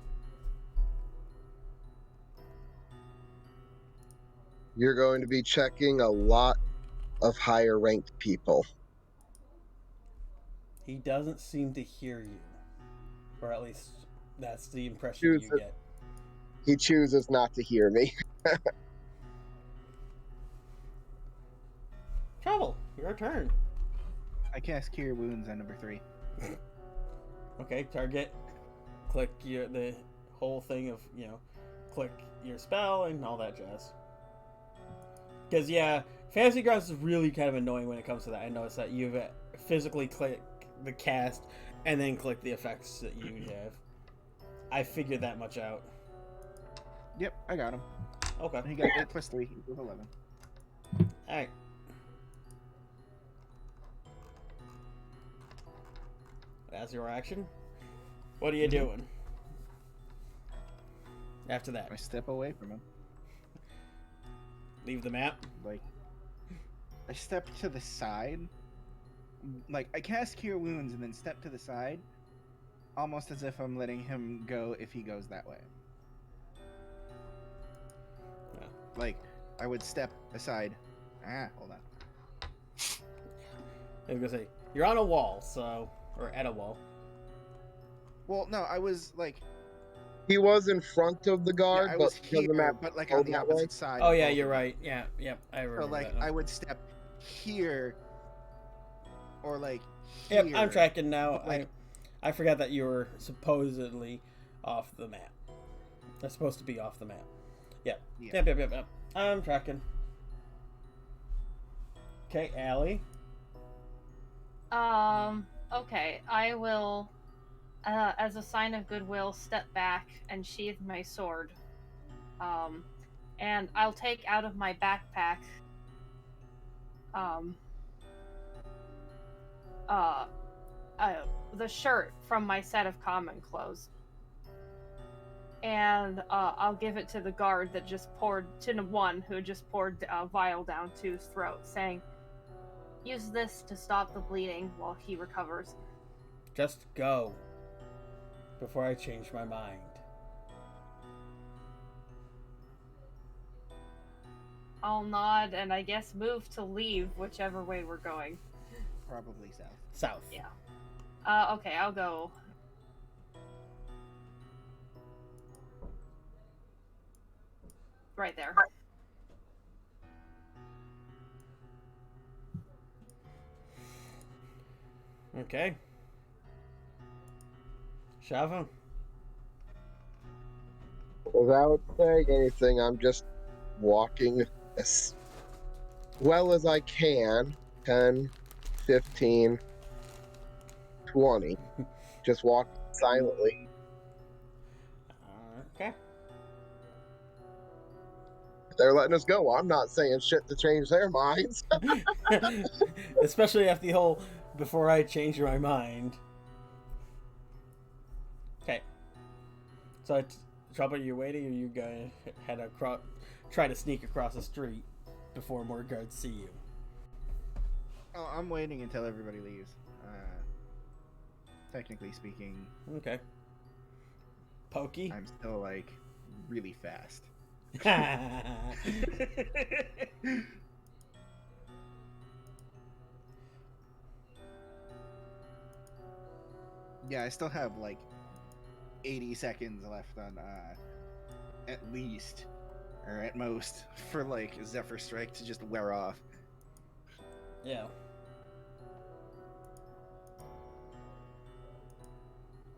[SPEAKER 3] You're going to be checking a lot of higher ranked people.
[SPEAKER 1] He doesn't seem to hear you. Or at least that's the impression you get.
[SPEAKER 3] He chooses not to hear me.
[SPEAKER 1] Trouble, your turn.
[SPEAKER 2] I cast Cure Wounds on number 3.
[SPEAKER 1] Okay, target. Click the whole thing of, click your spell and all that jazz. Because, yeah, Fantasy Grounds is really kind of annoying when it comes to that. I noticed that you've physically click the cast and then click the effects that you have. I figured that much out.
[SPEAKER 2] Yep, I got him.
[SPEAKER 1] Okay.
[SPEAKER 2] He got 8 plus 3 equals 11.
[SPEAKER 1] Alright. That's your action. What are you doing? After that,
[SPEAKER 2] I step away from him.
[SPEAKER 1] leave the map.
[SPEAKER 2] Like, I step to the side. Like, I cast Cure Wounds and then step to the side. Almost as if I'm letting him go if he goes that way.
[SPEAKER 1] Yeah.
[SPEAKER 2] Like, I would step aside. Hold on.
[SPEAKER 1] I was gonna say, you're on a wall, so... Or at a wall.
[SPEAKER 2] Well, no, I was, like...
[SPEAKER 3] He was in front of the guard,
[SPEAKER 2] Yeah, I
[SPEAKER 3] but
[SPEAKER 2] was
[SPEAKER 3] because the
[SPEAKER 2] here,
[SPEAKER 3] map
[SPEAKER 2] but, like,
[SPEAKER 3] go
[SPEAKER 2] on the
[SPEAKER 3] that way.
[SPEAKER 2] opposite side.
[SPEAKER 1] Oh,
[SPEAKER 2] of
[SPEAKER 1] yeah,
[SPEAKER 2] both
[SPEAKER 1] you're
[SPEAKER 2] of them.
[SPEAKER 1] right. Yeah, I remember
[SPEAKER 2] So, like,
[SPEAKER 1] that now.
[SPEAKER 2] I would step here... Or, like, here.
[SPEAKER 1] Yep, I'm tracking now.
[SPEAKER 2] Like,
[SPEAKER 1] I forgot that you were supposedly off the map. That's supposed to be off the map. Yep.
[SPEAKER 2] Yeah.
[SPEAKER 1] Yep. I'm tracking. Okay, Allie.
[SPEAKER 4] Okay, I will, as a sign of goodwill, step back and sheath my sword. And I'll take out of my backpack, the shirt from my set of common clothes. And, I'll give it to the guard that just poured, to the one who just poured a vial down Two's throat, saying, "Use this to stop the bleeding while he recovers."
[SPEAKER 1] Just go. Before I change my mind.
[SPEAKER 4] I'll nod and I guess move to leave whichever way we're going.
[SPEAKER 2] Probably south.
[SPEAKER 1] South.
[SPEAKER 4] Yeah. Okay, I'll go. Right there.
[SPEAKER 1] Okay. Shava.
[SPEAKER 3] Without saying anything, I'm just walking as well as I can. 10, 15, 20. Just walk silently.
[SPEAKER 1] Okay.
[SPEAKER 3] They're letting us go. I'm not saying shit to change their minds.
[SPEAKER 1] Especially after the whole before I change my mind. Okay. So, Trouble, you waiting, or you gonna head across, try to sneak across the street before more guards see you?
[SPEAKER 2] Oh, I'm waiting until everybody leaves. Technically speaking,
[SPEAKER 1] Okay. Pokey.
[SPEAKER 2] I'm still, like, really fast. Yeah, I still have like 80 seconds left on at least, or at most, for like Zephyr Strike to just wear off.
[SPEAKER 1] Yeah.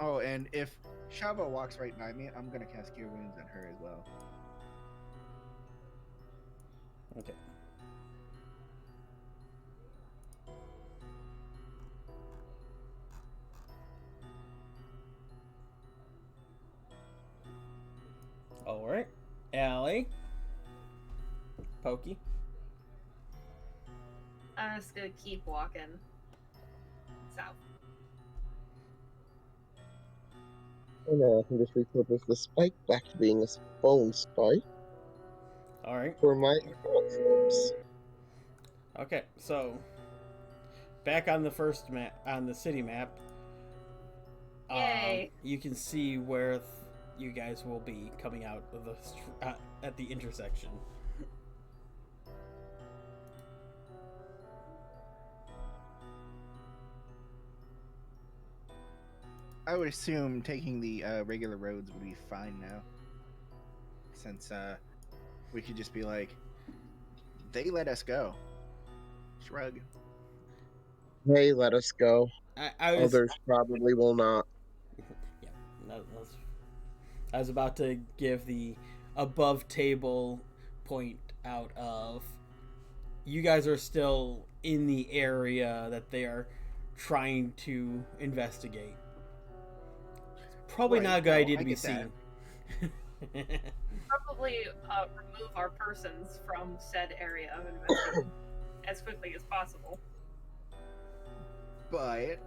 [SPEAKER 2] Oh, and if Shava walks right by me, I'm gonna cast Cure Wounds on her as well.
[SPEAKER 1] Okay. Allie. Pokey.
[SPEAKER 4] I'm just gonna keep walking south.
[SPEAKER 3] Oh no, I can just repurpose the spike back to being a bone spike
[SPEAKER 1] All right.
[SPEAKER 3] for my forms.
[SPEAKER 1] Okay, so back on the first map, on the city map,
[SPEAKER 4] Yay.
[SPEAKER 1] you can see where you guys will be coming out of the at the intersection.
[SPEAKER 2] I would assume taking the regular roads would be fine now, since we could just be like, they let us go. Shrug.
[SPEAKER 3] Hey, let us go.
[SPEAKER 1] I was
[SPEAKER 3] Others probably will not.
[SPEAKER 1] yeah, I was about to give the above table point out of you guys are still in the area that they are trying to investigate. Probably
[SPEAKER 2] Right,
[SPEAKER 1] not a good
[SPEAKER 2] no,
[SPEAKER 1] idea
[SPEAKER 2] I
[SPEAKER 1] to be
[SPEAKER 2] get that.
[SPEAKER 1] seen.
[SPEAKER 4] Probably remove our persons from said area of investigation as quickly as possible.
[SPEAKER 2] But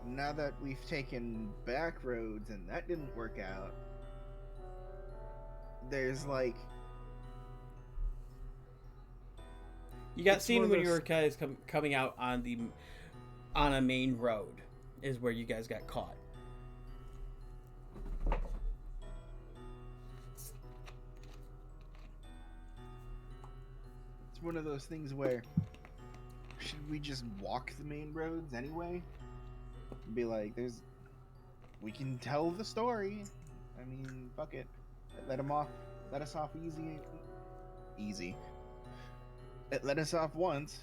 [SPEAKER 2] now that we've taken back roads and that didn't work out, there's like
[SPEAKER 1] You got
[SPEAKER 2] It's
[SPEAKER 1] seen
[SPEAKER 2] one of
[SPEAKER 1] when you
[SPEAKER 2] those-
[SPEAKER 1] were guys coming out on a main road, is where you guys got caught.
[SPEAKER 2] it's one of those things where should we just walk the main roads anyway? Be like, we can tell the story. I mean, fuck it. Let us off easy. Let us off once.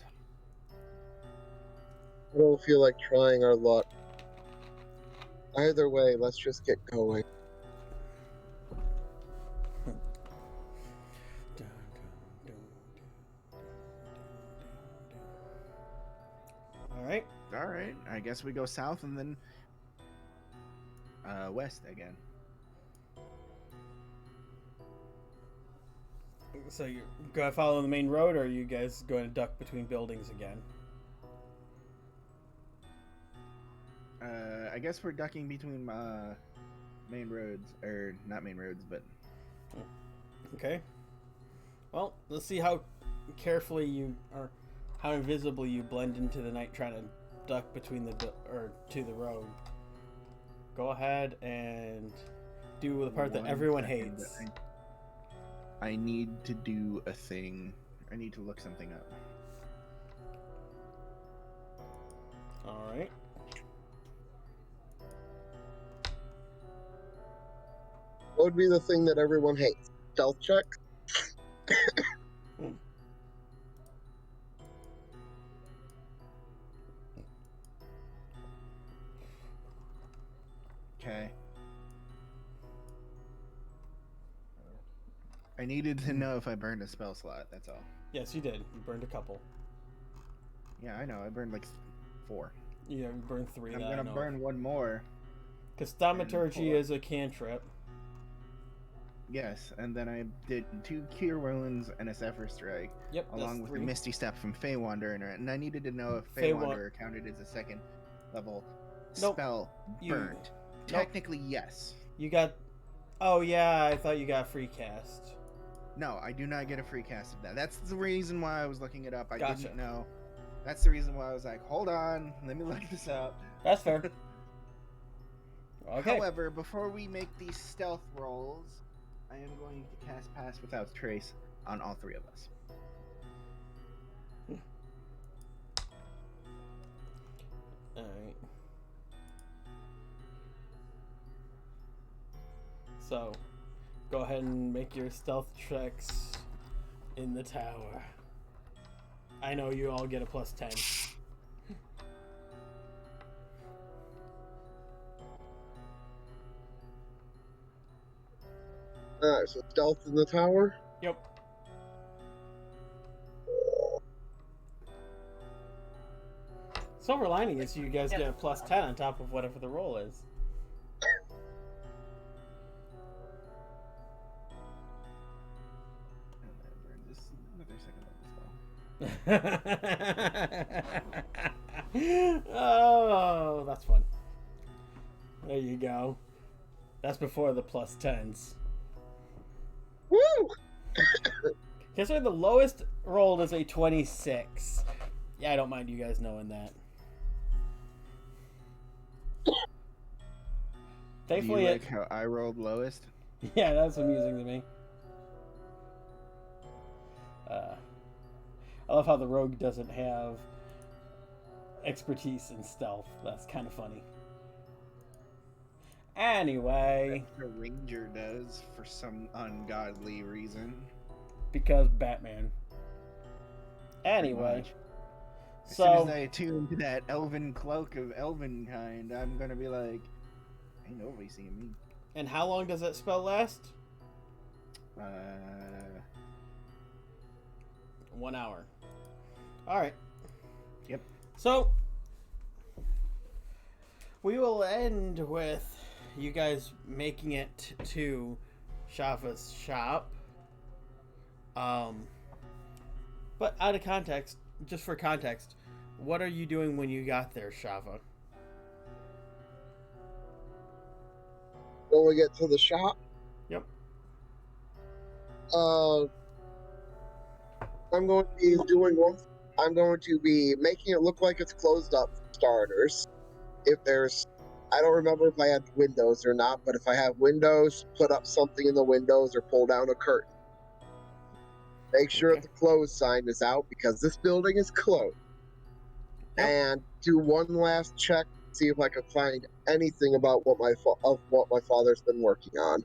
[SPEAKER 3] I don't feel like trying our luck. Either way, let's just get going.
[SPEAKER 1] All right.
[SPEAKER 2] I guess we go south and then west again.
[SPEAKER 1] So you're gonna follow the main road, or are you guys going to duck between buildings again?
[SPEAKER 2] I guess we're ducking between main roads, or not main roads, but
[SPEAKER 1] Okay. Well, let's see how carefully or how invisible you blend into the night, trying to duck between to the road. Go ahead and do the part that
[SPEAKER 2] 1
[SPEAKER 1] everyone
[SPEAKER 2] second,
[SPEAKER 1] hates.
[SPEAKER 2] I need to do a thing. I need to look something up.
[SPEAKER 1] All right.
[SPEAKER 3] What would be the thing that everyone hates? Stealth check?
[SPEAKER 2] Okay. I needed to know if I burned a spell slot. That's all.
[SPEAKER 1] Yes, you did. You burned a couple.
[SPEAKER 2] Yeah, I know. I burned like 4.
[SPEAKER 1] Yeah, you burned 3.
[SPEAKER 2] I'm
[SPEAKER 1] that I
[SPEAKER 2] gonna
[SPEAKER 1] know.
[SPEAKER 2] burn 1 more.
[SPEAKER 1] Because thaumaturgy
[SPEAKER 2] four.
[SPEAKER 1] is a cantrip.
[SPEAKER 2] Yes, and then I did 2 Cure Wounds and a Zephyr Strike,
[SPEAKER 1] Yep,
[SPEAKER 2] along
[SPEAKER 1] that's
[SPEAKER 2] with
[SPEAKER 1] 3.
[SPEAKER 2] the Misty Step from Fey Wanderer, and I needed to know if Fey
[SPEAKER 1] Fey
[SPEAKER 2] Wanderer counted as a second level
[SPEAKER 1] Nope.
[SPEAKER 2] spell
[SPEAKER 1] You-
[SPEAKER 2] burnt. Technically, yes.
[SPEAKER 1] You got. Oh yeah, I thought you got free cast.
[SPEAKER 2] No, I do not get a free cast of that. That's the reason why I was looking it up. I
[SPEAKER 1] Gotcha.
[SPEAKER 2] didn't know. That's the reason why I was like, hold on, let me look this up.
[SPEAKER 1] That's fair. Okay.
[SPEAKER 2] However, before we make these stealth rolls, I am going to cast Pass Without Trace on all 3 of us.
[SPEAKER 1] Alright. So, go ahead and make your stealth checks in the tower. I know you all get a +10.
[SPEAKER 3] Alright, so stealth in the tower?
[SPEAKER 1] Yep. Silver lining is you guys get a +10 on top of whatever the roll is. Oh, that's fun. There you go. That's before the plus 10s.
[SPEAKER 3] Woo!
[SPEAKER 1] Guess what? The lowest rolled is a 26. Yeah, I don't mind you guys knowing that.
[SPEAKER 2] Do
[SPEAKER 1] Thankfully,
[SPEAKER 2] you like how I rolled lowest?
[SPEAKER 1] yeah, that's amusing to me. I love how the rogue doesn't have expertise in stealth. That's kind of funny. Anyway,
[SPEAKER 2] The ranger does for some ungodly reason.
[SPEAKER 1] because Batman.
[SPEAKER 2] Pretty
[SPEAKER 1] Anyway,
[SPEAKER 2] much. As soon as
[SPEAKER 1] so
[SPEAKER 2] I attune to that elven cloak of elven kind, I'm gonna be like, ain't nobody seeing me.
[SPEAKER 1] and how long does that spell last? 1 hour. All right.
[SPEAKER 2] Yep.
[SPEAKER 1] So we will end with you guys making it to Shava's shop. But out of context, just for context, what are you doing when you got there, Shava?
[SPEAKER 3] When we get to the shop,
[SPEAKER 1] Yep.
[SPEAKER 3] I'm going to be doing one. I'm going to be making it look like it's closed up for starters. If there's, I don't remember if I had windows or not, but if I have windows, put up something in the windows or pull down a curtain. Make sure
[SPEAKER 1] Okay.
[SPEAKER 3] the closed sign is out because this building is closed.
[SPEAKER 1] Yep.
[SPEAKER 3] And do one last check, see if I can find anything about what my father's been working on.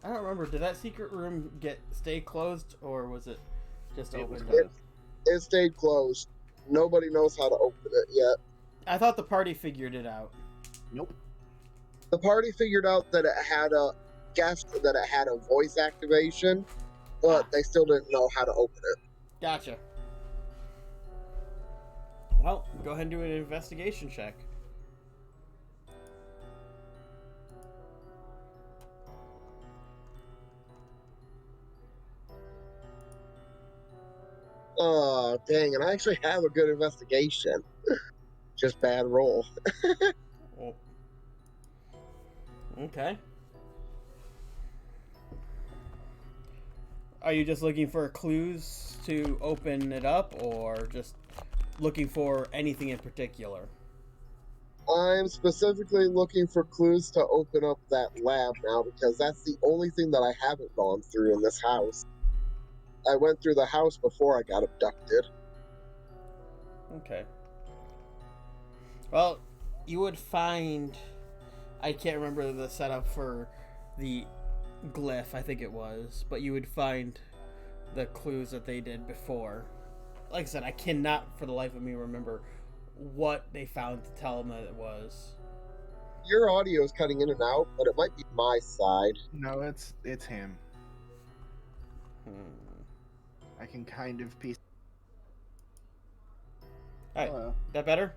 [SPEAKER 1] I don't remember. Did that secret room stay closed, or was it just
[SPEAKER 2] It was
[SPEAKER 1] opened
[SPEAKER 2] closed.
[SPEAKER 1] up?
[SPEAKER 3] It stayed closed. Nobody knows how to open it yet.
[SPEAKER 1] I thought the party figured it out.
[SPEAKER 2] Nope.
[SPEAKER 3] The party figured out that it had a voice activation, but they still didn't know how to open it.
[SPEAKER 1] Gotcha. Well, go ahead and do an investigation check.
[SPEAKER 3] Oh, dang, and I actually have a good investigation. Just bad roll.
[SPEAKER 1] Oh. Okay. Are you just looking for clues to open it up, or just looking for anything in particular?
[SPEAKER 3] I'm specifically looking for clues to open up that lab now because that's the only thing that I haven't gone through in this house. I went through the house before I got abducted.
[SPEAKER 1] Okay. Well, you would find... I can't remember the setup for the glyph, I think it was, but you would find the clues that they did before. Like I said, I cannot for the life of me remember what they found to tell them that it was.
[SPEAKER 3] Your audio is cutting in and out, but it might be my side.
[SPEAKER 2] No, it's him.
[SPEAKER 1] Hmm.
[SPEAKER 2] I can kind of piece.
[SPEAKER 1] Alright,
[SPEAKER 2] Hello.
[SPEAKER 1] that better?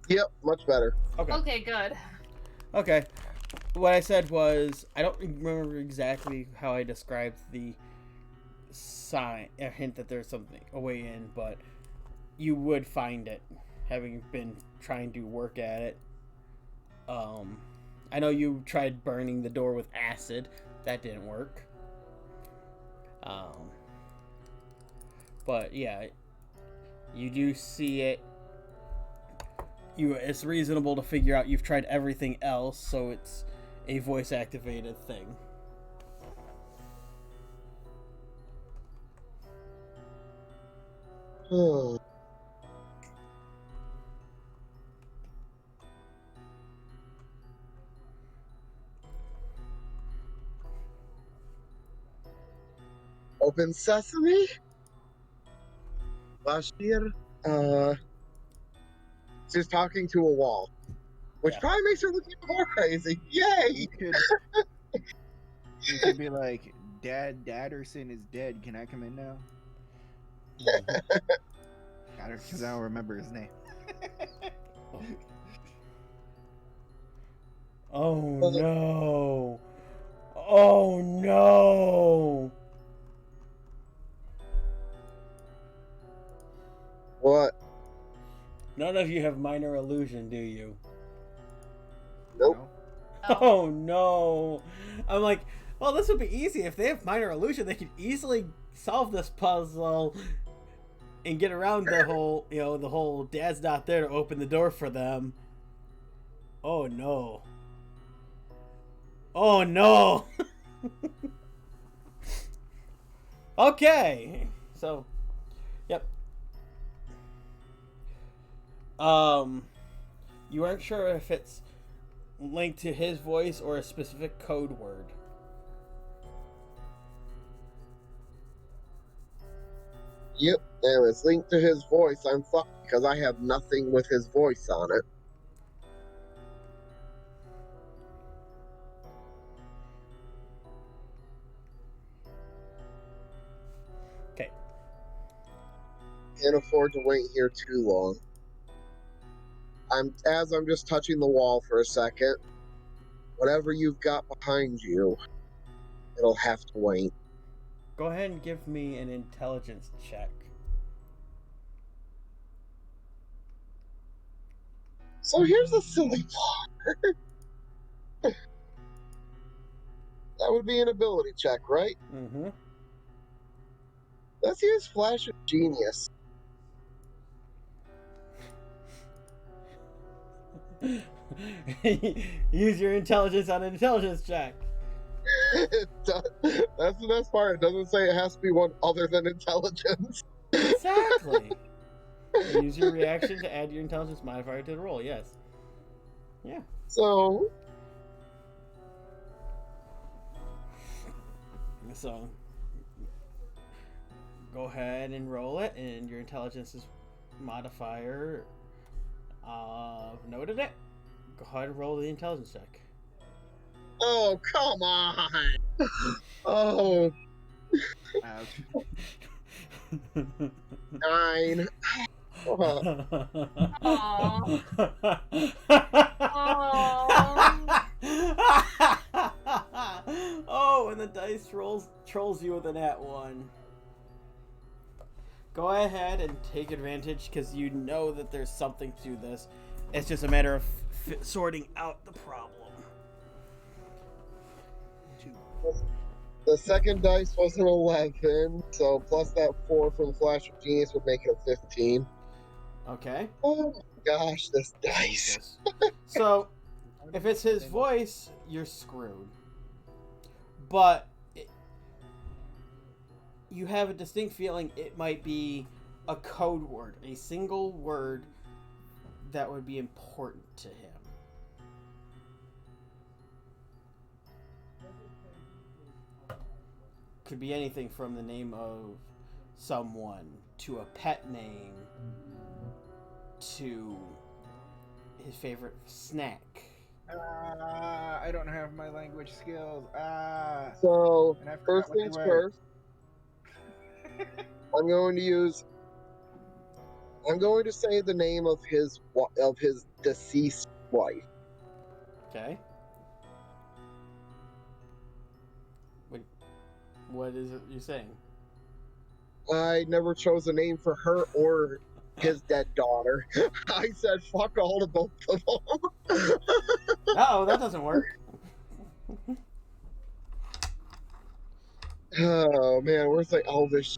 [SPEAKER 3] Yep, much better.
[SPEAKER 1] Okay.
[SPEAKER 4] Okay, good.
[SPEAKER 1] Okay. What I said was, I don't remember exactly how I described the sign, a hint that there's something a way in, but you would find it, having been trying to work at it. I know you tried burning the door with acid. That didn't work. But yeah, you do see it. It's reasonable to figure out you've tried everything else, so it's a voice activated thing.
[SPEAKER 3] Open sesame? Bashir? She's talking to a wall. Which
[SPEAKER 1] Yeah.
[SPEAKER 3] probably makes her look even more crazy. Yay!
[SPEAKER 2] You could be like, Dad Dadderson is dead. Can I come in now? Because I don't remember his name.
[SPEAKER 1] Oh no! Oh no! None of you have minor illusion, do you?
[SPEAKER 3] Nope.
[SPEAKER 2] No?
[SPEAKER 1] Oh no! I'm like, well, this would be easy if they have minor illusion. They could easily solve this puzzle and get around the whole, the whole dad's not there to open the door for them. Oh no! Oh no! Okay, so, yep. You aren't sure if it's linked to his voice or a specific code word.
[SPEAKER 3] Yep, and it's linked to his voice. I'm fucked because I have nothing with his voice on it.
[SPEAKER 1] Okay.
[SPEAKER 3] Can't afford to wait here too long. I'm just touching the wall for a second. Whatever you've got behind you, it'll have to wait.
[SPEAKER 1] Go ahead and give me an intelligence check.
[SPEAKER 3] So here's the silly part. That would be an ability check, right?
[SPEAKER 1] Mm-hmm.
[SPEAKER 3] Let's use Flash of Genius.
[SPEAKER 1] Use your intelligence on an intelligence check.
[SPEAKER 3] That's the best part. It doesn't say it has to be one other than intelligence.
[SPEAKER 1] Exactly. Use your reaction to add your intelligence modifier to the roll. Yes. Yeah.
[SPEAKER 3] So,
[SPEAKER 1] So, go ahead and roll it, and your intelligence is modifier. Noted it. Go ahead and roll the intelligence check.
[SPEAKER 3] oh, come on. Oh,
[SPEAKER 2] Ouch.
[SPEAKER 3] 9.
[SPEAKER 4] Aw.
[SPEAKER 1] Oh, and the dice trolls you with an at 1. Go ahead and take advantage because you know that there's something to this. It's just a matter of sorting out the problem.
[SPEAKER 3] The second dice was an 11, so plus that 4 from Flash of Genius would make it a 15.
[SPEAKER 1] Okay.
[SPEAKER 3] Oh my gosh, this dice.
[SPEAKER 1] So, if it's his voice, you're screwed. But you have a distinct feeling it might be a code word, a single word that would be important to him. Could be anything from the name of someone to a pet name to his favorite snack.
[SPEAKER 2] I don't have my language skills.
[SPEAKER 3] So,
[SPEAKER 2] And I forgot
[SPEAKER 3] first
[SPEAKER 2] what they
[SPEAKER 3] things
[SPEAKER 2] were.
[SPEAKER 3] first, I'm going to say the name of his deceased wife.
[SPEAKER 1] Okay. What is it you're saying?
[SPEAKER 3] I never chose a name for her or his dead daughter. I said fuck all to both of them.
[SPEAKER 1] Uh-oh, that doesn't work.
[SPEAKER 3] Oh man, where's the Elvish?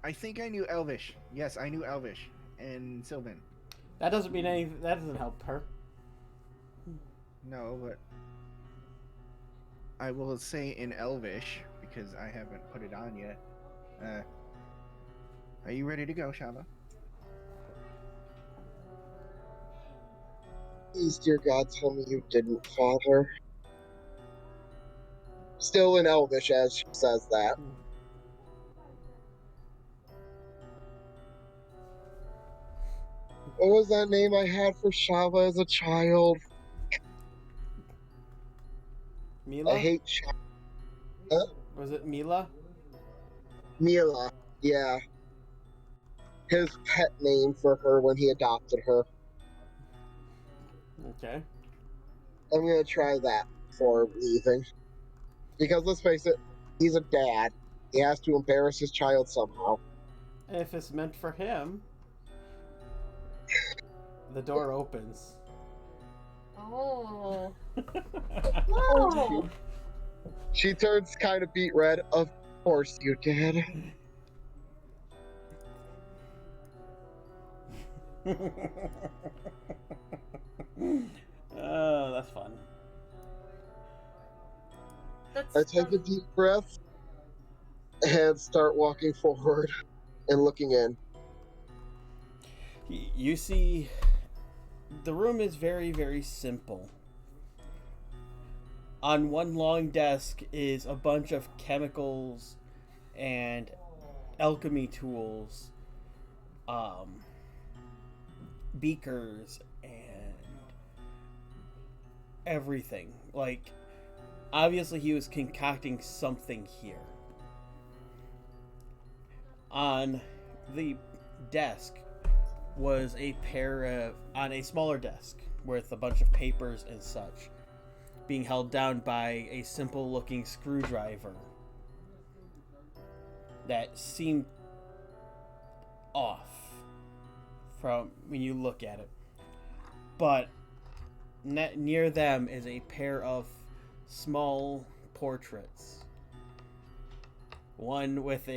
[SPEAKER 2] I think I knew Elvish. Yes, I knew Elvish and Sylvan.
[SPEAKER 1] That doesn't mean anything. That doesn't help her.
[SPEAKER 2] No, but I will say in Elvish because I haven't put it on yet. Are you ready to go, Shaba?
[SPEAKER 3] Please, dear God, tell me you didn't, Father. Still in Elvish as she says that. What was that name I had for Shava as a child?
[SPEAKER 1] Mila?
[SPEAKER 3] I hate Shava.
[SPEAKER 1] Was it Mila?
[SPEAKER 3] Mila, yeah. His pet name for her when he adopted her.
[SPEAKER 1] Okay.
[SPEAKER 3] I'm gonna try that before leaving. Because let's face it, he's a dad. He has to embarrass his child somehow.
[SPEAKER 1] If it's meant for him. The door opens.
[SPEAKER 4] Oh.
[SPEAKER 3] Oh,
[SPEAKER 4] Oh.
[SPEAKER 3] She turns kind of beet red. Of course you did.
[SPEAKER 1] Oh, that's fun.
[SPEAKER 4] That's
[SPEAKER 3] I take a deep breath and start walking forward and looking in.
[SPEAKER 1] You see, the room is very, very simple. On one long desk is a bunch of chemicals and alchemy tools, beakers, and everything. Like, obviously, he was concocting something here. On the desk was a pair of, on a smaller desk with a bunch of papers and such, being held down by a simple looking screwdriver that seemed off from when you look at it. But near them is a pair of small portraits. One with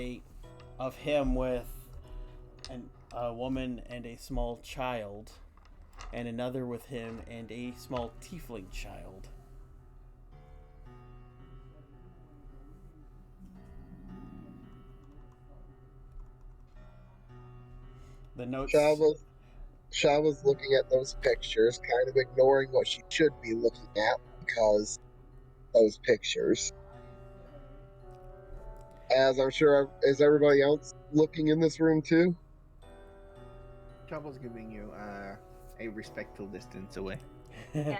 [SPEAKER 1] of him with a woman and a small child, and another with him and a small tiefling child. The notes.
[SPEAKER 3] Shava's looking at those pictures, kind of ignoring what she should be looking at because those pictures. As I'm sure is everybody else looking in this room too?
[SPEAKER 2] Trouble's giving you a respectful distance away.
[SPEAKER 4] Yeah,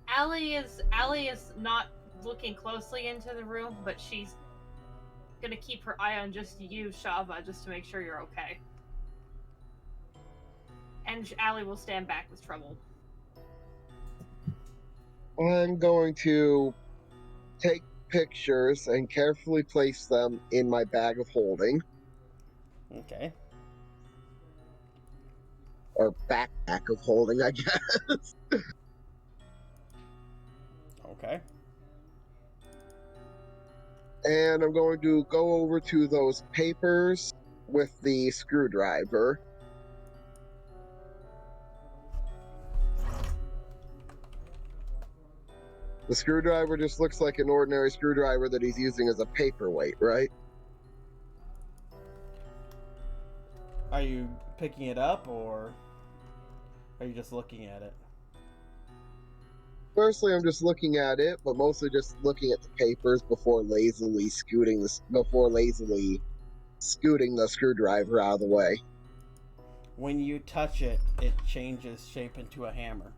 [SPEAKER 4] Allie is not looking closely into the room, but she's gonna keep her eye on just you, Shava, just to make sure you're okay. And Allie will stand back with Trouble.
[SPEAKER 3] I'm going to take pictures and carefully place them in my bag of holding.
[SPEAKER 1] Okay.
[SPEAKER 3] Or backpack of holding, I guess.
[SPEAKER 1] Okay.
[SPEAKER 3] And I'm going to go over to those papers with the screwdriver. The screwdriver just looks like an ordinary screwdriver that he's using as a paperweight, right?
[SPEAKER 1] Are you picking it up, or are you just looking at it?
[SPEAKER 3] Firstly, I'm just looking at it, but mostly just looking at the papers before lazily scooting the screwdriver out of the way.
[SPEAKER 1] When you touch it, it changes shape into a hammer.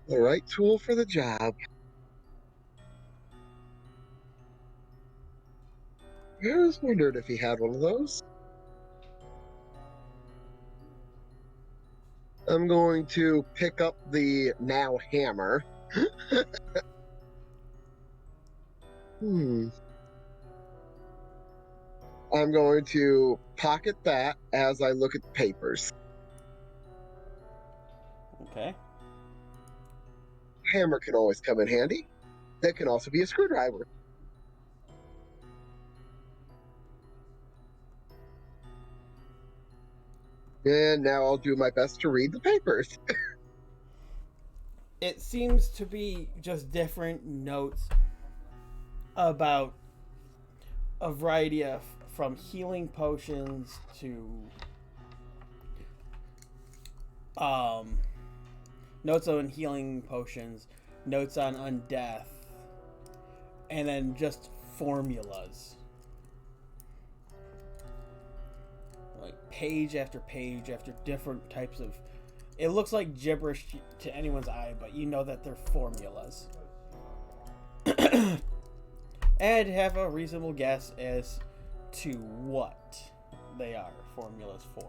[SPEAKER 3] The right tool for the job. I always wondered if he had one of those. I'm going to pick up the now hammer. I'm going to pocket that as I look at the papers.
[SPEAKER 1] Okay.
[SPEAKER 3] Hammer can always come in handy. That can also be a screwdriver. And now I'll do my best to read the papers.
[SPEAKER 1] It seems to be just different notes about a variety of, from healing potions to notes on healing potions, notes on undeath, and then just formulas. Like page after page after different types of. It looks like gibberish to anyone's eye, but you know that they're formulas. And have a reasonable guess as to what they are formulas for.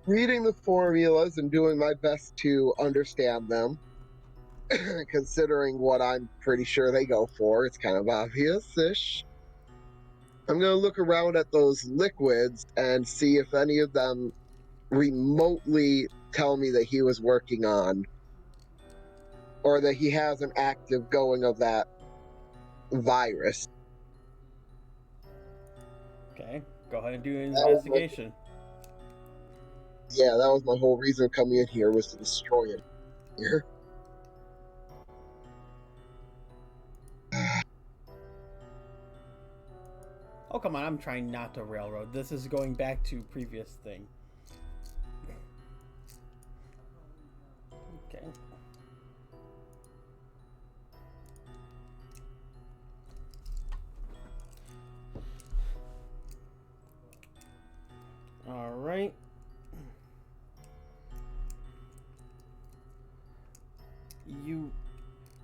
[SPEAKER 3] Reading the formulas and doing my best to understand them. considering what I'm pretty sure they go for. It's kind of obvious-ish. I'm going to look around at those liquids and see if any of them remotely tell me that he was working on or that he has an active going of that virus.
[SPEAKER 1] Okay, go ahead and do an
[SPEAKER 3] That was my-
[SPEAKER 1] investigation.
[SPEAKER 3] Yeah, that was my whole reason of coming in here, was to destroy him here.
[SPEAKER 1] Oh, come on, I'm trying not to railroad. This is going back to previous thing. Okay. All right.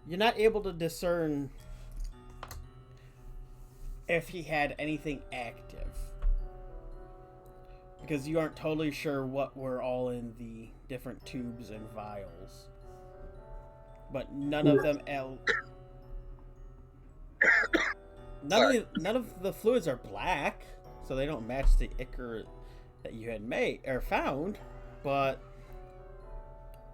[SPEAKER 1] You're not able to discern if he had anything active, because you aren't totally sure what were all in the different tubes and vials. But none of them none of the fluids are black, so they don't match the ichor that you had made or found. But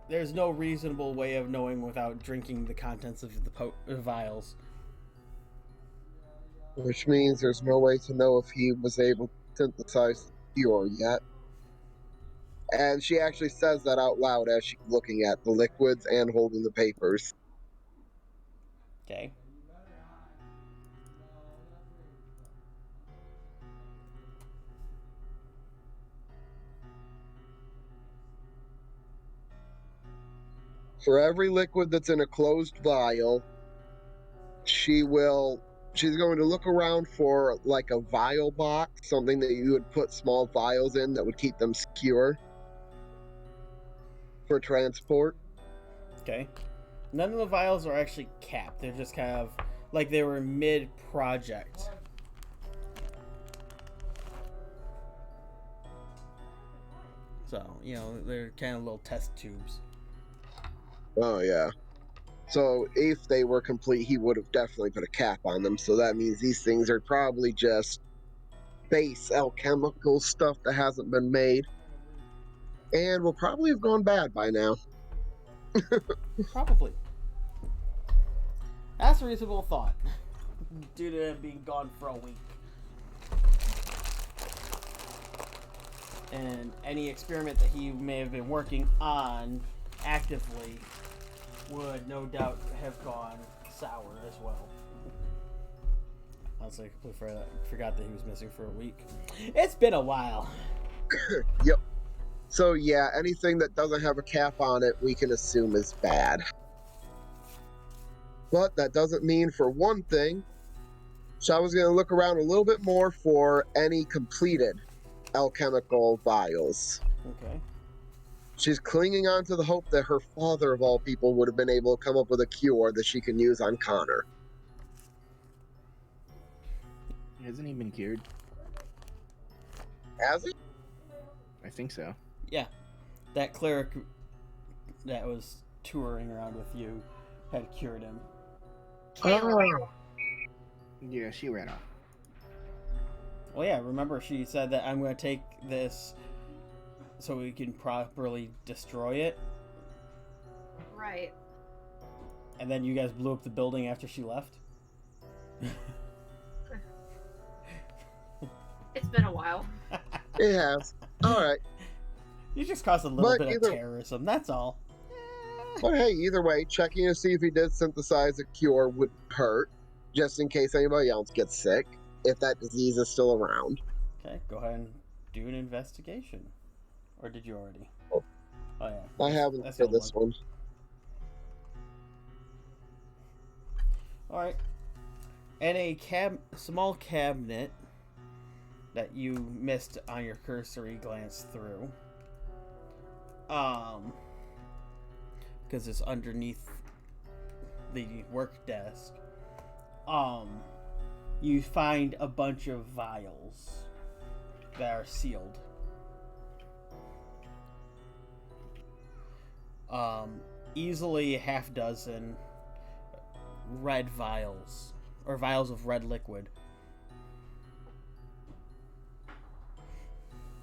[SPEAKER 1] there's no reasonable way of knowing without drinking the contents of the vials.
[SPEAKER 3] Which means there's no way to know if he was able to synthesize the cure yet. And she actually says that out loud as she's looking at the liquids and holding the papers.
[SPEAKER 1] Okay.
[SPEAKER 3] For every liquid that's in a closed vial, she's going to look around for like a vial box, something that you would put small vials in that would keep them secure for transport.
[SPEAKER 1] Okay. None of the vials are actually capped. They're just kind of like they were mid-project. So, they're kind of little test tubes.
[SPEAKER 3] Oh, yeah. So if they were complete, he would have definitely put a cap on them. So that means these things are probably just base alchemical stuff that hasn't been made. And will probably have gone bad by now.
[SPEAKER 1] Probably. That's a reasonable thought. Due to him being gone for a week. And any experiment that he may have been working on actively would no doubt have gone sour as well. Honestly, I completely forgot that he was missing for a week. It's been a while.
[SPEAKER 3] Yep. So yeah, anything that doesn't have a cap on it, we can assume is bad. But that doesn't mean, for one thing, Shava's going to look around a little bit more for any completed alchemical vials.
[SPEAKER 1] Okay.
[SPEAKER 3] She's clinging on to the hope that her father, of all people, would have been able to come up with a cure that she can use on Connor.
[SPEAKER 2] Hasn't he been cured?
[SPEAKER 3] Has he?
[SPEAKER 2] I think so.
[SPEAKER 1] Yeah. That cleric that was touring around with you had cured him.
[SPEAKER 3] Oh.
[SPEAKER 2] Yeah, she ran off.
[SPEAKER 1] Well, yeah, remember she said that I'm going to take this so we can properly destroy it?
[SPEAKER 4] Right.
[SPEAKER 1] And then you guys blew up the building after she left?
[SPEAKER 4] It's been a while.
[SPEAKER 3] It has. Alright.
[SPEAKER 1] You just caused a little
[SPEAKER 3] But
[SPEAKER 1] bit of terrorism, that's all.
[SPEAKER 3] But hey, either way, checking to see if he did synthesize a cure wouldn't hurt, just in case anybody else gets sick, if that disease is still around.
[SPEAKER 1] Okay, go ahead and do an investigation. Or did you already?
[SPEAKER 3] Oh.
[SPEAKER 1] Oh yeah.
[SPEAKER 3] I haven't
[SPEAKER 1] That's
[SPEAKER 3] for
[SPEAKER 1] the
[SPEAKER 3] this one.
[SPEAKER 1] Alright. And a small cabinet that you missed on your cursory glance through. Because it's underneath the work desk. You find a bunch of vials that are sealed. easily a half dozen red vials, or vials of red liquid.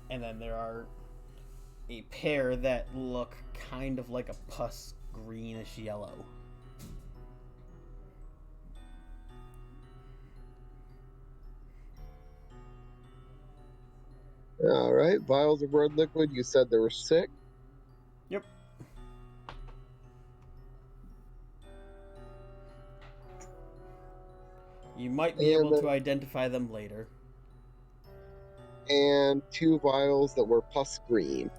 [SPEAKER 1] And then there are a pair that look kind of like a pus greenish yellow.
[SPEAKER 3] All right, vials of red liquid. You said there were 6.
[SPEAKER 1] Yep. You might be
[SPEAKER 3] And
[SPEAKER 1] able to
[SPEAKER 3] then-
[SPEAKER 1] identify them later.
[SPEAKER 3] And 2 vials that were pus green.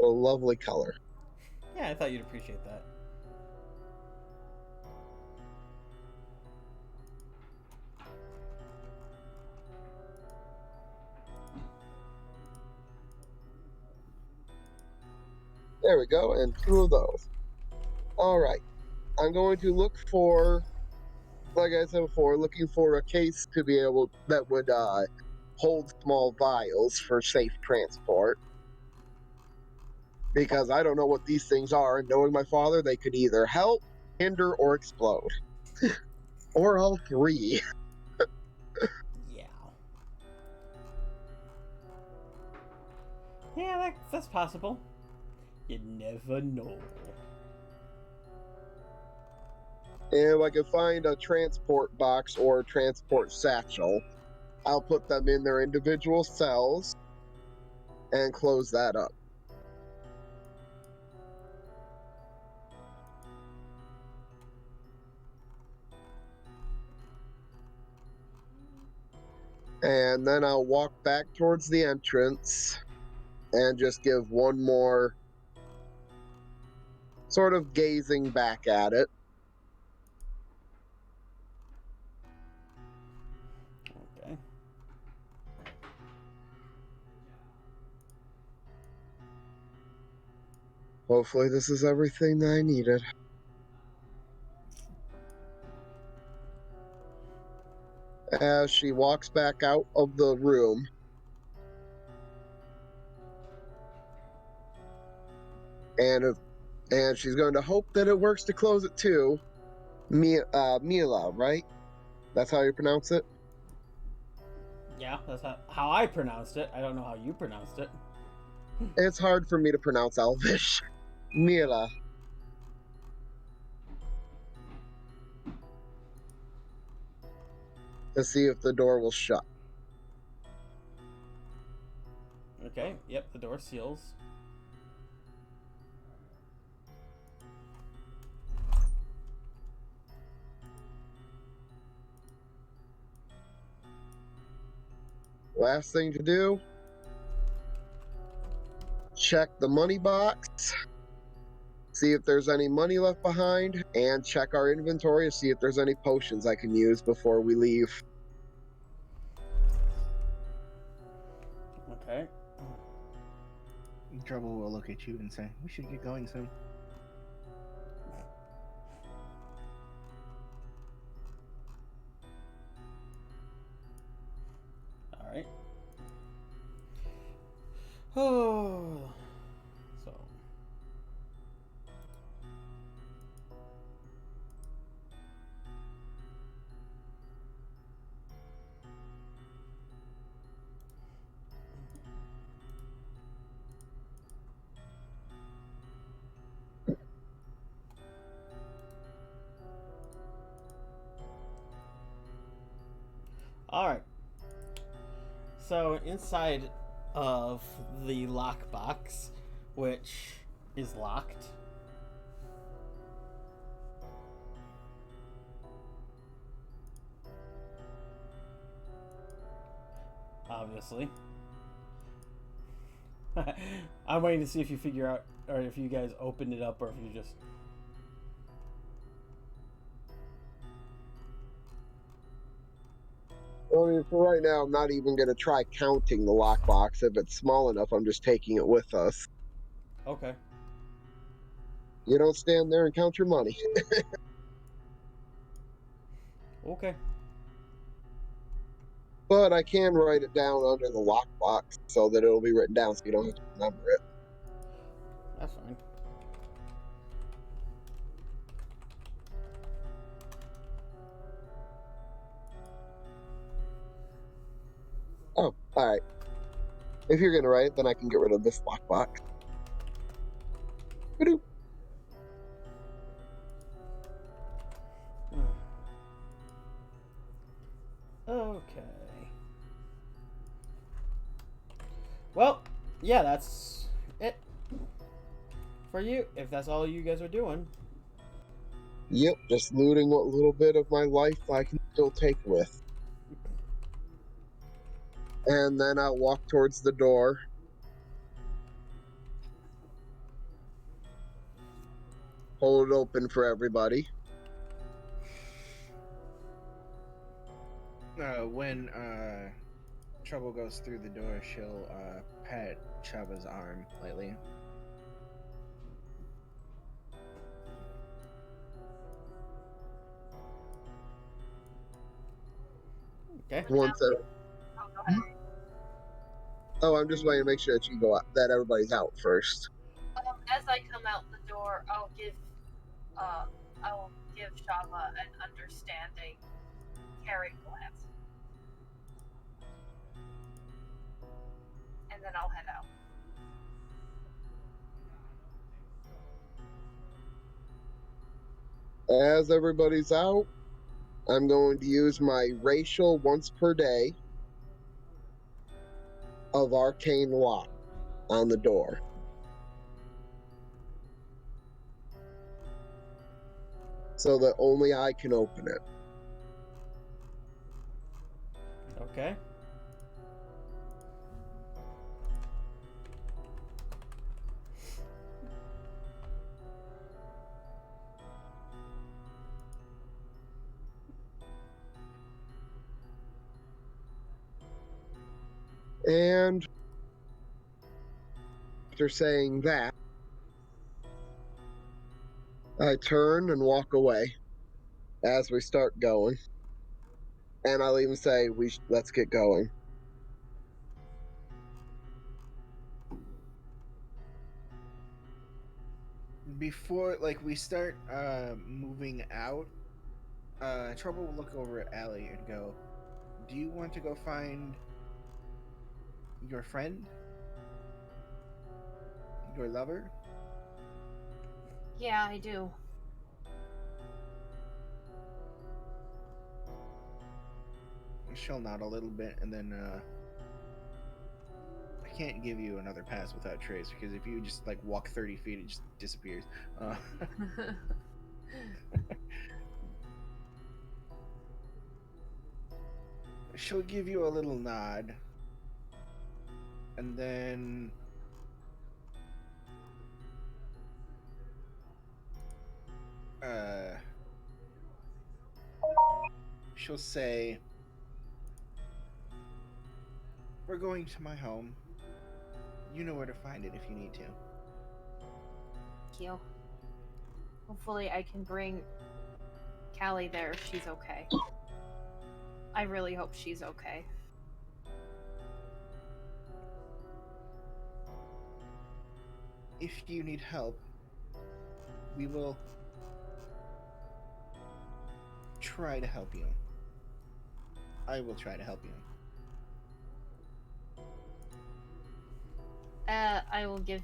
[SPEAKER 3] A lovely color.
[SPEAKER 1] Yeah, I thought you'd appreciate that.
[SPEAKER 3] There we go, and 2 of those. All right, I'm going to look for, like I said before, looking for a case to be able that would hold small vials for safe transport. Because I don't know what these things are, and knowing my father, they could either help, hinder, or explode, or all 3.
[SPEAKER 1] Yeah. Yeah, that's possible. You never know.
[SPEAKER 3] And if I can find a transport box or a transport satchel, I'll put them in their individual cells and close that up. And then I'll walk back towards the entrance and just give one more sort of gazing back at it.
[SPEAKER 1] Okay.
[SPEAKER 3] Hopefully this is everything that I needed. As she walks back out of the room, and she's going to hope that it works to close it too. Mila, right? That's how you pronounce it?
[SPEAKER 1] Yeah, that's how I pronounced it. I don't know how you pronounced it.
[SPEAKER 3] It's hard for me to pronounce Elvish. Mila. To see if the door will shut.
[SPEAKER 1] Okay, yep, the door seals.
[SPEAKER 3] Last thing to do, check the money box, see if there's any money left behind, and check our inventory to see if there's any potions I can use before we leave.
[SPEAKER 1] Okay.
[SPEAKER 2] Trouble will look at you and say, "We should get going soon."
[SPEAKER 1] Alright. Oh. So. Alright. So inside of the lockbox, which is locked, obviously. I'm waiting to see if you figure out, or if you guys opened it up, or if you just...
[SPEAKER 3] I mean, for right now, I'm not even going to try counting the lockbox. If it's small enough, I'm just taking it with us.
[SPEAKER 1] Okay.
[SPEAKER 3] You don't stand there and count your money.
[SPEAKER 1] Okay.
[SPEAKER 3] But I can write it down under the lockbox so that it'll be written down so you don't have to remember it.
[SPEAKER 1] That's fine.
[SPEAKER 3] Oh, all right. If you're gonna write it, then I can get rid of this lockbox. Ba-doop.
[SPEAKER 1] Okay. Well, yeah, that's it for you. If that's all you guys are doing.
[SPEAKER 3] Yep, just looting what little bit of my life I can still take with. And then I'll walk towards the door. Hold it open for everybody.
[SPEAKER 2] When Trouble goes through the door, she'll pat Chava's arm lightly.
[SPEAKER 1] Okay.
[SPEAKER 3] Once I,
[SPEAKER 4] Oh, go ahead.
[SPEAKER 3] oh, I'm just waiting to make sure that you go out, that everybody's out first.
[SPEAKER 4] As I come out the door, I will give Shava an understanding, caring glance, and then I'll head out.
[SPEAKER 3] As everybody's out, I'm going to use my racial once per day of arcane lock on the door. So that only I can open it.
[SPEAKER 1] Okay.
[SPEAKER 3] And after saying that, I turn and walk away as we start going. And I'll even say, let's get going.
[SPEAKER 2] Before we start moving out, Trouble will look over at Allie and go, "Do you want to go find your friend? Your lover?"
[SPEAKER 4] Yeah, I do.
[SPEAKER 2] She'll nod a little bit, and then I can't give you another pass without trace, because if you just walk 30 feet, it just disappears. She'll give you a little nod, and then she'll say, "We're going to my home. You know where to find it if you need to."
[SPEAKER 4] Thank you. Hopefully, I can bring Callie there if she's okay. I really hope she's okay.
[SPEAKER 2] If you need help, we will try to help you. I will try to help you.
[SPEAKER 4] I will give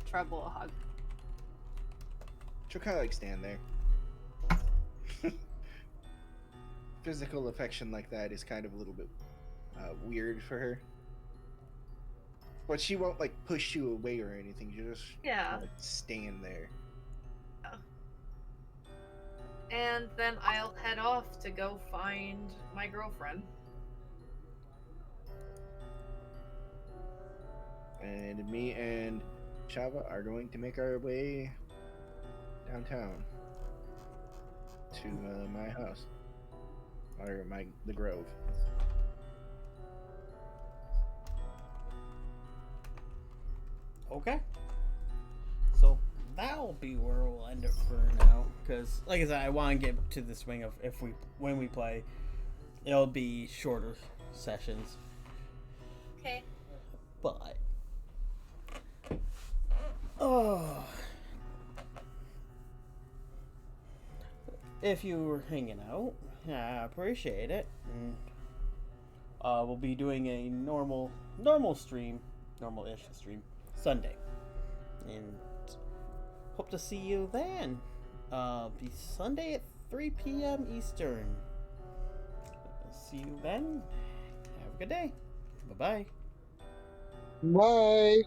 [SPEAKER 4] Trouble a hug.
[SPEAKER 2] She'll kind of stand there. Physical affection like that is kind of a little bit weird for her. But she won't push you away or anything. You just stand there.
[SPEAKER 4] And then I'll head off to go find my girlfriend.
[SPEAKER 2] And me and Shava are going to make our way downtown to my house, or the Grove.
[SPEAKER 1] Okay. So that'll be where we'll end it for now. Because, like I said, I want to get to the swing of when we play, it'll be shorter sessions.
[SPEAKER 4] Okay.
[SPEAKER 1] But oh, if you were hanging out, I appreciate it. And we'll be doing a normal stream, normal-ish stream, Sunday. And hope to see you then. Be Sunday at 3 p.m. Eastern. See you then. Have a good day. Bye-bye.
[SPEAKER 3] Bye.